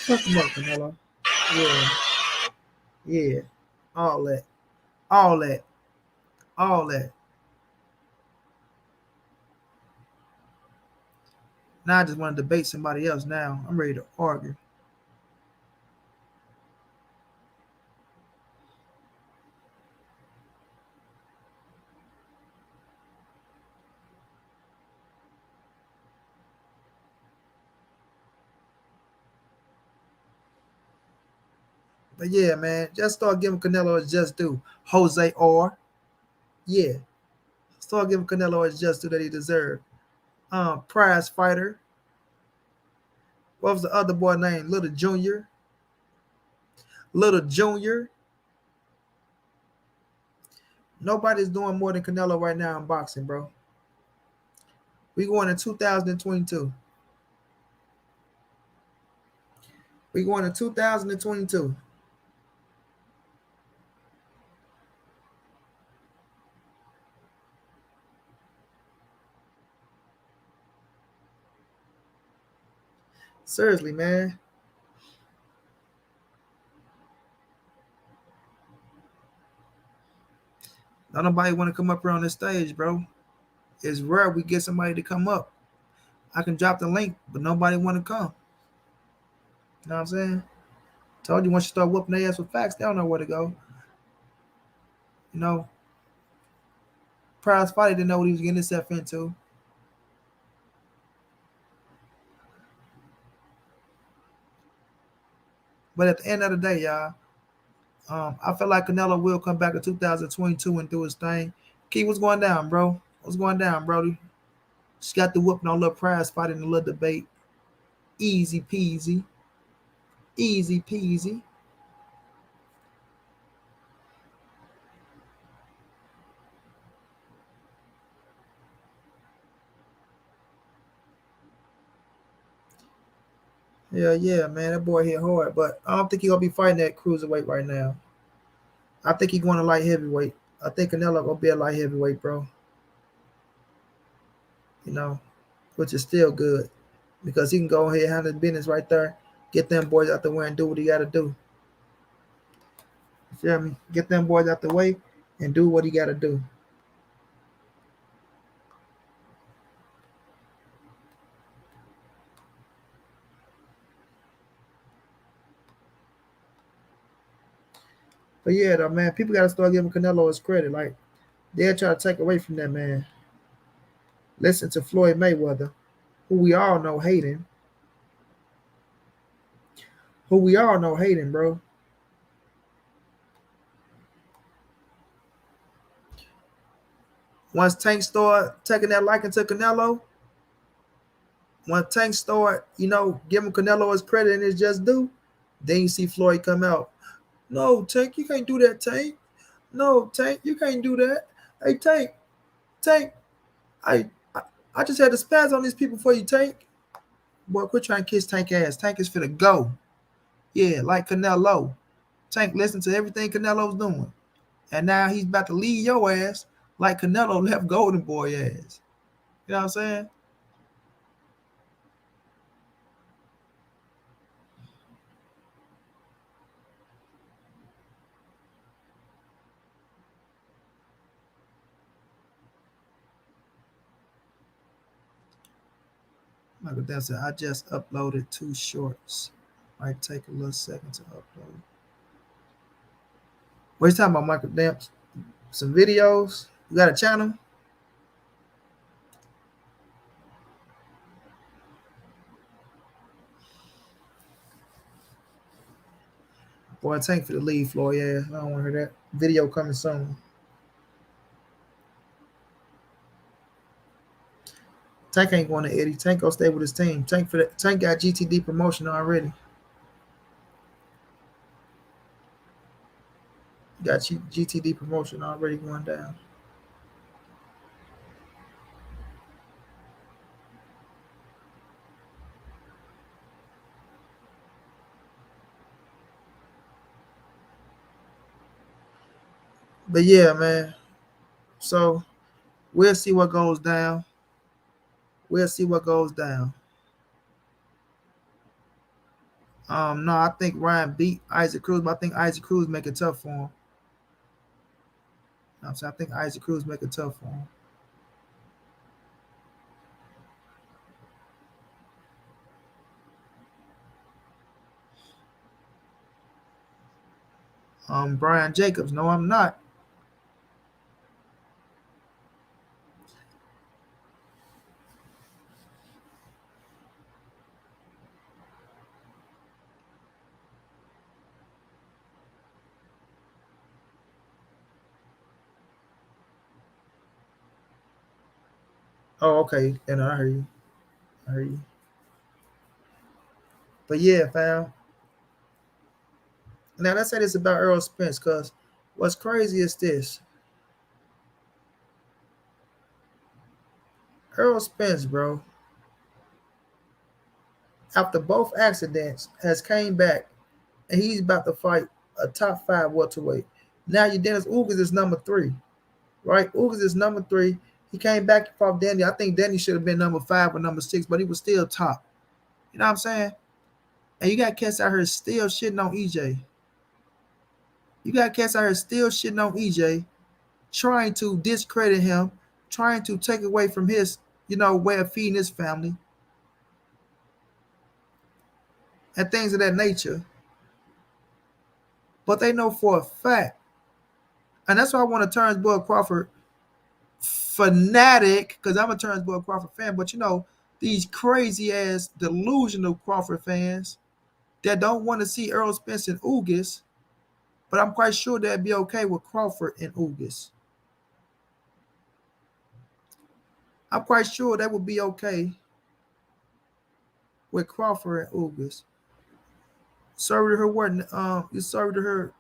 Fuck him up, Canelo. Yeah, yeah. All that. All that. All that. Now I just want to debate somebody else now. I'm ready to argue. But yeah, man, just start giving Canelo his just due. Jose R. Yeah. Start giving Canelo his just due that he deserved. Prize fighter. What was the other boy name? Little Junior. Little Junior. Nobody's doing more than Canelo right now in boxing, bro. We going in 2022. We going in 2022. Seriously, man. Not nobody want to come up here on this stage, bro. It's rare we get somebody to come up. I can drop the link, but nobody want to come. You know what I'm saying? Told you once you start whooping their ass with facts, they don't know where to go. You know, Prize Fighter didn't know what he was getting himself into. But at the end of the day, y'all, I feel like Canelo will come back in 2022 and do his thing. Key, what's going down, bro? What's going down, Brody? Just got the whooping on little Prize Fighter in a little debate. Easy peasy. Easy peasy. Yeah, man. That boy hit hard, but I don't think he's gonna be fighting that cruiserweight right now. I think he's going to light heavyweight. I think Canelo gonna be a light heavyweight, bro. You know, which is still good because he can go ahead and handle his business right there. Get them boys out the way and do what he got to do. You feel me? Get them boys out the way and do what he got to do. But yeah, though, man, people got to start giving Canelo his credit. Like they'll try to take away from that man. Listen to Floyd Mayweather, who we all know hating. Who we all know hating, bro. Once Tank start taking that liking to Canelo, when Tank start, giving Canelo his credit and his just due, then you see Floyd come out. No, Tank, you can't do that, Tank. No, Tank, you can't do that. Hey, Tank, I just had to spaz on these people for you, Tank. Boy, quit trying to kiss Tank ass. Tank is finna go. Yeah, like Canelo. Tank listen to everything Canelo's doing. And now he's about to leave your ass like Canelo left Golden Boy ass. You know what I'm saying? Michael Dan said, I just uploaded 2 shorts. Might take a little second to upload. What you talking about, Michael Damps? Some videos? You got a channel? Boy, Tank for the lead, Floyd. Yeah, I don't want to hear that. Video coming soon. Tank ain't going to Eddie. Tank gonna stay with his team. Tank got GTD promotion already. Got GTD promotion already going down. But yeah, man. So we'll see what goes down. We'll see what goes down. No, I think Ryan beat Isaac Cruz, but I think Isaac Cruz make it tough for him. I'm saying I think Isaac Cruz make it tough for him. Brian Jacobs. No, I'm not. Oh, okay. And I heard you. I heard you. But yeah, fam. Now let's say this about Earl Spence, cause what's crazy is this. Earl Spence, bro, after both accidents, has came back and he's about to fight a top five welterweight. Now your Dennis Ugas is number three, right? Ugas is number three. He came back and fought Danny. I think Danny should have been number five or number six, but he was still top. You know what I'm saying? And you got cats out here still shitting on EJ. You got cats out here still shitting on EJ, trying to discredit him, trying to take away from his, way of feeding his family and things of that nature. But they know for a fact, and that's why I want to turn Bud Crawford fanatic, because I'm a Turnsboro Crawford fan, but these crazy ass delusional Crawford fans that don't want to see Earl Spence and Ugas, but I'm quite sure they'd be okay with Crawford and Ugas. I'm quite sure they would be okay with Crawford and Ugas. Sorry to her what you sorry to her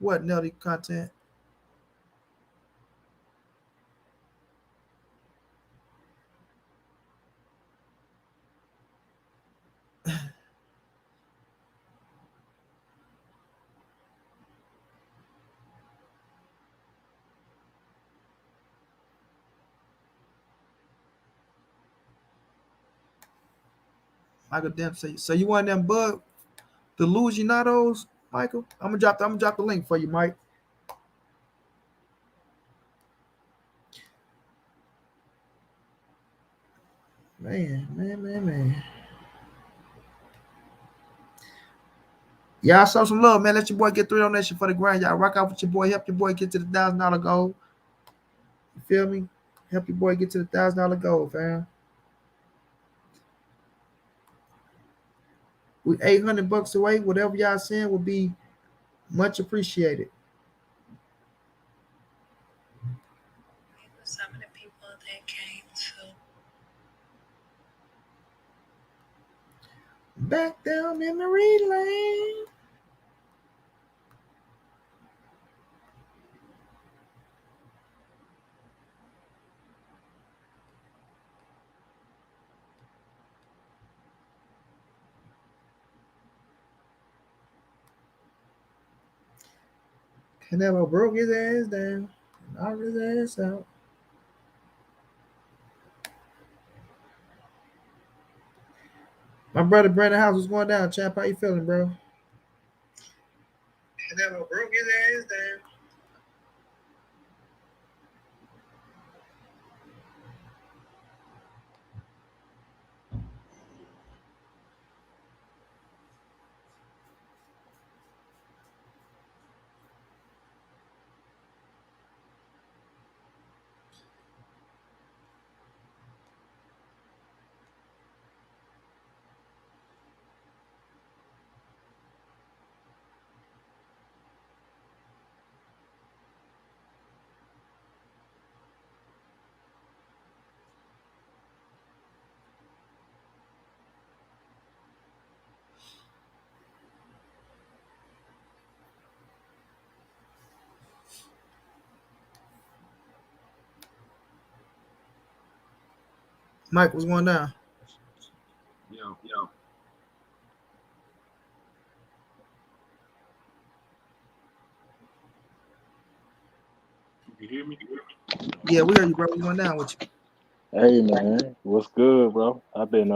what Nelly content. Michael Dempsey. So you want them bug delusionados, Michael? I'm gonna drop the link for you, Mike. Man, man, man, man. Y'all show some love, man. Let your boy get 3 on that shit for the grind. Y'all rock out with your boy. Help your boy get to the $1,000 goal. You feel me? Help your boy get to the $1,000 goal, fam. We $800 away. Whatever y'all saying will be much appreciated. Some of the people that came to back down memory lane. Canelo broke his ass down, knocked his ass out. My brother Brandon House was going down. Champ, how you feeling, bro? Canelo broke his ass down. Mike, what's going down? Yo. You hear me? Yeah, we heard you, bro. What's going down with you? Hey man, what's good, bro? I've been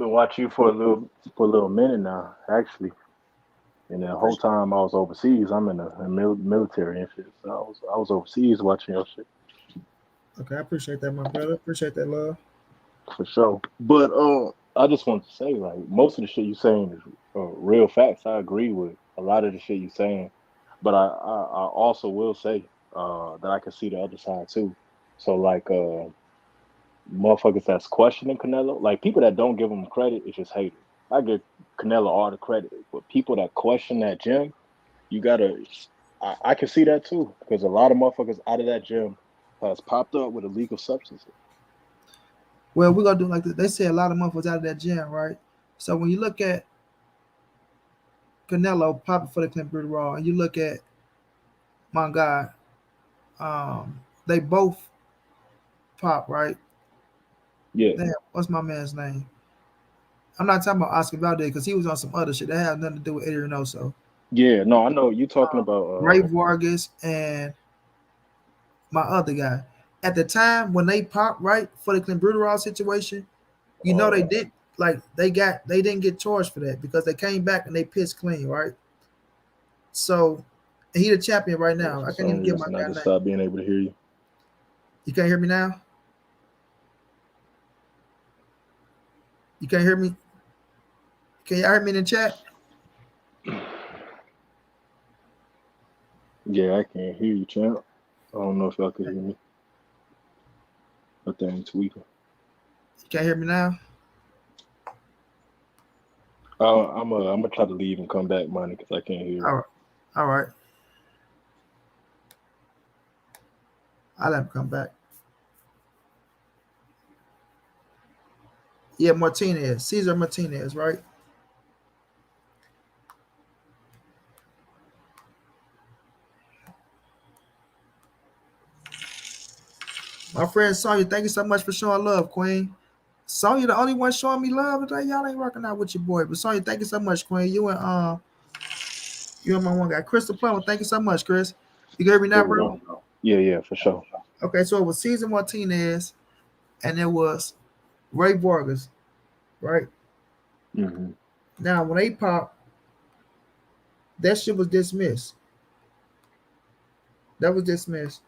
watching you for a little minute now, actually. And the whole Appreciate. time I was overseas, I'm in the military and shit. So I was overseas watching your shit Okay, I appreciate that, my brother. Appreciate that love. for sure. But I just want to say, like, most of the shit you saying is real facts. I agree with a lot of the shit you saying, but I also will say that I can see the other side too. So like motherfuckers that's questioning Canelo, like people that don't give him credit, is just haters. I give Canelo all the credit, but people that question that gym, you gotta. I can see that too because a lot of motherfuckers out of that gym has popped up with illegal substances. Well, we're gonna do like this. They say a lot of motherfuckers out of that gym, right? So when you look at Canelo popping for the Clint Brutal Raw, and you look at my guy, they both pop, right? Yeah, Damn, what's my man's name? I'm not talking about Oscar Valdez because he was on some other shit that had nothing to do with Eddie Reynoso. yeah. No, I know you talking about. Ray Vargas and my other guy. At the time when they popped, right, for the Clint Brutal Raw situation, you know they Uh, did like they didn't get charged for that because they came back and they pissed clean, right? So he the champion right yeah, now. for I can't even some get my reason I guy just name. stopped being able to hear you. You can't hear me now? You can't hear me? Can y'all hear me in the chat? Yeah, I can't hear you, champ. I don't know if y'all could hear me. I think tweaking. You can't hear me now? I'm gonna try to leave and come back, money, because I can't hear. All right. All right. I'll let him come back. Yeah, Martinez. Cesar Martinez, right? My friend Sonya, thank you so much for showing love, Queen. Sonya, the only one showing me love today. Y'all ain't rocking out with your boy. But Sonya, thank you so much, Queen. You and my one guy. Crystal Plummer, thank you so much, Chris. You can hear me now, There we bro? go. Yeah, yeah, for sure. Okay, so it was Cesar Martinez and it was Ray Vargas, right? Hmm. Now when they popped, that shit was dismissed. That was dismissed.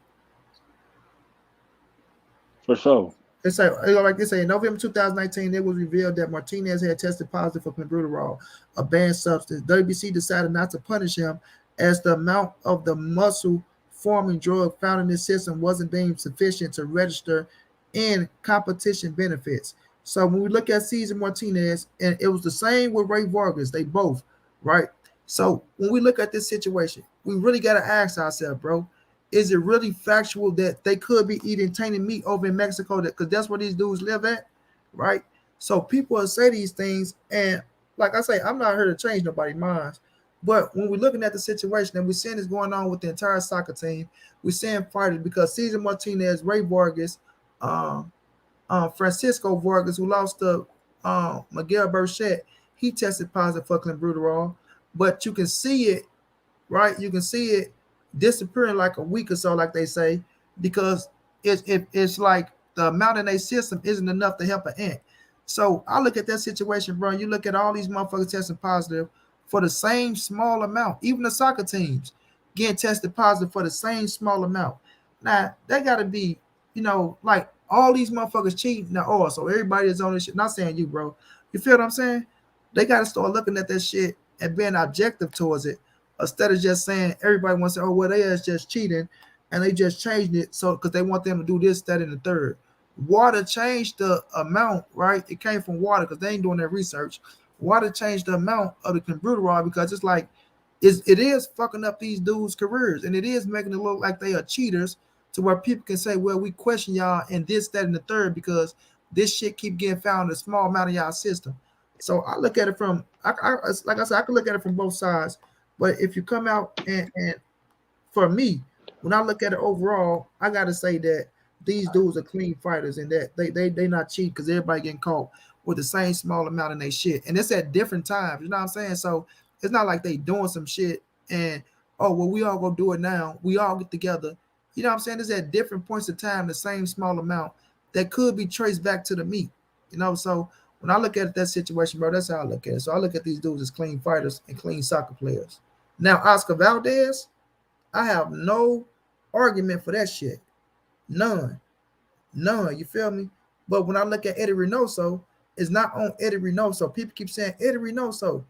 For sure. It's like they say in November 2019, it was revealed that Martinez had tested positive for clenbuterol, a banned substance. WBC decided not to punish him as the amount of the muscle forming drug found in his system wasn't deemed sufficient to register in competition benefits. So when we look at Cesar Martinez, and it was the same with Ray Vargas, they both, right? So when we look at this situation, we really got to ask ourselves, bro, is it really factual that they could be eating tainted meat over in Mexico? That because that's where these dudes live at, right? So people will say these things, and like I say, I'm not here to change nobody's minds. But when we're looking at the situation and we're seeing this going on with the entire soccer team, we're seeing fighters because Cesar Martinez, Ray Vargas, um, Francisco Vargas, who lost to Miguel Burchett, he tested positive for clenbuterol. But you can see it, right? You can see it disappearing like a week or so, like they say, because it's like the amount in their system isn't enough to help an ant. So I look at that situation, bro. You look at all these motherfuckers testing positive for the same small amount. Even the soccer teams getting tested positive for the same small amount. Now they got to be, like all these motherfuckers cheating now. Oh, so everybody is on this shit. Not saying you, bro. You feel what I'm saying? They got to start looking at that shit and being objective towards it instead of just saying everybody wants to say, oh, well, they is just cheating and they just changed it so because they want them to do this, that, and the third. Water changed the amount, right? It came from water because they ain't doing their research. Water changed the amount of the clenbuterol because it's like it is fucking up these dudes' careers and it is making it look like they are cheaters to where people can say, well, we question y'all and this, that, and the third because this shit keep getting found in a small amount of y'all system. So I look at it from, like I said, I can look at it from both sides. But if you come out and for me, when I look at it overall, I gotta say that these dudes are clean fighters and that they not cheat because everybody getting caught with the same small amount in their shit. And it's at different times, you know what I'm saying? So it's not like they doing some shit and Oh, well, we all gonna do it now. We all get together. You know what I'm saying? It's at different points of time, the same small amount that could be traced back to the meet. So when I look at that situation, bro, that's how I look at it. So I look at these dudes as clean fighters and clean soccer players. Now, Oscar Valdez, I have no argument for that shit. None. None. You feel me? But when I look at Eddie Reynoso, it's not on Eddie Reynoso. People keep saying Eddie Reynoso.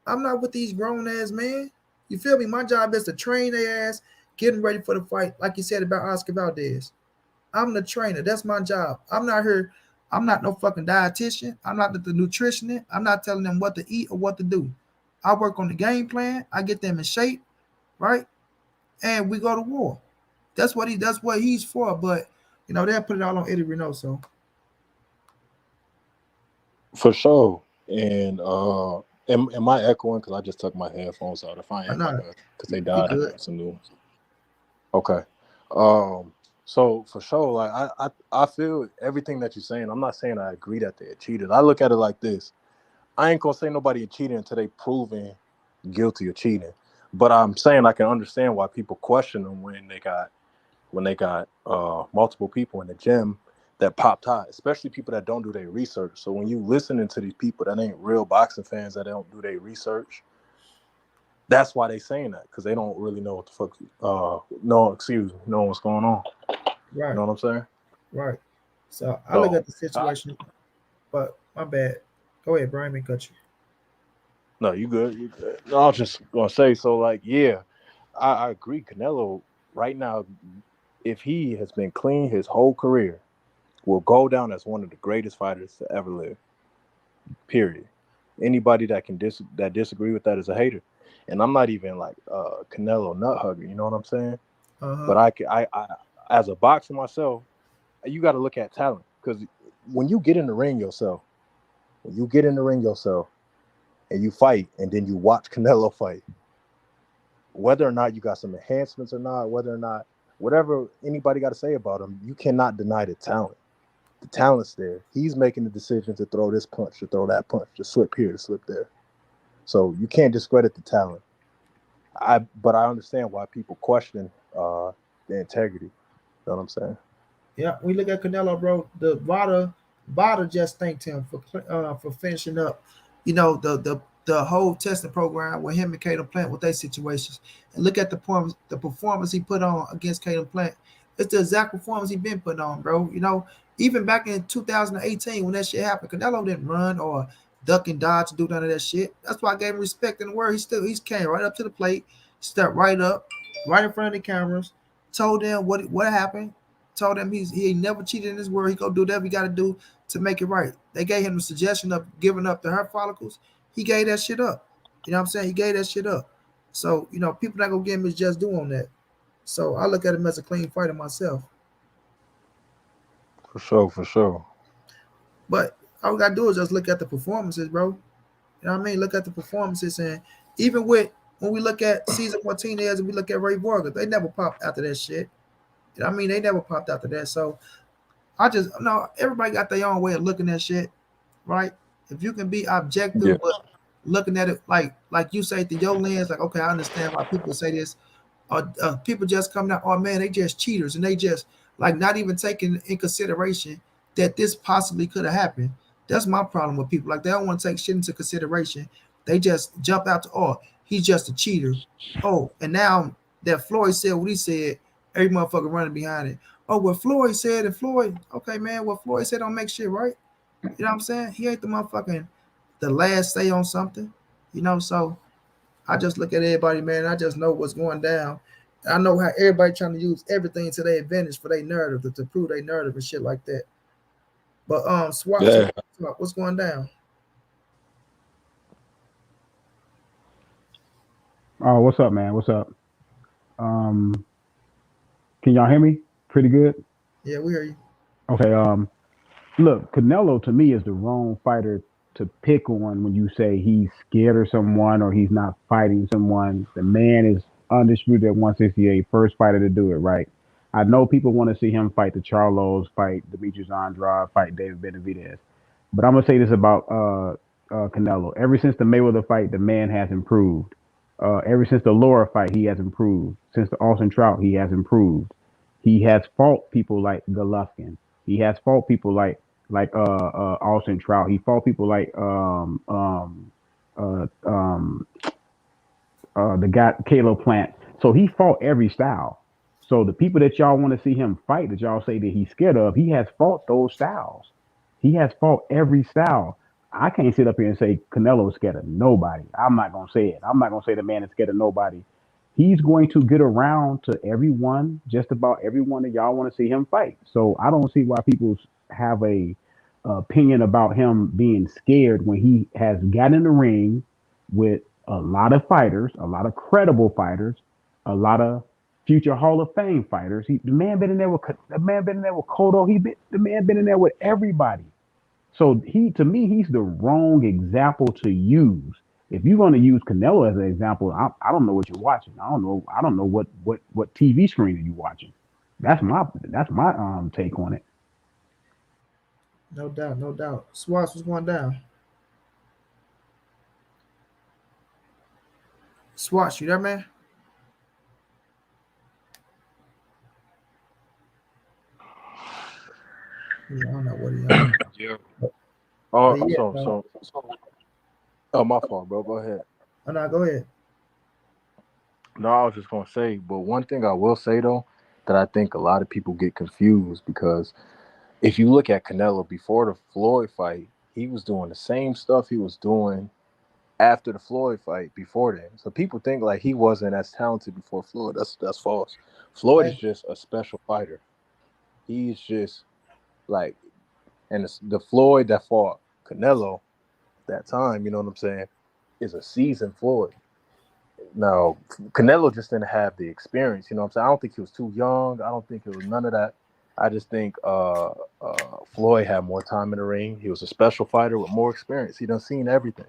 I'm not with these grown ass man. You feel me? My job is to train their ass, getting ready for the fight, like you said about Oscar Valdez. I'm the trainer. That's my job. I'm not here. I'm not no fucking dietitian. I'm not the nutritionist. I'm not telling them what to eat or what to do. I work on the game plan. I get them in shape, right? And we go to war. That's what he's for. But they'll put it all on Eddie Reynoso. For sure. And am I echoing? Because I just took my headphones out. If I Or am, my not. bad. Because they You died. I good. got some new ones. Okay. Um. So for sure, like I feel everything that you're saying. I'm not saying I agree that they're cheated. I look at it like this. I ain't gonna say nobody cheated until they proven guilty of cheating. But I'm saying I can understand why people question them when they got multiple people in the gym that popped hot, especially people that don't do their research. So when you listening to these people that ain't real boxing fans that don't do their research, that's why they saying that, because they don't really know what the fuck know what's going on. You Right. know what I'm saying? Right. So I look So at the situation, but my bad. Go ahead, Brian. Me cut you. no, you good, you good. No, I was just gonna say, so like, yeah, I agree. Canelo right now, if he has been clean his whole career, will go down as one of the greatest fighters to ever live. Period. Anybody that that disagree with that is a hater, and I'm not even like Canelo nut hugger. You know what I'm saying? Uh But huh. I as a boxer myself, you got to look at talent, because when you get in the ring yourself, when you get in the ring yourself and you fight, and then you watch Canelo fight, whether or not you got some enhancements or not, whether or not whatever anybody got to say about him, you cannot deny the talent. The talent's there. He's making the decision to throw this punch, to throw that punch, to slip here, to slip there. So you can't discredit the talent. But I understand why people question the integrity. You know what I'm saying? Yeah. We look at Canelo, bro. The Vada just thanked him for finishing up. The whole testing program with him and Caden Plant with their situations. And look at the performance he put on against Caden Plant. It's the exact performance he been putting on, bro. Even back in 2018 when that shit happened, Canelo didn't run or duck and dodge, do none of that shit. That's why I gave him respect in the world. He came right up to the plate, stepped right up, right in front of the cameras, told them what happened, told them he ain't never cheated in his word. He gonna do whatever he got to do to make it right. They gave him the suggestion of giving up the hair follicles. He gave that shit up. You know what I'm saying? He gave that shit up. So people not gonna give him his just due on that. So I look at him as a clean fighter myself. For sure, for sure. But all we gotta do is just look at the performances, bro. You know what I mean? Look at the performances, and even with when we look at Cesar Martinez and we look at Ray Borger, they never popped after that shit. You know what I mean? They never popped after that. So I just no. Everybody got their own way of looking at shit, right? If you can be Yeah. objective, but looking at it like you say through your lens, like okay, I understand why people say this. People just coming out, oh man, they just cheaters, and they just like not even taking in consideration that this possibly could have happened. That's my problem with people. Like they don't want to take shit into consideration. They just jump out to, oh, he's just a cheater. Oh, and now that Floyd said what he said, every motherfucker running behind it. Oh, what Floyd said and Floyd, okay, man, what Floyd said don't make shit right. You know what I'm saying? He ain't the last say on something. So I just look at everybody, man. I just know what's going down. I know how everybody trying to use everything to their advantage for their narrative to prove their narrative and shit like that. But Yeah. SWAT, what's going down? Oh, what's up, man? What's up? Um, can y'all hear me? Pretty good. Yeah, we hear you. Okay. Look, Canelo to me is the wrong fighter to pick on when you say he's scared of someone or he's not fighting someone. The man is undisputed at 168, first fighter to do it, right? I know people want to see him fight the Charlos, fight Demetrius Andrade, fight David Benavidez, but I'm gonna say this about Canelo. Ever since the Mayweather fight, the man has improved. Ever since the Laura fight, he has improved. Since the Austin Trout, he has improved. He has fought people like Golovkin. He has fought people like Austin Trout. He fought people like uh, um, the guy Caleb Plant. So he fought every style. So the people that y'all want to see him fight, that y'all say that he's scared of, he has fought those styles. He has fought every style. I can't sit up here and say Canelo is scared of nobody. I'm not gonna say it. I'm not gonna say the man is scared of nobody. He's going to get around to everyone, just about everyone that y'all want to see him fight. So I don't see why people have a opinion about him being scared when he has gotten in the ring with a lot of fighters, a lot of credible fighters, a lot of future Hall of Fame fighters. The man been in there with Cotto. The man been in there with everybody. So to me, he's the wrong example to use. If you're going to use Canelo as an example, I don't know what you're watching. I don't know what TV screen are you watching. That's my take on it. No doubt, no doubt. Swaps was going down. Swatch, you there, man? Yeah, I don't know what he on. Yeah. But Oh, yeah, oh, my fault, bro. Go ahead. oh, no, go ahead. No, I was just gonna say, but one thing I will say though, that I think a lot of people get confused because if you look at Canelo before the Floyd fight, he was doing the same stuff he was doing after the Floyd fight before that. So people think like he wasn't as talented before Floyd. That's false. Floyd is Hey, just a special fighter. He's just like, and the Floyd that fought Canelo that time, you know what I'm saying, is a seasoned Floyd. Now, Canelo just didn't have the experience, you know what I'm saying? I don't think he was too young. I don't think it was none of that. I just think Floyd had more time in the ring. He was a special fighter with more experience. He done seen everything.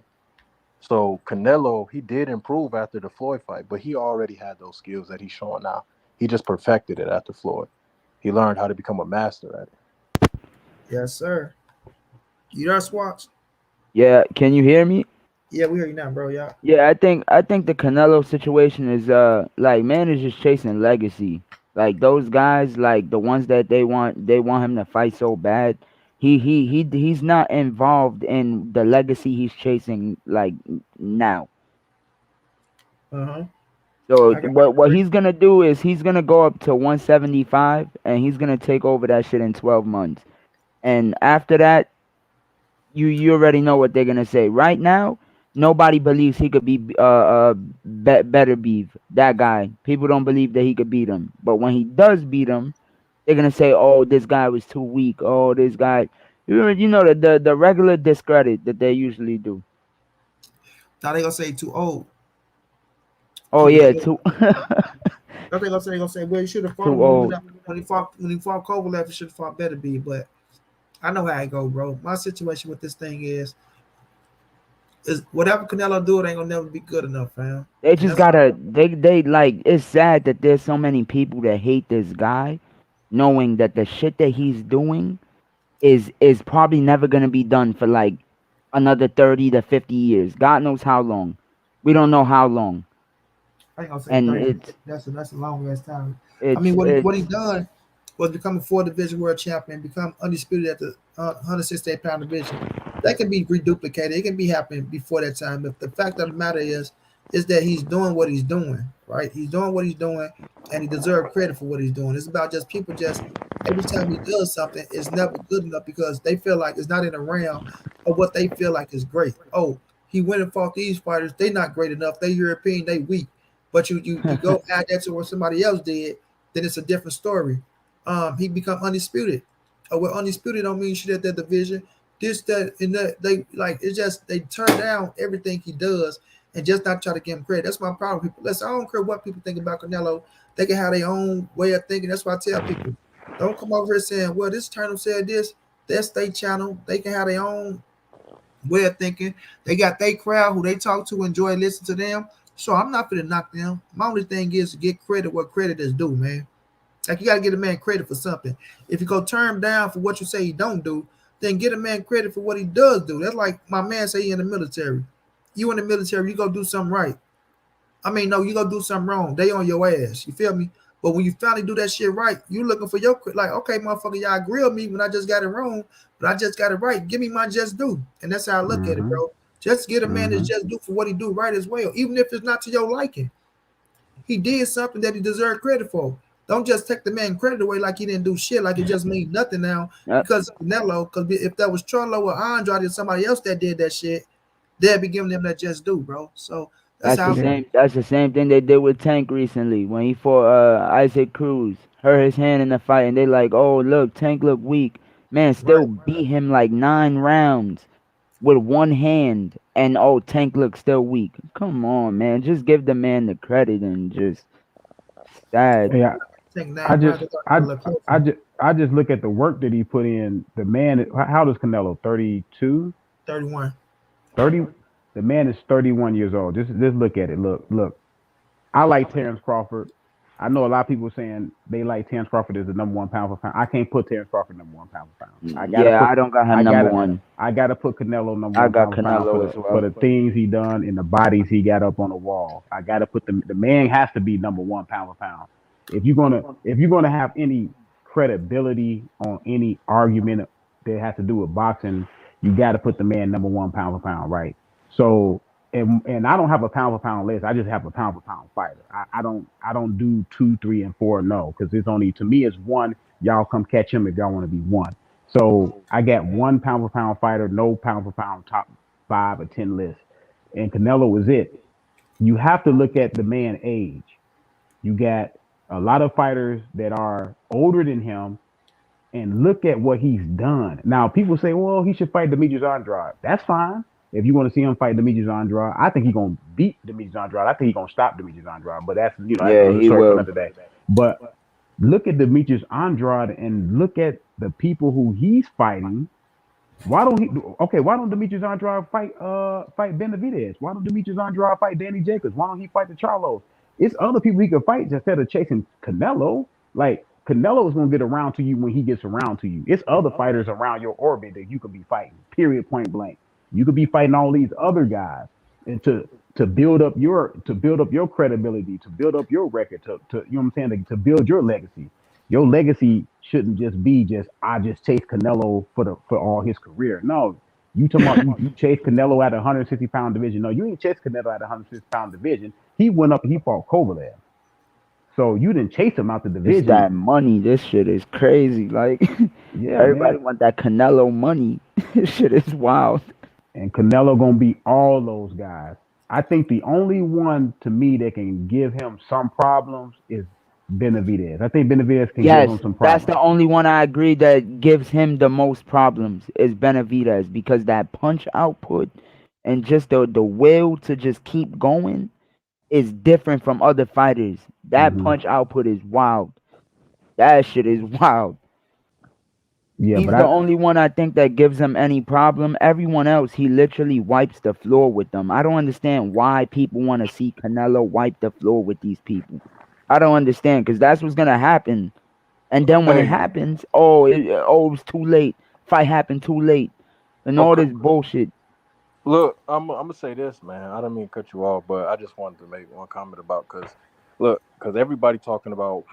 So Canelo, he did improve after the Floyd fight, but he already had those skills that he's showing now. He just perfected it after Floyd. He learned how to become a master at it. yes, sir. You there, Swatch? Yeah, can you hear me? Yeah, we hear you now, bro. Yeah. Yeah, I think the Canelo situation is like man is just chasing legacy. Like those guys, like the ones that they want him to fight so bad. He's not involved in the legacy he's chasing like now. Uh-huh. So I got what he's gonna do is he's gonna go up to 175 and he's gonna take over that shit in 12 months. And after that, you already know what they're gonna say. Right now, nobody believes he could be better beef. That guy, people don't believe that he could beat him. But when he does beat him, they're gonna say, "Oh, this guy was too weak. Oh, this guy." You know the regular discredit that they usually do. thought they gonna say too old. Oh He was yeah, old. too I think they gonna say, well, you should have fought too him old. when he fought Kovalev, he should have fought better be. But I know how it go, bro. My situation with this thing is whatever Canelo do, it ain't gonna never be good enough, fam. They And just that's why gotta they like. It's sad that there's so many people that hate this guy, knowing that the shit that he's doing is probably never gonna be done for like another 30 to 50 years. God knows how long. We don't know how long. I ain't gonna say And 30. it's That's a long ass time. I it's mean, what he it's done was become a four division world champion, become undisputed at the 168-pound division. That can be reduplicated. It can be happening before that time. But the fact of the matter is that he's doing what he's doing, right? He's doing what he's doing, and he deserves credit for what he's doing. It's about just people just every time he does something, it's never good enough because they feel like it's not in the realm of what they feel like is great. Oh, he went and fought these fighters. They not great enough. They European. They weak. But you go add that to what somebody else did, then it's a different story. He become undisputed. Well, undisputed don't mean shit at that division. This, that, and that. They like it's just they turn down everything he does and just not try to give him credit. That's my problem. People, listen, I don't care what people think about Canelo. They can have their own way of thinking. That's why I tell people, don't come over here saying, "Well, this Turnip said this." That's their channel. They can have their own way of thinking. They got their crowd who they talk to, enjoy listening to them. So I'm not gonna knock them. My only thing is to get credit what credit is due, man. Like you gotta get a man credit for something. If you go turn him down for what you say he don't do, then get a man credit for what he does do. That's like my man say he in the military. You in the military, you go do something right. I mean, no, you gonna do something wrong. They on your ass. You feel me? But when you finally do that shit right, you looking for your like, okay, motherfucker, y'all grilled me when I just got it wrong, but I just got it right. Give me my just due, and that's how I look at it, Mm-hmm. bro. Just get a man that's Mm-hmm. just due for what he do right as well, even if it's not to your liking. He did something that he deserved credit for. Don't just take the man credit away like he didn't do shit, like it just means nothing now Yep. because Canelo. Because if that was Charlo or Andrade or somebody else that did that shit, they'd be giving them that just due, bro. So that's That's the how. Yeah. same. That's the same thing they did with Tank recently when he fought Isaac Cruz. Hurt his hand in the fight, and they like, oh look, Tank look weak. Man, still Right. beat him like 9 rounds with one hand, and oh, Tank looks still weak. Come on, man, just give the man the credit and just sad. Yeah. Take I 9 rounds. just They got I a little I closer. just I just look at the work that he put in. The man, how old is Canelo? 32, 31. 30. The man is 31 years old. Just look at it. Look. I like Terrence Crawford. I know a lot of people saying they like Terrence Crawford as the number one pound for pound. I can't put Terrence Crawford number one pound for pound. Yeah, I don't got him I number gotta one. I gotta put Canelo number I one got pound for pound Canelo as for well. the things he done and the bodies he got up on the wall. I gotta put the man has to be number one pound for pound. If you're gonna have any credibility on any argument that has to do with boxing, you gotta put the man number one pound for pound, right? So and I don't have a pound for pound list. I just have a pound for pound fighter. I don't do two, three, and four. No, because it's only to me it's one. Y'all come catch him if y'all want to be one. So I got one pound for pound fighter, no pound for pound top 5 or 10 list, and Canelo is it. You have to look at the man age. You got a lot of fighters that are older than him and look at what he's done. Now, people say, well, he should fight Demetrius Andrade. That's fine. If you want to see him fight Demetrius Andrade, I think he's gonna beat Demetrius Andrade. I think he's gonna stop Demetrius Andrade. But that's Yeah, another he story for will. another day. But look at Demetrius Andrade and look at the people who he's fighting. Why don't he? Okay, why don't Demetrius Andrade fight Benavidez? Why don't Demetrius Andrade fight Danny Jacobs? Why don't he fight the Charlos? It's other people he could fight instead of chasing Canelo. Like Canelo is gonna get around to you when he gets around to you. It's other fighters around your orbit that you could be fighting. Period. Point blank. You could be fighting all these other guys, and to build up your credibility, to build up your record, to you know what I'm saying, to build your legacy. Your legacy shouldn't just be just I just chase Canelo for all his career. No, you talking about you chase Canelo at a 160-pound division. No, you ain't chase Canelo at a 160-pound division. He went up and he fought Kovalev. So you didn't chase him out the It's division. that money. This shit is crazy. Like Yeah, everybody man. want that Canelo money. This shit is wild. And Canelo gonna beat all those guys. I think the only one to me that can give him some problems is Benavidez. I think Benavidez can give him Yes, some that's problems. the only one I agree that gives him the most problems is Benavidez because that punch output and just the will to just keep going is different from other fighters. That Hmm. punch output is wild. That shit is wild. Yeah, He's but the I only one I think that gives him any problem. Everyone else, he literally wipes the floor with them. I don't understand why people want to see Canelo wipe the floor with these people. I don't understand because that's what's gonna happen. And then when it Hey, happens, it's too late. Fight happened too late, and all okay. this bullshit. Look, I'm gonna say this, man. I don't mean to cut you off, but I just wanted to make one comment about because everybody talking about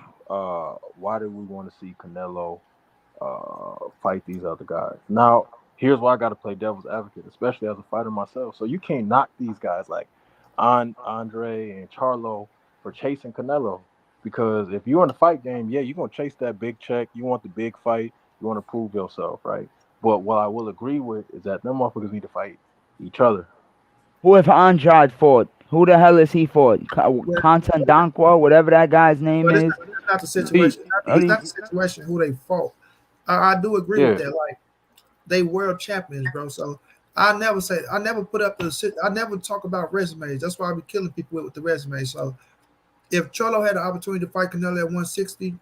why do we want to see Canelo fight these other guys. Now, here's why I got to play devil's advocate, especially as a fighter myself. So you can't knock these guys like Andre and Charlo for chasing Canelo. Because if you're in the fight game, yeah, you're going to chase that big check. You want the big fight. You want to prove yourself, right? But what I will agree with is that them motherfuckers need to fight each other. Who if Andrade fought? Who the hell is he fought? Well, Contandankwa, whatever that guy's name but is. that's not the See, situation. It's Only not the situation who they fought. I do agree with yeah, that. Like they world champions, bro. So I never put up the shit. I never talk about resumes. That's why I be killing people with the resume. So if Charlo had the opportunity to fight Canelo at 160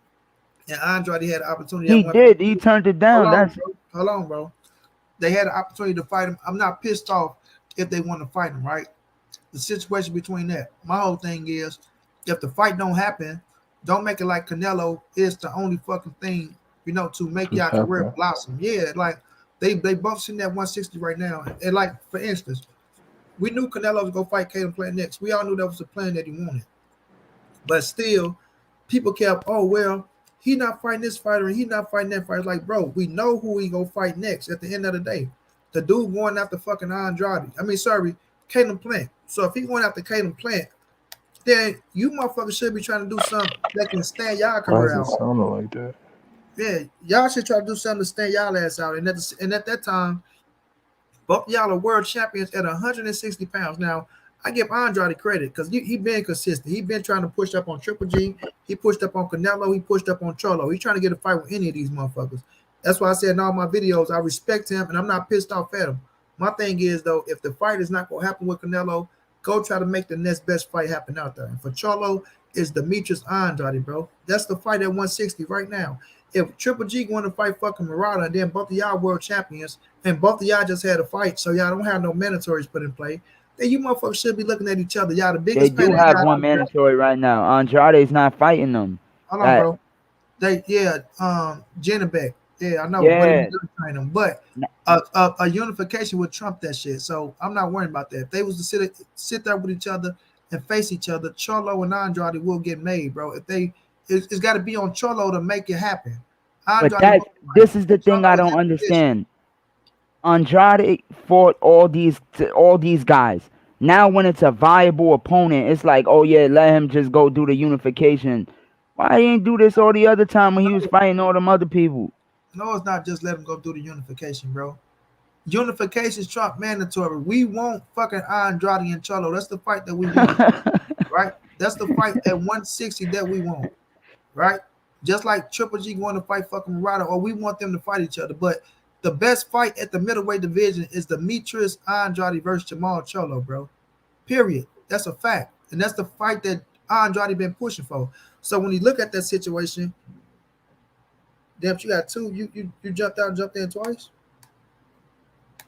and Andrade had the opportunity at he 150, did. He turned it hold down. on, That's bro. Hold on, bro. They had the opportunity to fight him. I'm not pissed off if they want to fight him, right? The situation between that. My whole thing is if the fight don't happen, don't make it like Canelo is the only fucking thing, to make just y'all career happened. blossom. Yeah, like they both sitting at 160 right now. And like for instance, We knew Canelo was gonna fight Caleb Plant next. We all knew that was the plan that he wanted. But still, people kept, oh well, he not fighting this fighter and he not fighting that fighter. Like, bro, we know who he gonna fight next at the end of the day. The dude going after fucking Andrade. I mean, sorry, Caleb Plant. So if he going after Caleb Plant, then you motherfuckers should be trying to do something that can stand y'all Why career is it out. sounding like that? Yeah, y'all should try to do something to stand y'all ass out. And at that time, both y'all are world champions at 160 pounds. Now, I give Andrade credit because he been consistent. He been trying to push up on Triple G. He pushed up on Canelo. He pushed up on Charlo. He's trying to get a fight with any of these motherfuckers. That's why I said in all my videos, I respect him and I'm not pissed off at him. My thing is, though, if the fight is not going to happen with Canelo, go try to make the next best fight happen out there. And for Charlo, is Demetrius Andrade, bro. That's the fight at 160 right now. If Triple G going to fight fucking Murata, and then both of y'all world champions, and both of y'all just had a fight, so y'all don't have no mandatories put in play, then you motherfuckers should be looking at each other. Y'all the They biggest pain do in the have ass. one mandatory right now. Andrade's not fighting them. Hold on, That bro. Jennebeck. Yeah, I know, but he yeah. was training them. But a unification would trump that shit. So I'm not worried about that. If they was to sit there with each other and face each other, Charlo and Andrade will get made, bro. If they, it's got to be on Charlo to make it happen. But Andrade that won't fight. this is the thing I Charlo is don't in position. understand. Andrade fought all these guys. Now when it's a viable opponent, it's like, oh yeah, let him just go do the unification. Why he ain't do this all the other time when he was fighting all them other people? No, it's not just let him go do the unification, bro. Unification Trump mandatory. We want fucking Andrade and Charlo. That's the fight that we want, right? That's the fight at 160 that we want, right? Just like Triple G going to fight fucking Murata, or we want them to fight each other. But the best fight at the middleweight division is Demetrius Andrade versus Jamal Charlo, bro. Period. That's a fact. And that's the fight that Andrade been pushing for. So when you look at that situation, damn, you got two. You jumped in twice.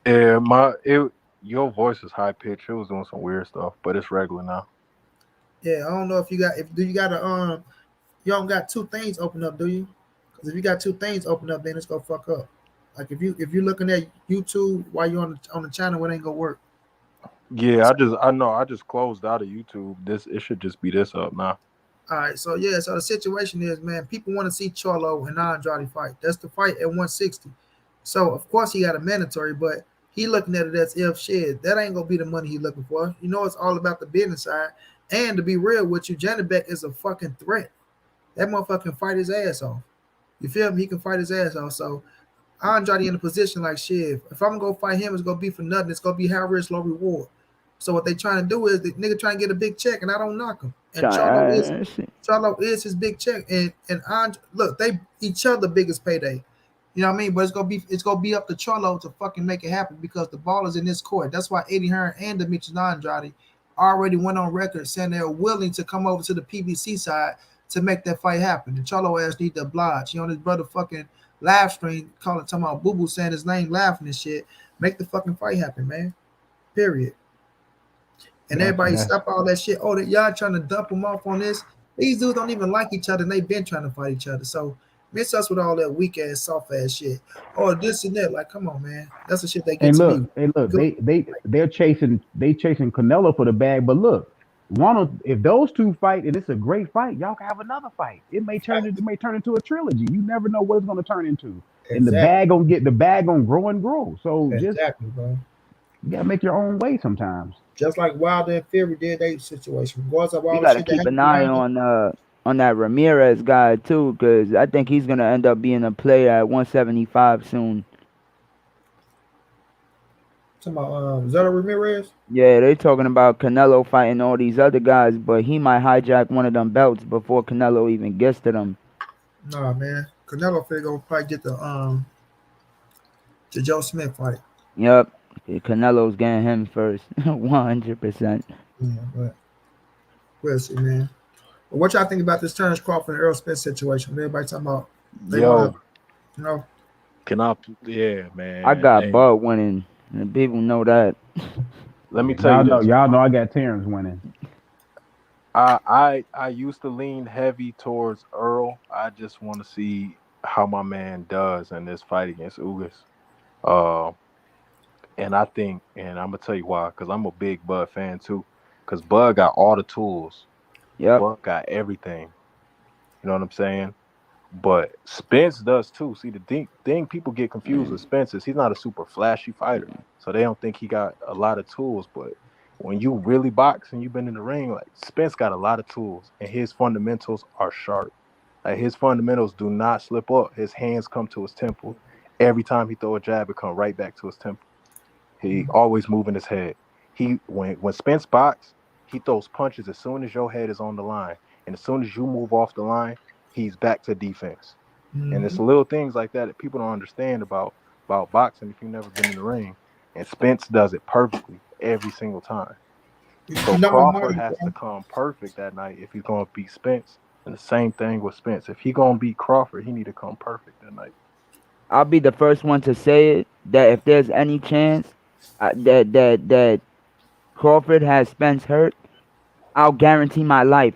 Yeah, your voice is high pitched. It was doing some weird stuff, but it's regular now. Yeah, I don't know if you got if do you got a you don't got two things open up, do you? Because if you got two things open up, then it's gonna fuck up. Like if you're looking at YouTube while you're on the channel, it ain't gonna work. Yeah, I just closed out of YouTube. It should just be this up now. All right, so yeah, so the situation is, man, people want to see Charlo and Andrade fight. That's the fight at 160. So of course he got a mandatory, but he looking at it as if shit, that ain't gonna be the money he looking for. You know, it's all about the business side. And to be real with you, Janabek is a fucking threat. That motherfucker can fight his ass off. You feel me? He can fight his ass off. So Andrade in a position like shit. If I'm gonna go fight him, it's gonna be for nothing. It's gonna be high risk, low reward. So what they trying to do is the nigga trying to get a big check, and I don't knock him. And Charlo is his big check, and look, they each other biggest payday. You know what I mean? But it's gonna be up to Charlo to fucking make it happen because the ball is in this court. That's why Eddie Hearn and Demetrius Andrade already went on record saying they're willing to come over to the PBC side to make that fight happen. And Charlo ass need to oblige. He on his brother fucking live stream, talking about Boo Boo saying his name, laughing and shit. Make the fucking fight happen, man. Period. And everybody stop all that shit. Oh, that y'all trying to dump them off on this. These dudes don't even like each other, and they been trying to fight each other. So miss us with all that weak ass, soft ass shit. Oh, this and that. Like, come on, man. That's the shit they get And to look, me. Good. they're chasing Canelo for the bag. But look, if those two fight and it's a great fight, y'all can have another fight. It may turn into a trilogy. You never know what it's gonna turn into. And Exactly. the bag gonna grow and grow. So just Exactly, bro. you gotta make your own way sometimes. Just like Wilder and Fury did their situation. Regardless of We all the gotta shit that keep happened an eye behind it. on that Ramirez guy too, because I think he's gonna end up being a player at 175 soon. Talking about Zero Ramirez. Yeah, they talking about Canelo fighting all these other guys, but he might hijack one of them belts before Canelo even gets to them. Nah, man. Canelo finna go probably get the Joe Smith fight. Yep, Canelo's getting him first, 100%. Yeah, but we'll see, man. But what y'all think about this Terrence Crawford and Earl Spence situation? Everybody talking about they want Yo, to, you know. can I? Yeah, I man. got Hey, Bud winning, and people know that. let me tell you this. Y'all know I got Terrence winning. I used to lean heavy towards Earl. I just want to see how my man does in this fight against Ugas. Uh, And I think, and I'm gonna tell you why, because I'm a big Bud fan too. Because Bud got all the tools. Yep. Bud got everything. You know what I'm saying? But Spence does too. See, the thing people get confused with Spence is he's not a super flashy fighter, so they don't think he got a lot of tools. But when you really box and you've been in the ring, like Spence got a lot of tools, and his fundamentals are sharp. Like his fundamentals do not slip up. His hands come to his temple. Every time he throw a jab, it come right back to his temple. He always moving his head. He when Spence box, he throws punches as soon as your head is on the line, and as soon as you move off the line, he's back to defense. And it's Mm-hmm. little things like that that people don't understand about boxing if you've never been in the ring. And Spence does it perfectly every single time. So You know what, Crawford Marty, has to bro? come perfect that night if he's gonna beat Spence. And the same thing with Spence. If he gonna beat Crawford, he need to come perfect that night. I'll be the first one to say it that if there's any chance that Crawford has Spence hurt, I'll guarantee my life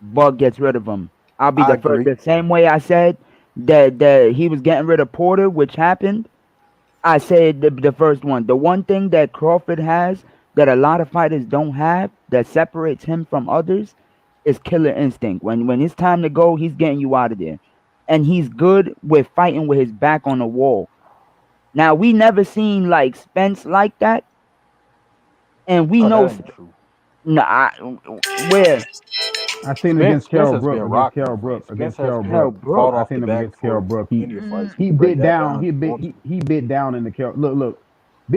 Bug gets rid of him. I'll be I the first. agree. The same way I said that he was getting rid of Porter, which happened. I said the first one. The one thing that Crawford has that a lot of fighters don't have that separates him from others is killer instinct. When it's time to go, he's getting you out of there, and he's good with fighting with his back on the wall. Now we never seen like Spence like that, and we Oh, know. that ain't true. No, where I seen him against Spence Carol has been Brook, against rocking in Carol the ring. Brook, Spence against has Carol Hell, Brook. bro. fought I off seen the him back against Carol foot Brook. plenty of fights. We He could break bit that down. down He if you bit want to. he bit down in the Carol. Look.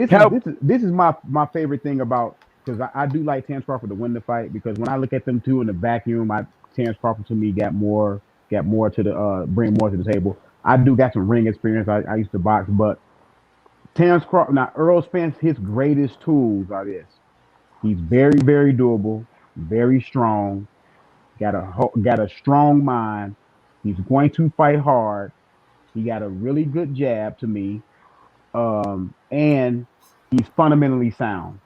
Help. This is my favorite thing about, because I do like Terence Crawford to win the fight, because when I look at them two in the vacuum, Terence Crawford to me got more to the bring more to the table. I do got some ring experience. I used to box, but Terence Crawford, now Earl Spence, his greatest tools are this. He's very doable, very strong, got a strong mind. He's going to fight hard. He got a really good jab to me, and he's fundamentally sound.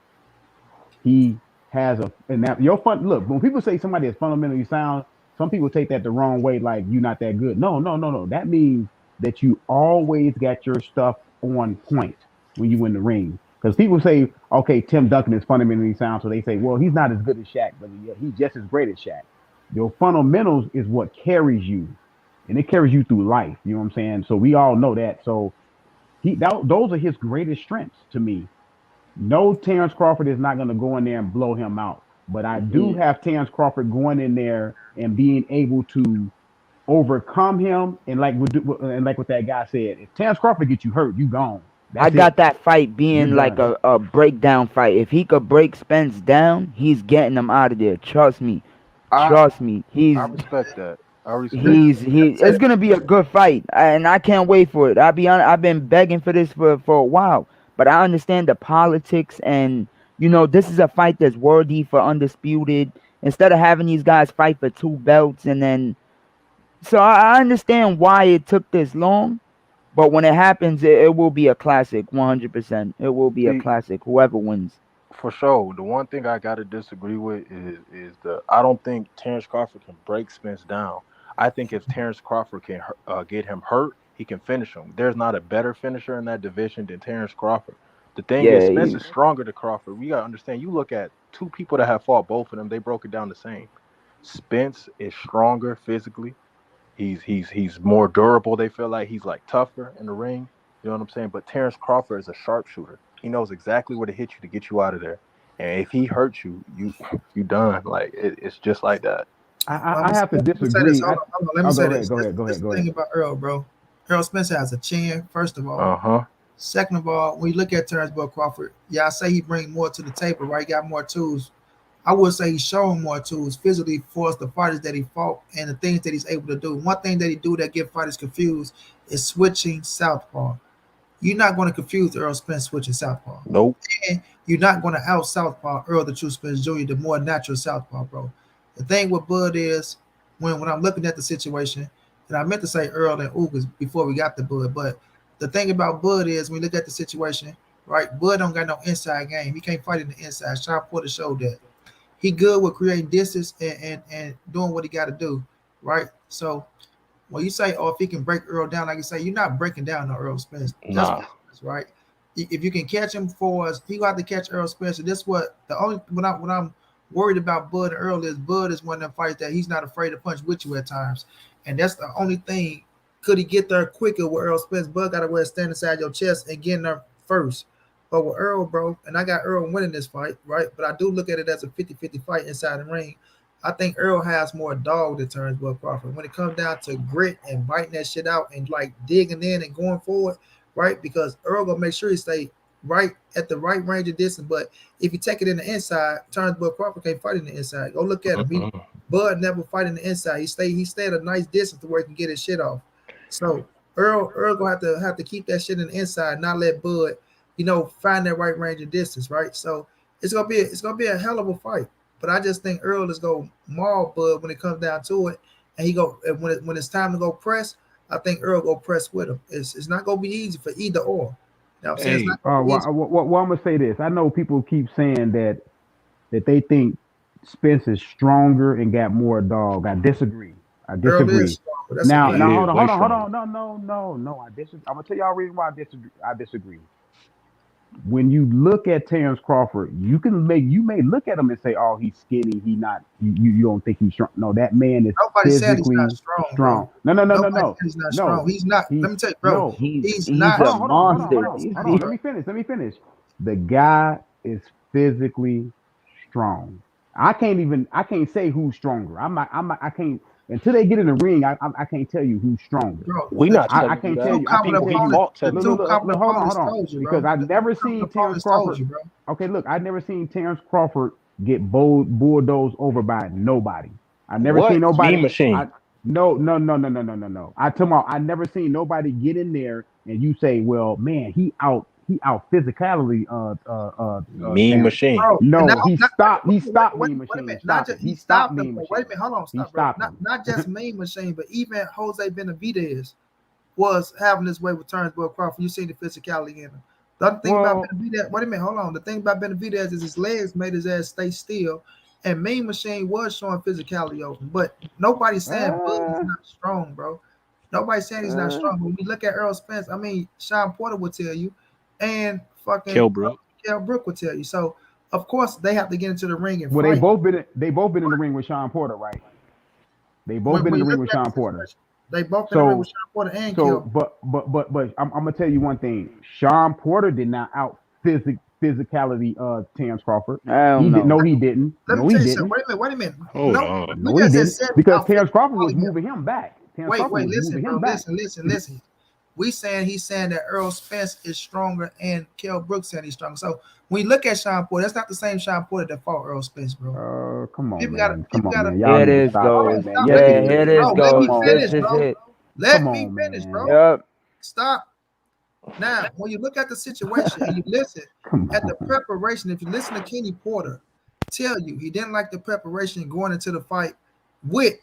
He has a and that your fun look when people say somebody is fundamentally sound, some people take that the wrong way, like you're not that good. No. That means that you always got your stuff on point when you in the ring. Because people say, okay, Tim Duncan is fundamentally sound, so they say, well, he's not as good as Shaq, but yeah, he's just as great as Shaq. Your fundamentals is what carries you, and it carries you through life. You know what I'm saying? So we all know that. So those are his greatest strengths to me. No, Terence Crawford is not going to go in there and blow him out. But I do Yeah. have Terence Crawford going in there and being able to overcome him. And like what that guy said, if Terence Crawford gets you hurt, you gone. I That's got it. that fight You're being like done. a breakdown fight. If he could break Spence down, he's getting him out of there. Trust me. I Trust me. I respect that. I respect Let He's that. he me say it's this. gonna be a good fight. And I can't wait for it. I'll be honest, I've been begging for this for a while. But I understand the politics, and this is a fight that's worthy for undisputed. Instead of having these guys fight for two belts and then so I understand why it took this long. But when it happens, it will be a classic, 100%. It will be a See, classic, whoever wins. for sure, the one thing I gotta disagree with is the I don't think Terrence Crawford can break Spence down. I think if Terrence Crawford can get him hurt, he can finish him. There's not a better finisher in that division than Terrence Crawford. The thing is, Yeah, Spence is stronger than Crawford. We gotta understand. You look at two people that have fought both of them; they broke it down the same. Spence is stronger physically. He's more durable. They feel like he's like tougher in the ring. You know what I'm saying? But Terrence Crawford is a sharpshooter. He knows exactly where to hit you to get you out of there. And if he hurts you, you done. Like it's just like that. I, Well, I have to let me say this. disagree. Hold on. Let me Oh, say go ahead. this. Go This, ahead. Go this ahead. is Go the ahead. thing about Earl, bro. Earl Spencer has a chin, first of all. Uh-huh. Second of all, when you look at Terrence Bud Crawford, yeah, I say he bring more to the table, right? He got more tools. I would say he's showing more tools physically for us, the fighters that he fought and the things that he's able to do. One thing that he do that get fighters confused is switching southpaw. You're not going to confuse Earl Spence switching southpaw. Nope. And you're not going to out southpaw Earl the True Spence Jr., the more natural southpaw, bro. The thing with Bud is when I'm looking at the situation, and I meant to say Earl and Ugas before we got the Bud, but the thing about Bud is when you look at the situation, right? Bud don't got no inside game. He can't fight in the inside. Sean Porter showed that. He good with creating distance and doing what he got to do, right? So when you say, oh, if he can break Earl down, like you say, you're not breaking down no Earl Spence. Just Nah. right. if you can catch him for us, he got to catch Earl Spencer. This what the only when I'm worried about Bud and Earl is Bud is one of them fights that he's not afraid to punch with you at times, and that's the only thing. Could he get there quicker with Earl Spence? Bud got to stand inside your chest and get in there first. But with Earl, bro, and I got Earl winning this fight, right? But I do look at it as a 50-50 fight inside the ring. I think Earl has more dog than Turnbull Crawford. When it comes down to grit and biting that shit out and like digging in and going forward, right? Because Earl gonna make sure he stay right at the right range of distance. But if you take it in the inside, Turnbull Crawford can't fight in the inside. Go look at him. Bud never fight in the inside. He stay at a nice distance to where he can get his shit off. So Earl gonna have to keep that shit in the inside, not let Bud, find that right range of distance, right? So it's gonna be a hell of a fight. But I just think Earl is gonna maul Bud when it comes down to it, and when it's time to go press, I think Earl go press with him. It's not gonna be easy for either or. You know what I'm saying? It's Hey, not gonna be easy. Well, I'm gonna say this. I know people keep saying that they think Spence is stronger and got more dog. I disagree. I Earl disagree. is stronger. That's a Now, fact. now, he is hold on, way hold on, hold stronger. on. No. I disagree. I'm gonna tell y'all a reason why I disagree. When you look at Terrence Crawford, you may look at him and say, "Oh, he's skinny. He not. You don't think he's strong." No, that man is Nobody said he's physically not strong, strong. bro. No. Nobody said he's not No, strong. He's not. he's Let me tell you, bro. no. He's he's not. a Hold on, monster. hold on. Bro. Let me finish. The guy is physically strong. I can't say who's stronger. I can't until they get in the ring. I can't tell you who's stronger. Bro, We not I telling you can't that. tell two you. I common can't People tell he you. opponents, fought the tell Look, you. two look, look, common look, hold opponents on. told you, Because bro. I've The never two common seen Terrence opponents told Crawford. you, bro. Okay, look, I've never seen Terrence Crawford get bulldozed over by nobody. I never seen What? Mean nobody. Machine. No. I tell you, I never seen nobody get in there and you say, well, man, he out physicality Mean Terrence. Machine. Bro, and now, No, he not, stopped. He wait, stopped wait, Mean wait a Machine. minute. Not Stop just it. he He stopped stopped him, Mean bro. Wait a Machine. minute. Hold on, He stop, bro. stopped him. Not just Mean Machine, but even Jose Benavidez was having his way with Turnbull Crawford. You seen the physicality in him. The other thing about Well, Benavidez, wait a minute, hold on. The thing about Benavidez is his legs made his ass stay still, and Mean Machine was showing physicality over him. But nobody's saying Bud is uh, not strong, bro. Nobody's saying he's not uh, strong. When we look at Earl Spence, I mean, Sean Porter would tell you, and fucking Kell Brook. Kell Brook would tell you. So of course they have to get into the ring and well, fight. they both been in the ring with Sean Porter, right? They both When, been when in you the ring look with at the Sean Porter. situation, they both in the ring with So Sean Porter and So, Kell. but I'm gonna tell you one thing. Sean Porter did not out physicality Terrence Crawford. I He don't did. know. No, he didn't. Let me No, he tell you something. didn't. Wait a minute. Hold No, on. we No, he just didn't. said Because out Terrence Crawford was physicality him. moving him back. Terrence Crawford Wait, was listen, moving bro. him back. Listen. He's saying that Earl Spence is stronger and Kell Brooks saying he's stronger. So when you look at Sean Porter, that's not the same Sean Porter that fought Earl Spence, bro. Come on, People gotta man. Come people on, gotta man. Y'all Here need to this stop hold that, on, goes. man. stop. Yeah, Let me Yeah, finish, here this bro. Let me come goes. on, This finish, man. is bro. it. Let Come me on, finish, man. bro. Yep. Stop. Now, when you look at the situation and you listen Come at the on. preparation, if you listen to Kenny Porter tell you he didn't like the preparation going into the fight with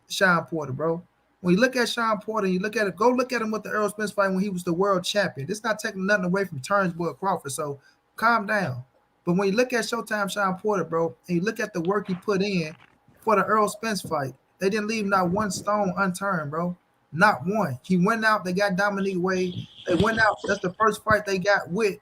Sean Porter, bro. When you look at Sean Porter, you look at it, go look at him with the Earl Spence fight when he was the world champion. This not taking nothing away from Turnbull Crawford, so calm down. But when you look at Showtime Sean Porter, bro, and you look at the work he put in for the Earl Spence fight, they didn't leave not one stone unturned, bro. Not one. He went out, they got Dominique Wade. They went out. That's the first fight they got with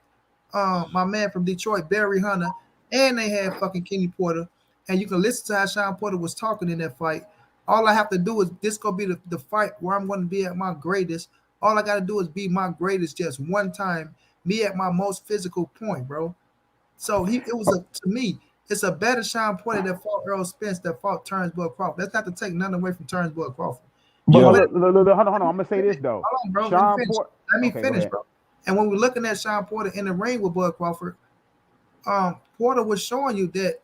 my man from Detroit, Barry Hunter, and they had fucking Kenny Porter. And you can listen to how Sean Porter was talking in that fight. All I have to do is this gonna be the fight where I'm gonna be at my greatest. All I gotta do is be my greatest just one time, me at my most physical point, bro. So it was to me, it's a better Sean Porter that fought Earl Spence that fought Turnbull Crawford. That's not to take nothing away from Turnbull Crawford. But And Yo, when hold on. I'm gonna say this though. hold on, bro. Let me Sean finish. Porter. Let me Okay, go finish, ahead. bro. And when we're looking at Sean Porter in the ring with Bud Crawford, Porter was showing you that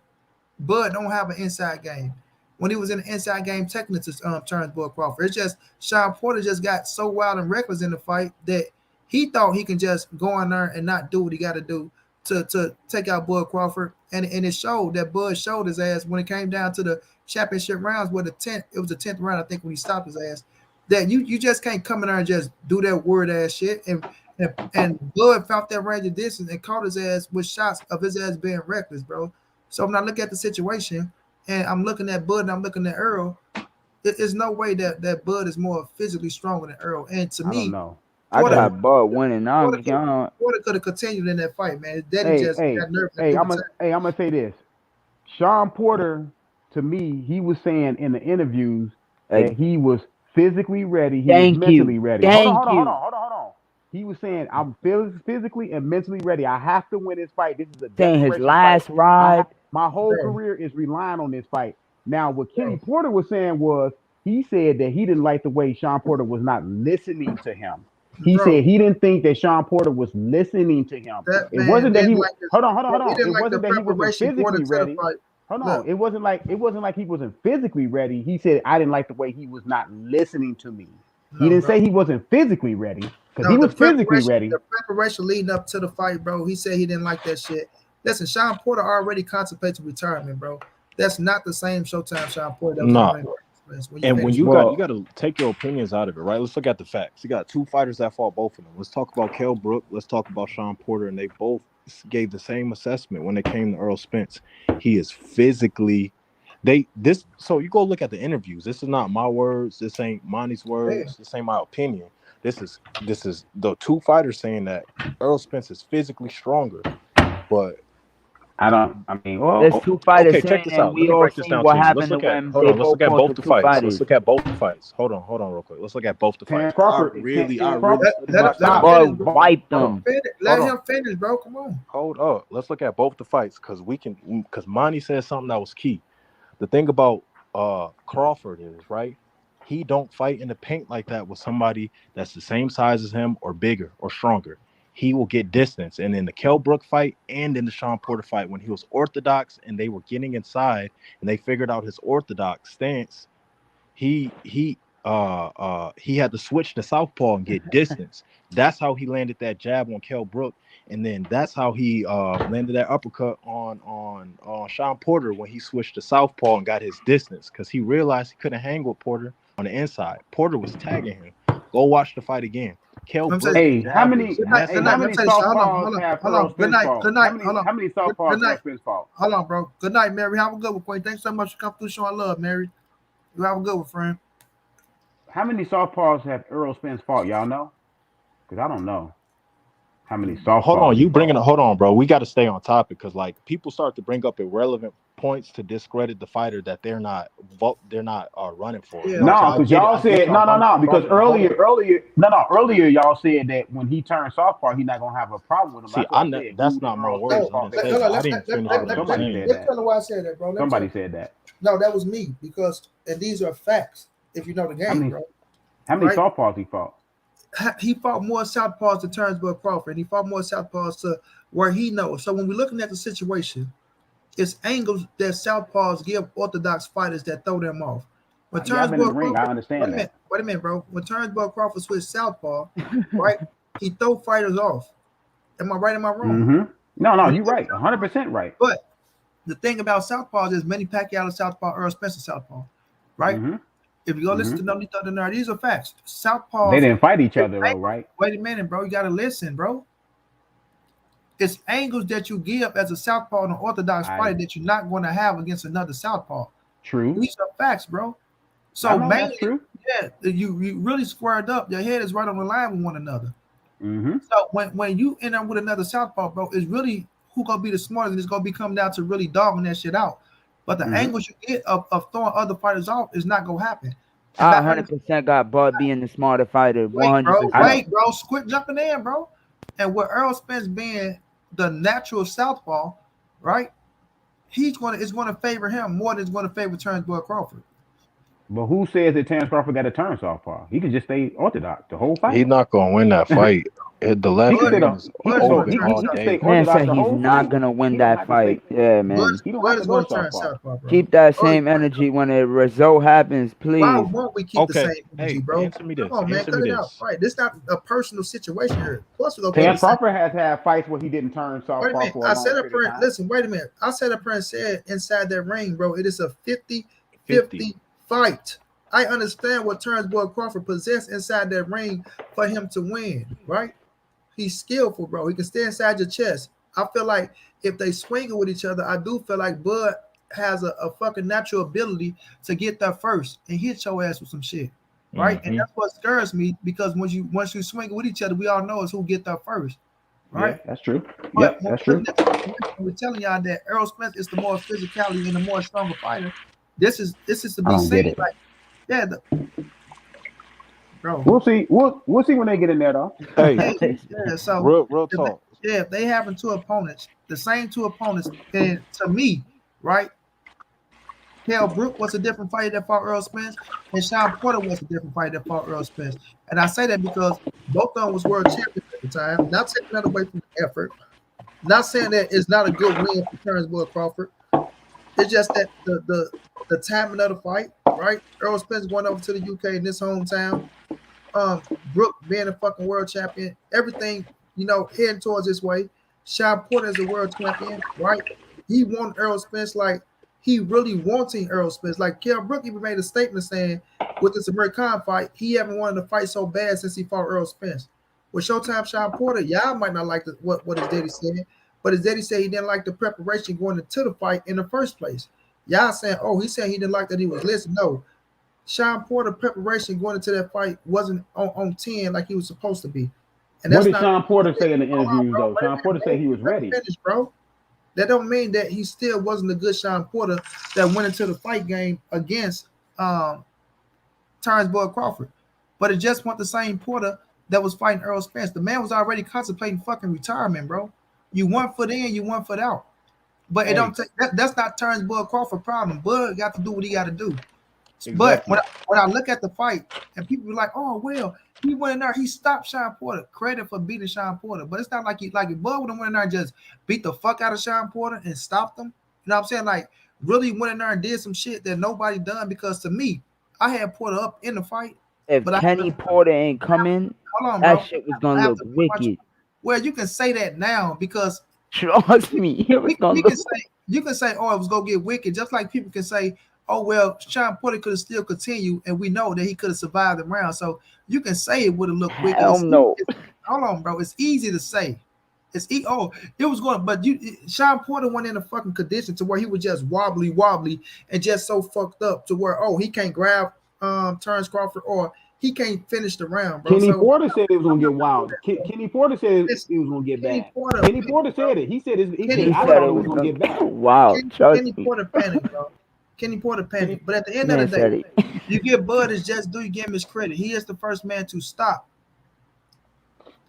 Bud don't have an inside game. When he was in the inside game, technically turns Bud Crawford. It's just Sean Porter just got so wild and reckless in the fight that he thought he can just go in there and not do what he got to do to take out Bud Crawford. And it showed that Bud showed his ass when it came down to the championship rounds where it was the 10th round, I think, when he stopped his ass. That you just can't come in there and just do that word ass shit. And Bud felt that range of distance and caught his ass with shots of his ass being reckless, bro. So when I look at the situation and I'm looking at Bud and I'm looking at Earl, there's no way that Bud is more physically stronger than Earl. And to I don't me, know. I Porter, got Bud winning. Porter could have continued in that fight, man. His daddy Hey, just hey, got nervous and hey, threw I'm the gonna towel. hey, I'm gonna say this. Sean Porter, to me, he was saying in the interviews Like, that he was physically ready, he was thank mentally you, ready. thank you. Hold on. He was saying, I'm physically and mentally ready. I have to win this fight. This is a Saying his desperation fight. last ride. My whole Bro, career is relying on this fight. Now, what Kenny bro, Porter was saying was he said that he didn't like the way Sean Porter was not listening to him. He bro, said he didn't think that Sean Porter was listening to him. that It man wasn't that he didn't was like this. hold Bro, he on. didn't It like the wasn't that he wasn't preparation going physically into the ready. fight. Hold on. Look, It wasn't like he wasn't physically ready. He said I didn't like the way he was not listening to me. He no, didn't bro. say he wasn't physically ready because No, he was physically ready. the preparation leading up to the fight, bro. He said he didn't like that shit. Listen, Sean Porter already contemplated retirement, bro. That's not the same Showtime Sean Porter that was Nah. going when you And when finish. you got Well, to take your opinions out of it, right? Let's look at the facts. You got two fighters that fought both of them. Let's talk about Kell Brook. Let's talk about Sean Porter, and they both gave the same assessment when it came to Earl Spence. He is physically so you go look at the interviews. This is not my words. This ain't Monty's Yeah. words. This ain't my opinion. This is the two fighters saying that Earl Spence is physically stronger. But I don't. I mean, well, There's two fighters okay, check saying, this and out. Let we me all break this seen down to what you. Let's happened to look at when hold they on. Let's both look at fought both the the two fights. Let's fighters. look at both the fights. Hold on, real quick. Let's look at both the Terrence fights. I Crawford. really Crawford. studied Let my him Stop. fight. finish, Bud bro. wiped Let Hold him on, them. finish. hold Let on, him finish, bro. Come on. hold up. Let's look at both the fights because Monty said something that was key. The thing about Crawford is right. He don't fight in the paint like that with somebody that's the same size as him or bigger or stronger. He will get distance. And in the Kell Brook fight and in the Sean Porter fight, when he was orthodox and they were getting inside and they figured out his orthodox stance, he had to switch to southpaw and get distance. That's how he landed that jab on Kell Brook, and then that's how he landed that uppercut on Sean Porter when he switched to southpaw and got his distance because he realized he couldn't hang with Porter on the inside. Porter was tagging him. Go watch the fight again. Kell I'm Brook's saying Hey, how jab many is good night, hey, good messing how night. with Let me many him. tell you something. southpaws have Hold Earl on. Good Spence night, fought? good night. Hold on. How many Good southpaws night. Earl Spence fought? Hold on, bro. Good night, Mary. Have a good one, Queen. Thanks so much for coming through showing love, Mary. You have a good one, friend. How many southpaws have Earl Spence fought? Y'all know? Because I don't know how many Hold on, southpaws he you fought. bringing it. Hold on, bro. We got to stay on topic because like people start to bring up irrelevant points to discredit the fighter that they're not running for. You Yeah, know what I'm saying? No, I because get it. y'all I get said y'all running no. for Because Crawford, but hold on. earlier y'all said that when he turned southpaw, he's not gonna have a problem with him. See, That's what I said. Who that's did not my Earl Spence no, words. I fought didn't that say hold was on. that. I Let's didn't let, finish let, what I let, was let, somebody saying. said let's that. tell them why I said that, bro. Let me tell Somebody you. said that. No, that was me because and these are facts. If you know the How game, many bro. how many Right? southpaws he fought? He fought more southpaws to Turnsburg Crawford. And he fought more southpaws to where he knows. So when we're looking at the situation, it's angles that southpaws give orthodox fighters that throw them off. When Yeah, I've been in the Turnsburg ring. I Crawford, understand that. wait a minute, bro. When Turnsburg Crawford switched southpaw, right, he throw fighters off. Am I right? Am I wrong? Mm-hmm. No, When he you're throw right. southpaws, 100% right. but the thing about southpaws is Manny Pacquiao is southpaw, Earl Spencer southpaw, right? Mm-hmm. If you go listen Mm-hmm. to No Need to Nerd, these are facts. They Southpaws, didn't fight each it's other though, angles. right? Wait a minute, bro. You gotta listen, bro. It's angles that you give as a southpaw and an orthodox I fighter that you're not going to have against another southpaw. true. These are facts, bro. I So know that's mainly, true. yeah, you really squared up. Your head is right on the line with one another. Mm-hmm. So when you end up with another southpaw, bro, it's really who gonna be the smartest, and it's gonna be come down to really dogging that shit out. But the Mm-hmm. angles you get of throwing other fighters off is not gonna happen. And I not 100% got Bud being the smarter fighter. I know. 100%. wait, bro, quit jumping in, bro. And with Earl Spence being the natural southpaw, right? It's gonna favor him more than it's gonna favor Turnsburg Crawford. But who says that Terrence Crawford got to turn southpaw? He could just stay orthodox the whole fight. He's not gonna win that fight. The He left could Bud, stay hand the is he Bud is gonna no open turn all he could southpaw. stay day. Man orthodox said the he's whole not fight. gonna win He don't that have to stay. fight. Yeah, Bud, man. He don't have Bud to is go gonna turn southpaw. southpaw, bro. Keep that Oh, same energy when the result happens, why please. won't we keep the Okay, same energy, hey, bro? answer me Come this. on, man, Answer cut me it out. this. Right, this not a personal situation here. Of course, we're gonna keep the Terrence same. Crawford has had fights where he didn't turn Wait a southpaw minute. for a I long said up period of here. time. Listen, wait a minute. I said up here and said inside that ring, bro, it is a 50 50. 50 fight. I understand what Turnsburg Crawford possessed inside that ring for him to win, right? He's skillful, bro. He can stay inside your chest. I feel like if they swinging with each other, I do feel like Bud has a fucking natural ability to get there first and hit your ass with some shit. right? And that's what scares me because once you swing with each other, we all know is who get there first, Yeah, right? that's true. But Yep, when that's we're true. looking at the situation, we're telling y'all that Errol Spence is the more physicality and the more stronger fighter. This is to I be don't seen. get it. Like, yeah, bro. We'll see. We'll see when they get in there though. Hey, Yeah, yeah. So real if talk. if they having two opponents, the same two opponents, then to me, right? Kell Brook was a different fighter that fought Earl Spence, and Sean Porter was a different fighter that fought Earl Spence. And I say that because both of them was world champions at the time. Not taking that away from the effort. Not saying that it's not a good win for Terrence Boyd Crawford. It's just that the timing of the fight, right? Earl Spence going over to the UK in his hometown. Brook being a fucking world champion, everything, heading towards this way. Sean Porter is a world champion, right? He won Earl Spence like he really wanting Earl Spence. Like Kell Brook even made a statement saying with this American fight, he haven't wanted to fight so bad since he fought Earl Spence. With Showtime Sean Porter, y'all might not like what his daddy said, but his daddy said he didn't like the preparation going into the fight in the first place. Y'all saying, oh, he said he didn't like that he was listening. No, Sean Porter preparation going into that fight wasn't on 10 like he was supposed to be. And What that's did not Sean Porter say in the hold on, interviews bro. though? Sean Porter said he was Let me ready. finish, bro. That don't mean that he still wasn't a good Sean Porter that went into the fight game against Terrence Boyd Crawford. But it just wasn't the same Porter that was fighting Earl Spence. The man was already contemplating fucking retirement, bro. You 1 foot in, you 1 foot out. But it Hey, don't take that's not Terrence Boyd Crawford problem. Bud got to do what he got to do. But exactly. when I look at the fight and people be like, oh well, he went in there, he stopped Sean Porter. Credit for beating Sean Porter. But it's not like if Bud would have went in there and just beat the fuck out of Sean Porter and stopped him. You know what I'm saying? Like really went in there and did some shit that nobody done because to me, I had Porter up in the fight, If but I Kenny Porter ain't coming, hold on, that bro. shit was gonna I have look to put my wicked. well, you can say that now because Trust me, it was gonna we look. can say you can say, oh, it was gonna get wicked, just like people can say, oh well, Sean Porter could have still continued, and we know that he could have survived the round. So you can say it would have looked wicked. Hell no. Hold on, bro. It's easy to say. Oh, it was going, but Sean Porter went in a fucking condition to where he was just wobbly, and just so fucked up to where he can't grab Terrence Crawford or he can't finish the round, bro. Kenny So Porter said it was I'm gonna not get gonna do wild. that, bro. Kenny Porter said it Listen, was gonna get Kenny bad. Porter Kenny panicked, Porter bro. said it. He said Kenny He I said thought it it Porter, was was gonna gonna. get bad. Wow, trust Kenny me. Porter panicked, bro. Kenny Porter Kenny, panicked. But at the end of the Man day, said it. you give Bud his just due, you give him his credit. He is the first man to stop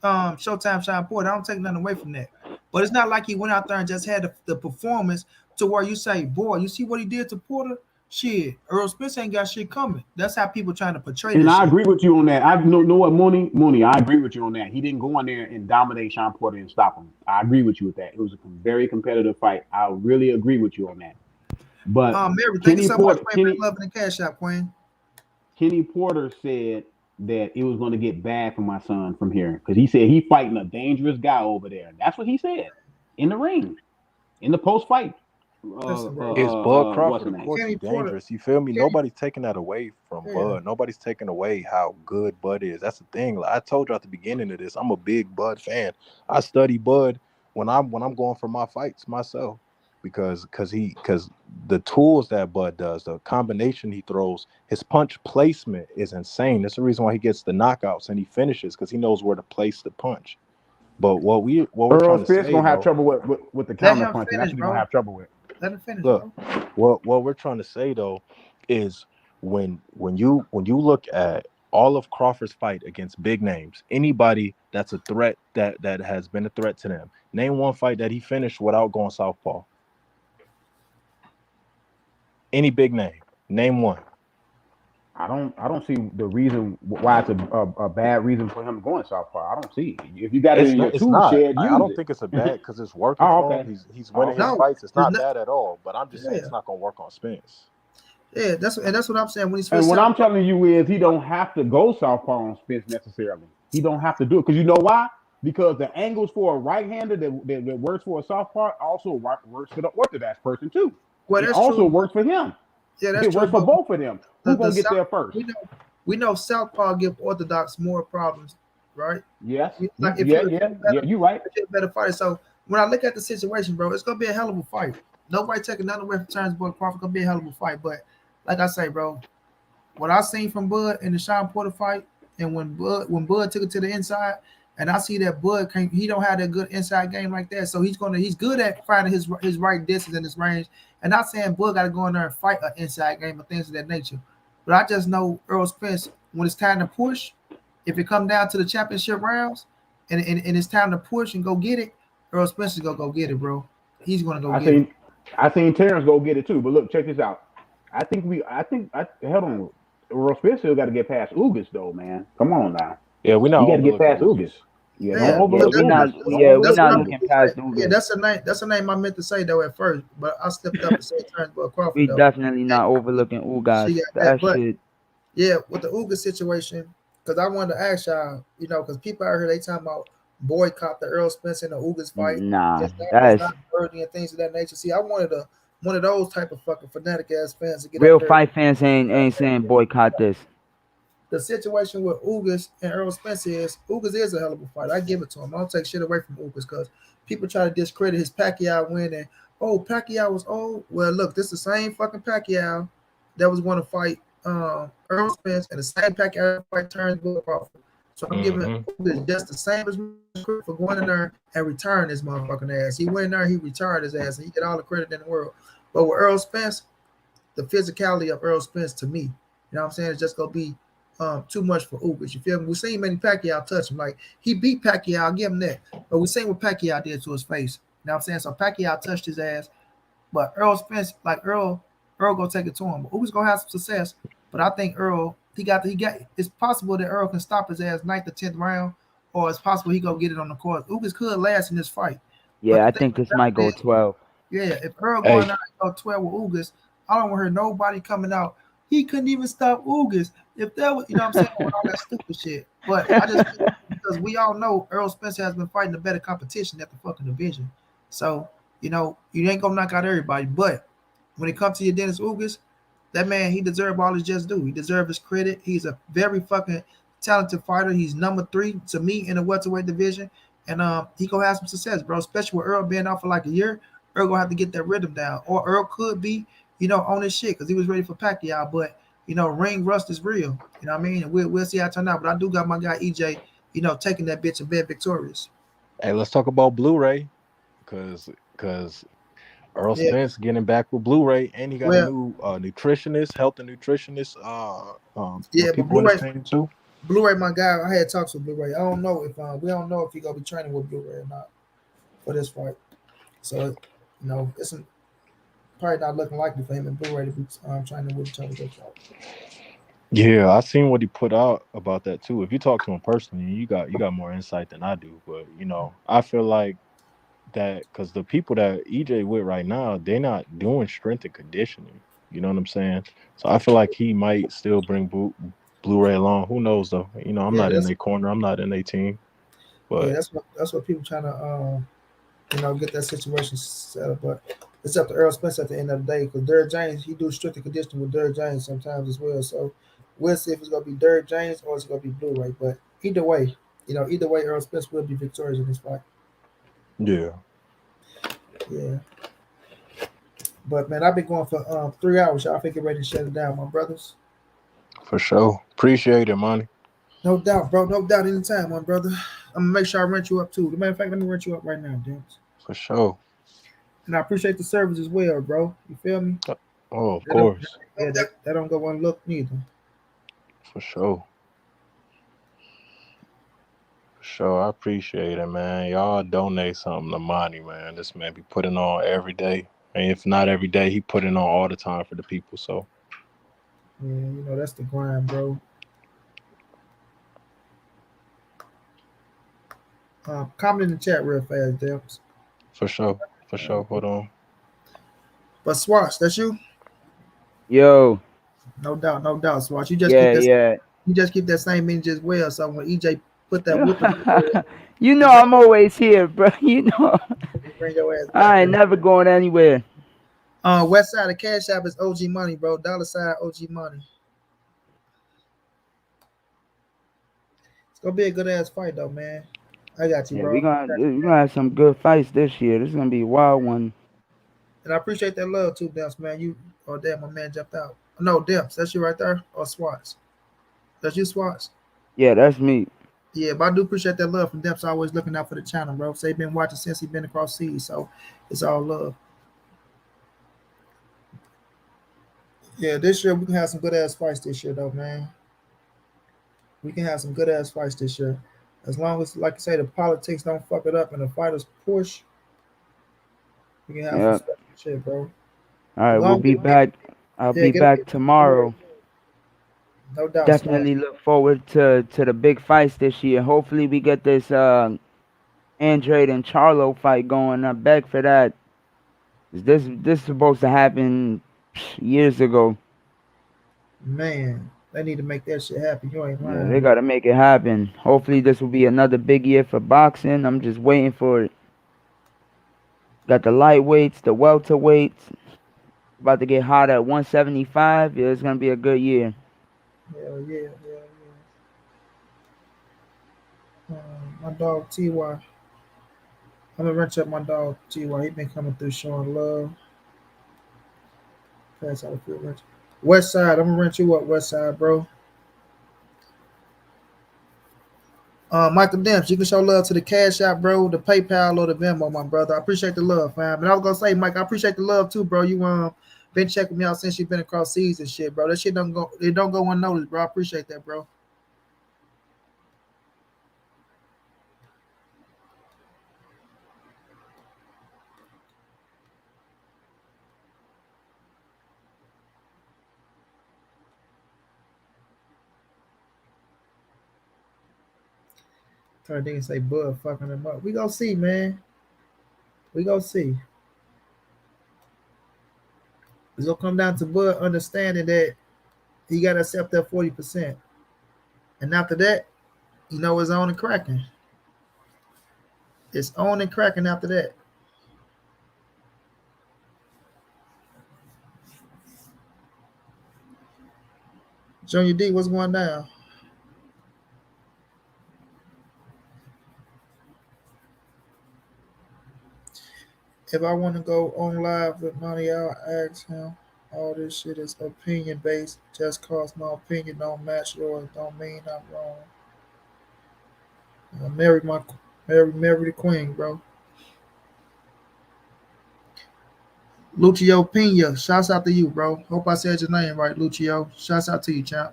Showtime Sean Porter. I don't take nothing away from that. But it's not like he went out there and just had the performance to where you say, boy, you see what he did to Porter? Shit, Earl Spence ain't got shit coming. That's how people trying to portray and this I shit. agree with you on that. I know what Mooney. I agree with you on that. He didn't go in there and dominate Sean Porter and stop him. I agree with you with that. It was a very competitive fight. I really agree with you on that. But Mary, thank you Kenny so much, Porter, Queen, for loving the cash out, Queen. Kenny Porter said that it was going to get bad for my son from here because he said he fighting a dangerous guy over there. That's what he said in the ring, in the post fight. Listen, bro. It's Bud What's Crawford. his Of name? course, Kenny he's Porter, dangerous. You feel me? Kenny, Nobody's taking that away from yeah. Bud. Nobody's taking away how good Bud is. That's the thing. Like I told you at the beginning of this, I'm a big Bud fan. I study Bud when I'm going for my fights myself because the tools that Bud does, the combination he throws, his punch placement is insane. That's the reason why he gets the knockouts and he finishes because he knows where to place the punch. But what we're Earl trying to Spence say gonna have though. trouble with the Let counter him punching. That's finish, what he's gonna bro. have trouble with. Let him finish, Look, bro. what we're trying to say though is when you look at all of Crawford's fight against big names, anybody that's a threat that has been a threat to them, name one fight that he finished without going southpaw. Any big name, name one. I don't see the reason why it's a bad reason for him going southpaw. I don't see it. If you got it It's in not. your It's tool not. shed, I use don't it. think it's a bad because it's working Oh, for him. okay. He's Oh, winning his okay. No, fights. It's it's not not. bad at all. But I'm just saying Yeah, it's not going to work on Spence. yeah. That's what I'm saying. When he And switched what out, I'm telling you is he don't have to go southpaw on Spence necessarily. He don't have to do it because you know why? Because the angles for a right-hander that works for a southpaw also works for the orthodox person too. well, It that's true. also works for him. Yeah, that's It true. works for But both of them. Who the gonna get South, there first? we know Southpaw give Orthodox more problems, right? Yes. Like Yeah. Yeah. You're right. if you're a better fighter. So when I look at the situation, bro, it's gonna be a hell of a fight. Nobody taking nothing away from Terrence Boyd Crawford. Gonna be a hell of a fight. But like I say, bro, what I seen from Bud in the Sean Porter fight, and when Bud took it to the inside, and I see that Bud can he don't have that good inside game like that, so he's good at finding his right distance and his range. And not saying Bud got to go in there and fight an inside game or things of that nature, but I just know Earl Spence when it's time to push, if it come down to the championship rounds, and it's time to push and go get it, Earl Spence is gonna go get it, bro. He's gonna go I get it. seen I seen Terrence go get it too. But look, check this out. I hold on. Earl Spence still got to get past Ugas though, man. Come on now. Yeah, we're not You got to get overlooking past Ugas. Lucas. Yeah, don't Yeah, Yeah, overlook we not. Ugas. Don't Yeah, we that's overlook what not I Ugas. meant looking to past say. Yeah, Ugas. that's the name I meant to say though at first, but I slipped up and said Turnbull Crawford We though. definitely And not overlooking she Ugas. got that, That but shit, yeah, with the Uga situation, because I wanted to ask y'all, because people out here they talking about boycott the Earl Spence and the Ugas fight. nah. It's That's not worthy and things of that nature. See, I wanted one of those type of fucking fanatic ass fans to get out real there. fight fans ain't saying boycott this. The situation with Ugas and Earl Spence is Ugas is a hell of a fight. I give it to him. I don't take shit away from Ugas because people try to discredit his Pacquiao win and Pacquiao was old. Well, look, this is the same fucking Pacquiao that was going to fight Earl Spence and the same Pacquiao fight turns Bill Crawford. So I'm giving Hmm. Ugas just the same as credit for going in there and return his motherfucking ass. He went in there, he retired his ass, and he get all the credit in the world. But with Earl Spence, the physicality of Earl Spence to me, what I'm saying, is just gonna be too much for Ugas. You feel me? We've seen Manny Pacquiao touch him. Like he beat Pacquiao, I'll give him that. But we seen what Pacquiao did to his face. You know what I'm saying? So Pacquiao touched his ass. But Earl Spence, like Earl gonna take it to him. But Ugas gonna have some success. But I think Earl, he got it's possible that Earl can stop his ass ninth or 10th round, or it's possible he gonna get it on the court. Ugas could last in this fight. But Yeah, the I thing think this about might it go is, 12. yeah, if Earl going Hey, out and go 12 with Ugas, I don't want to hear nobody coming out. He couldn't even stop Ugas. If that was, you know what I'm saying, with all that stupid shit. But I just think because we all know Earl Spencer has been fighting a better competition at the fucking division. So, you ain't gonna knock out everybody. But when it comes to your Dennis Ugas, that man, he deserves all his just due. He deserves his credit. He's a very fucking talented fighter. He's number 3 to me in the welterweight division. And he gonna have some success, bro. Especially with Earl being out for like a year. Earl gonna have to get that rhythm down. Or Earl could be, on his shit because he was ready for Pacquiao. But ring rust is real. You know what I mean? And we'll see how it turn out. But I do got my guy EJ, taking that bitch and being victorious. hey, let's talk about Blu-ray because Earl Yeah. Spence getting back with Blu-ray, and he got a Well, new nutritionist, health and nutritionist, yeah, but people in his Blu-ray, team too. Blu-ray, my guy. I had talks with Blu-ray. I don't know if we don't know if he gonna be training with Blu-ray or not for this fight. So, it's probably not looking likely for him and Blu-ray to be training with each other this fight. Yeah, I seen what he put out about that too. If you talk to him personally, you got more insight than I do. But I feel like that because the people that EJ with right now, they're not doing strength and conditioning. You know what I'm saying? So I feel like he might still bring Blu-ray along. Who knows though? I'm Yeah, not in that's their corner. I'm not in their team. yeah, But that's what people trying to get that situation set up. But it's up to Earl Spence at the end of the day because Derrick James, he do stricter conditioning with Derrick James sometimes as well. So we'll see if it's gonna be Derrick James or it's gonna be Blu-ray. But either way, Earl Spence will be victorious in this fight. yeah, Yeah. But man, I've been going for 3 hours. Y'all think get ready to shut it down, my brothers. for sure. Appreciate it, money. No doubt, bro. No doubt anytime, my brother. I'm gonna make sure I rent you up too. As a matter of fact, let me rent you up right now, James. For sure. And I appreciate the service as well, bro. You feel me? Oh, of That don't, course. yeah, that don't go unlooked neither. For sure. For sure. I appreciate it, man. Y'all donate something to money, man. This man be putting on every day. And if not every day, he putting on all the time for the people. So Yeah, that's the grind, bro. Comment in the chat real fast, James. for sure. For sure. Hold on. But Swatch, that's you? Yo, No doubt, no doubt, Swatch. You just keep yeah, that yeah. same energy as well. So when EJ put that whooping on your ass, You you know bring, I'm always here, bro. You know you bring your ass back I ain't here. never going anywhere. West side of Cash App is OG Money, bro. Dollar sign OG Money. It's gonna be a good ass fight though, man. I got you, Yeah, bro. we gonna have some good fights this year. This is gonna be a wild one. And I appreciate that love too, Dance, man. You, oh damn, my man jumped out. No, Demps. That's you right there. Or Swats. That's you, Swats. Yeah, that's me. Yeah, but I do appreciate that love from Demps. Always looking out for the channel, bro. So he been watching since he been across seas. So it's all love. Yeah, this year we can have some good ass fights this year, though, man. We can have some good ass fights this year. As long as, like you say, the politics don't fuck it up and the fighters push, we can have some Yeah. special shit, bro. All As right, we'll long be as back. I'll yeah, be get back tomorrow. no doubt, Swat. Definitely look forward to the big fights this year. Hopefully, we get this Andrade and Charlo fight going. I beg for that. This is supposed to happen years ago. Man, they need to make that shit happen. You ain't Yeah, lying, they bro. gotta make it happen. Hopefully, this will be another big year for boxing. I'm just waiting for it. Got the lightweights, the welterweights. About to get hot at 175. Yeah, it's gonna be a good year. Hell yeah, hell yeah. My dog Ty. I'm gonna wrench up my dog Ty. He been coming through showing love. Pass out a few wrench. West Side, I'm gonna wrench you up, West Side, bro. Michael Demps, you can show love to the Cash App, bro, the PayPal or the Venmo, my brother. I appreciate the love, fam. And I was gonna say, Mike, I appreciate the love too, bro. You been checking me out since you've been across seas and shit, bro. That shit don't go unnoticed, bro. I appreciate that, bro. Turn thing and say Bud fucking him up. We gonna see, man. We gonna see. It's gonna come down to Bud understanding that he gotta accept that 40%. And after that, it's on and cracking. It's on and cracking after that. Junior D, what's going down? If I want to go on live with Money, I'll ask him. All this shit is opinion based. Just cause my opinion don't match yours don't mean I'm wrong. I marry the queen, bro. Lucio Pena, shouts out to you, bro. Hope I said your name right, Lucio. Shouts out to you, champ.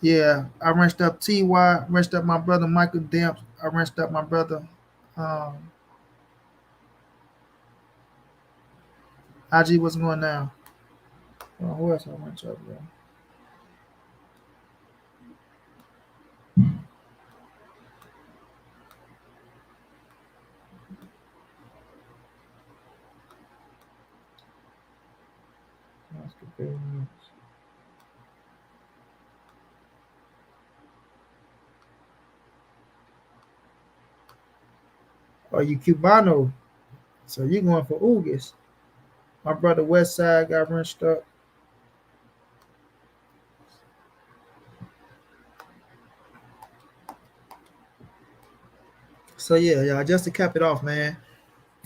Yeah, I wrenched up TY, wrenched up my brother Michael Demps. I wrenched up my brother um, IG. What's going down? Who else I wrenched up, bro? Oh, you Cubano. So you going for Ugis. My brother West Side got wrenched up. So yeah, y'all, just to cap it off, man.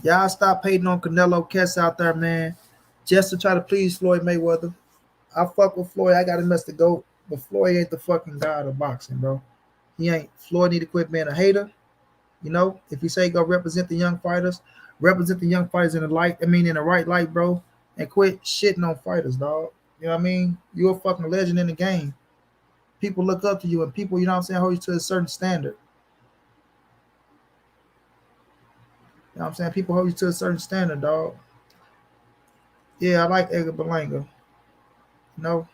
Y'all stop hating on Canelo cats out there, man. Just to try to please Floyd Mayweather. I fuck with Floyd. I got him as the GOAT. But Floyd ain't the fucking god of boxing, bro. He ain't. Floyd need to quit being a hater. If you say go represent the young fighters in the light. I mean, in the right light, bro, and quit shitting on fighters, dog. You know what I mean? You're a fucking legend in the game. People look up to you, and people, hold you to a certain standard. You know what I'm saying? People hold you to a certain standard, dog. Yeah, I like Edgar Berlanga. You know,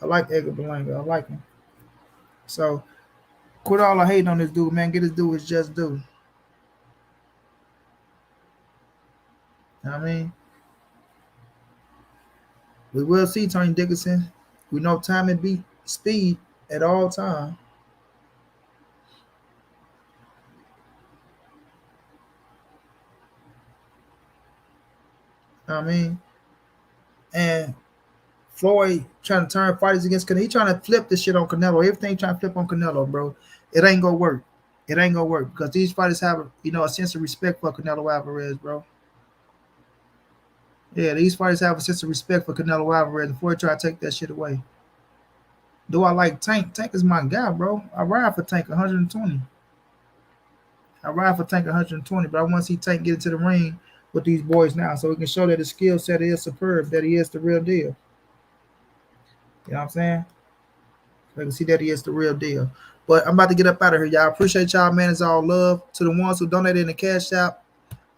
I like Edgar Berlanga. I like him. So quit all the hating on this dude, man. Get this dude his just due. You know what I mean? We will see Tony Dickinson. We know time and beat speed at all time. You know what I mean? And Floyd trying to turn fighters against Canelo. He trying to flip this shit on Canelo. Everything trying to flip on Canelo, bro. It ain't gonna work. It ain't gonna work because these fighters have a sense of respect for Canelo Alvarez, bro. Yeah, these fighters have a sense of respect for Canelo Alvarez. And Floyd try to take that shit away. Do I like Tank? Tank is my guy, bro. I ride for Tank 120. I ride for Tank 120, but I want to see Tank get into the ring with these boys now so we can show that his skill set is superb, that he is the real deal. You know what I'm saying? So I can see that he is the real deal. But I'm about to get up out of here, y'all. Appreciate y'all, man. It's all love to the ones who donated in the cash app.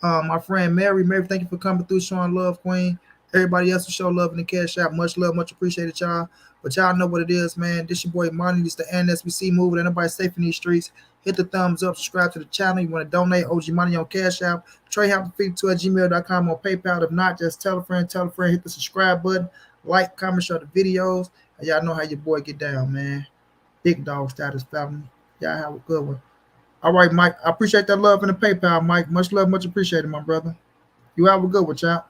My friend Mary, thank you for coming through, showing love, Queen. Everybody else who show love in the cash app, much love, much appreciated, y'all. But y'all know what it is, man. This your boy Money. This the NSBC moving. Anybody safe in these streets? Hit the thumbs up, subscribe to the channel. You want to donate OG Money on Cash App, TreyHampton52@gmail.com or PayPal. If not, just tell a friend, hit the subscribe button, like, comment, share the videos. And y'all know how your boy get down, man. Big dog status, family. Y'all have a good one. All right, Mike. I appreciate that love in the PayPal, Mike. Much love, much appreciated, my brother. You have a good one, chap.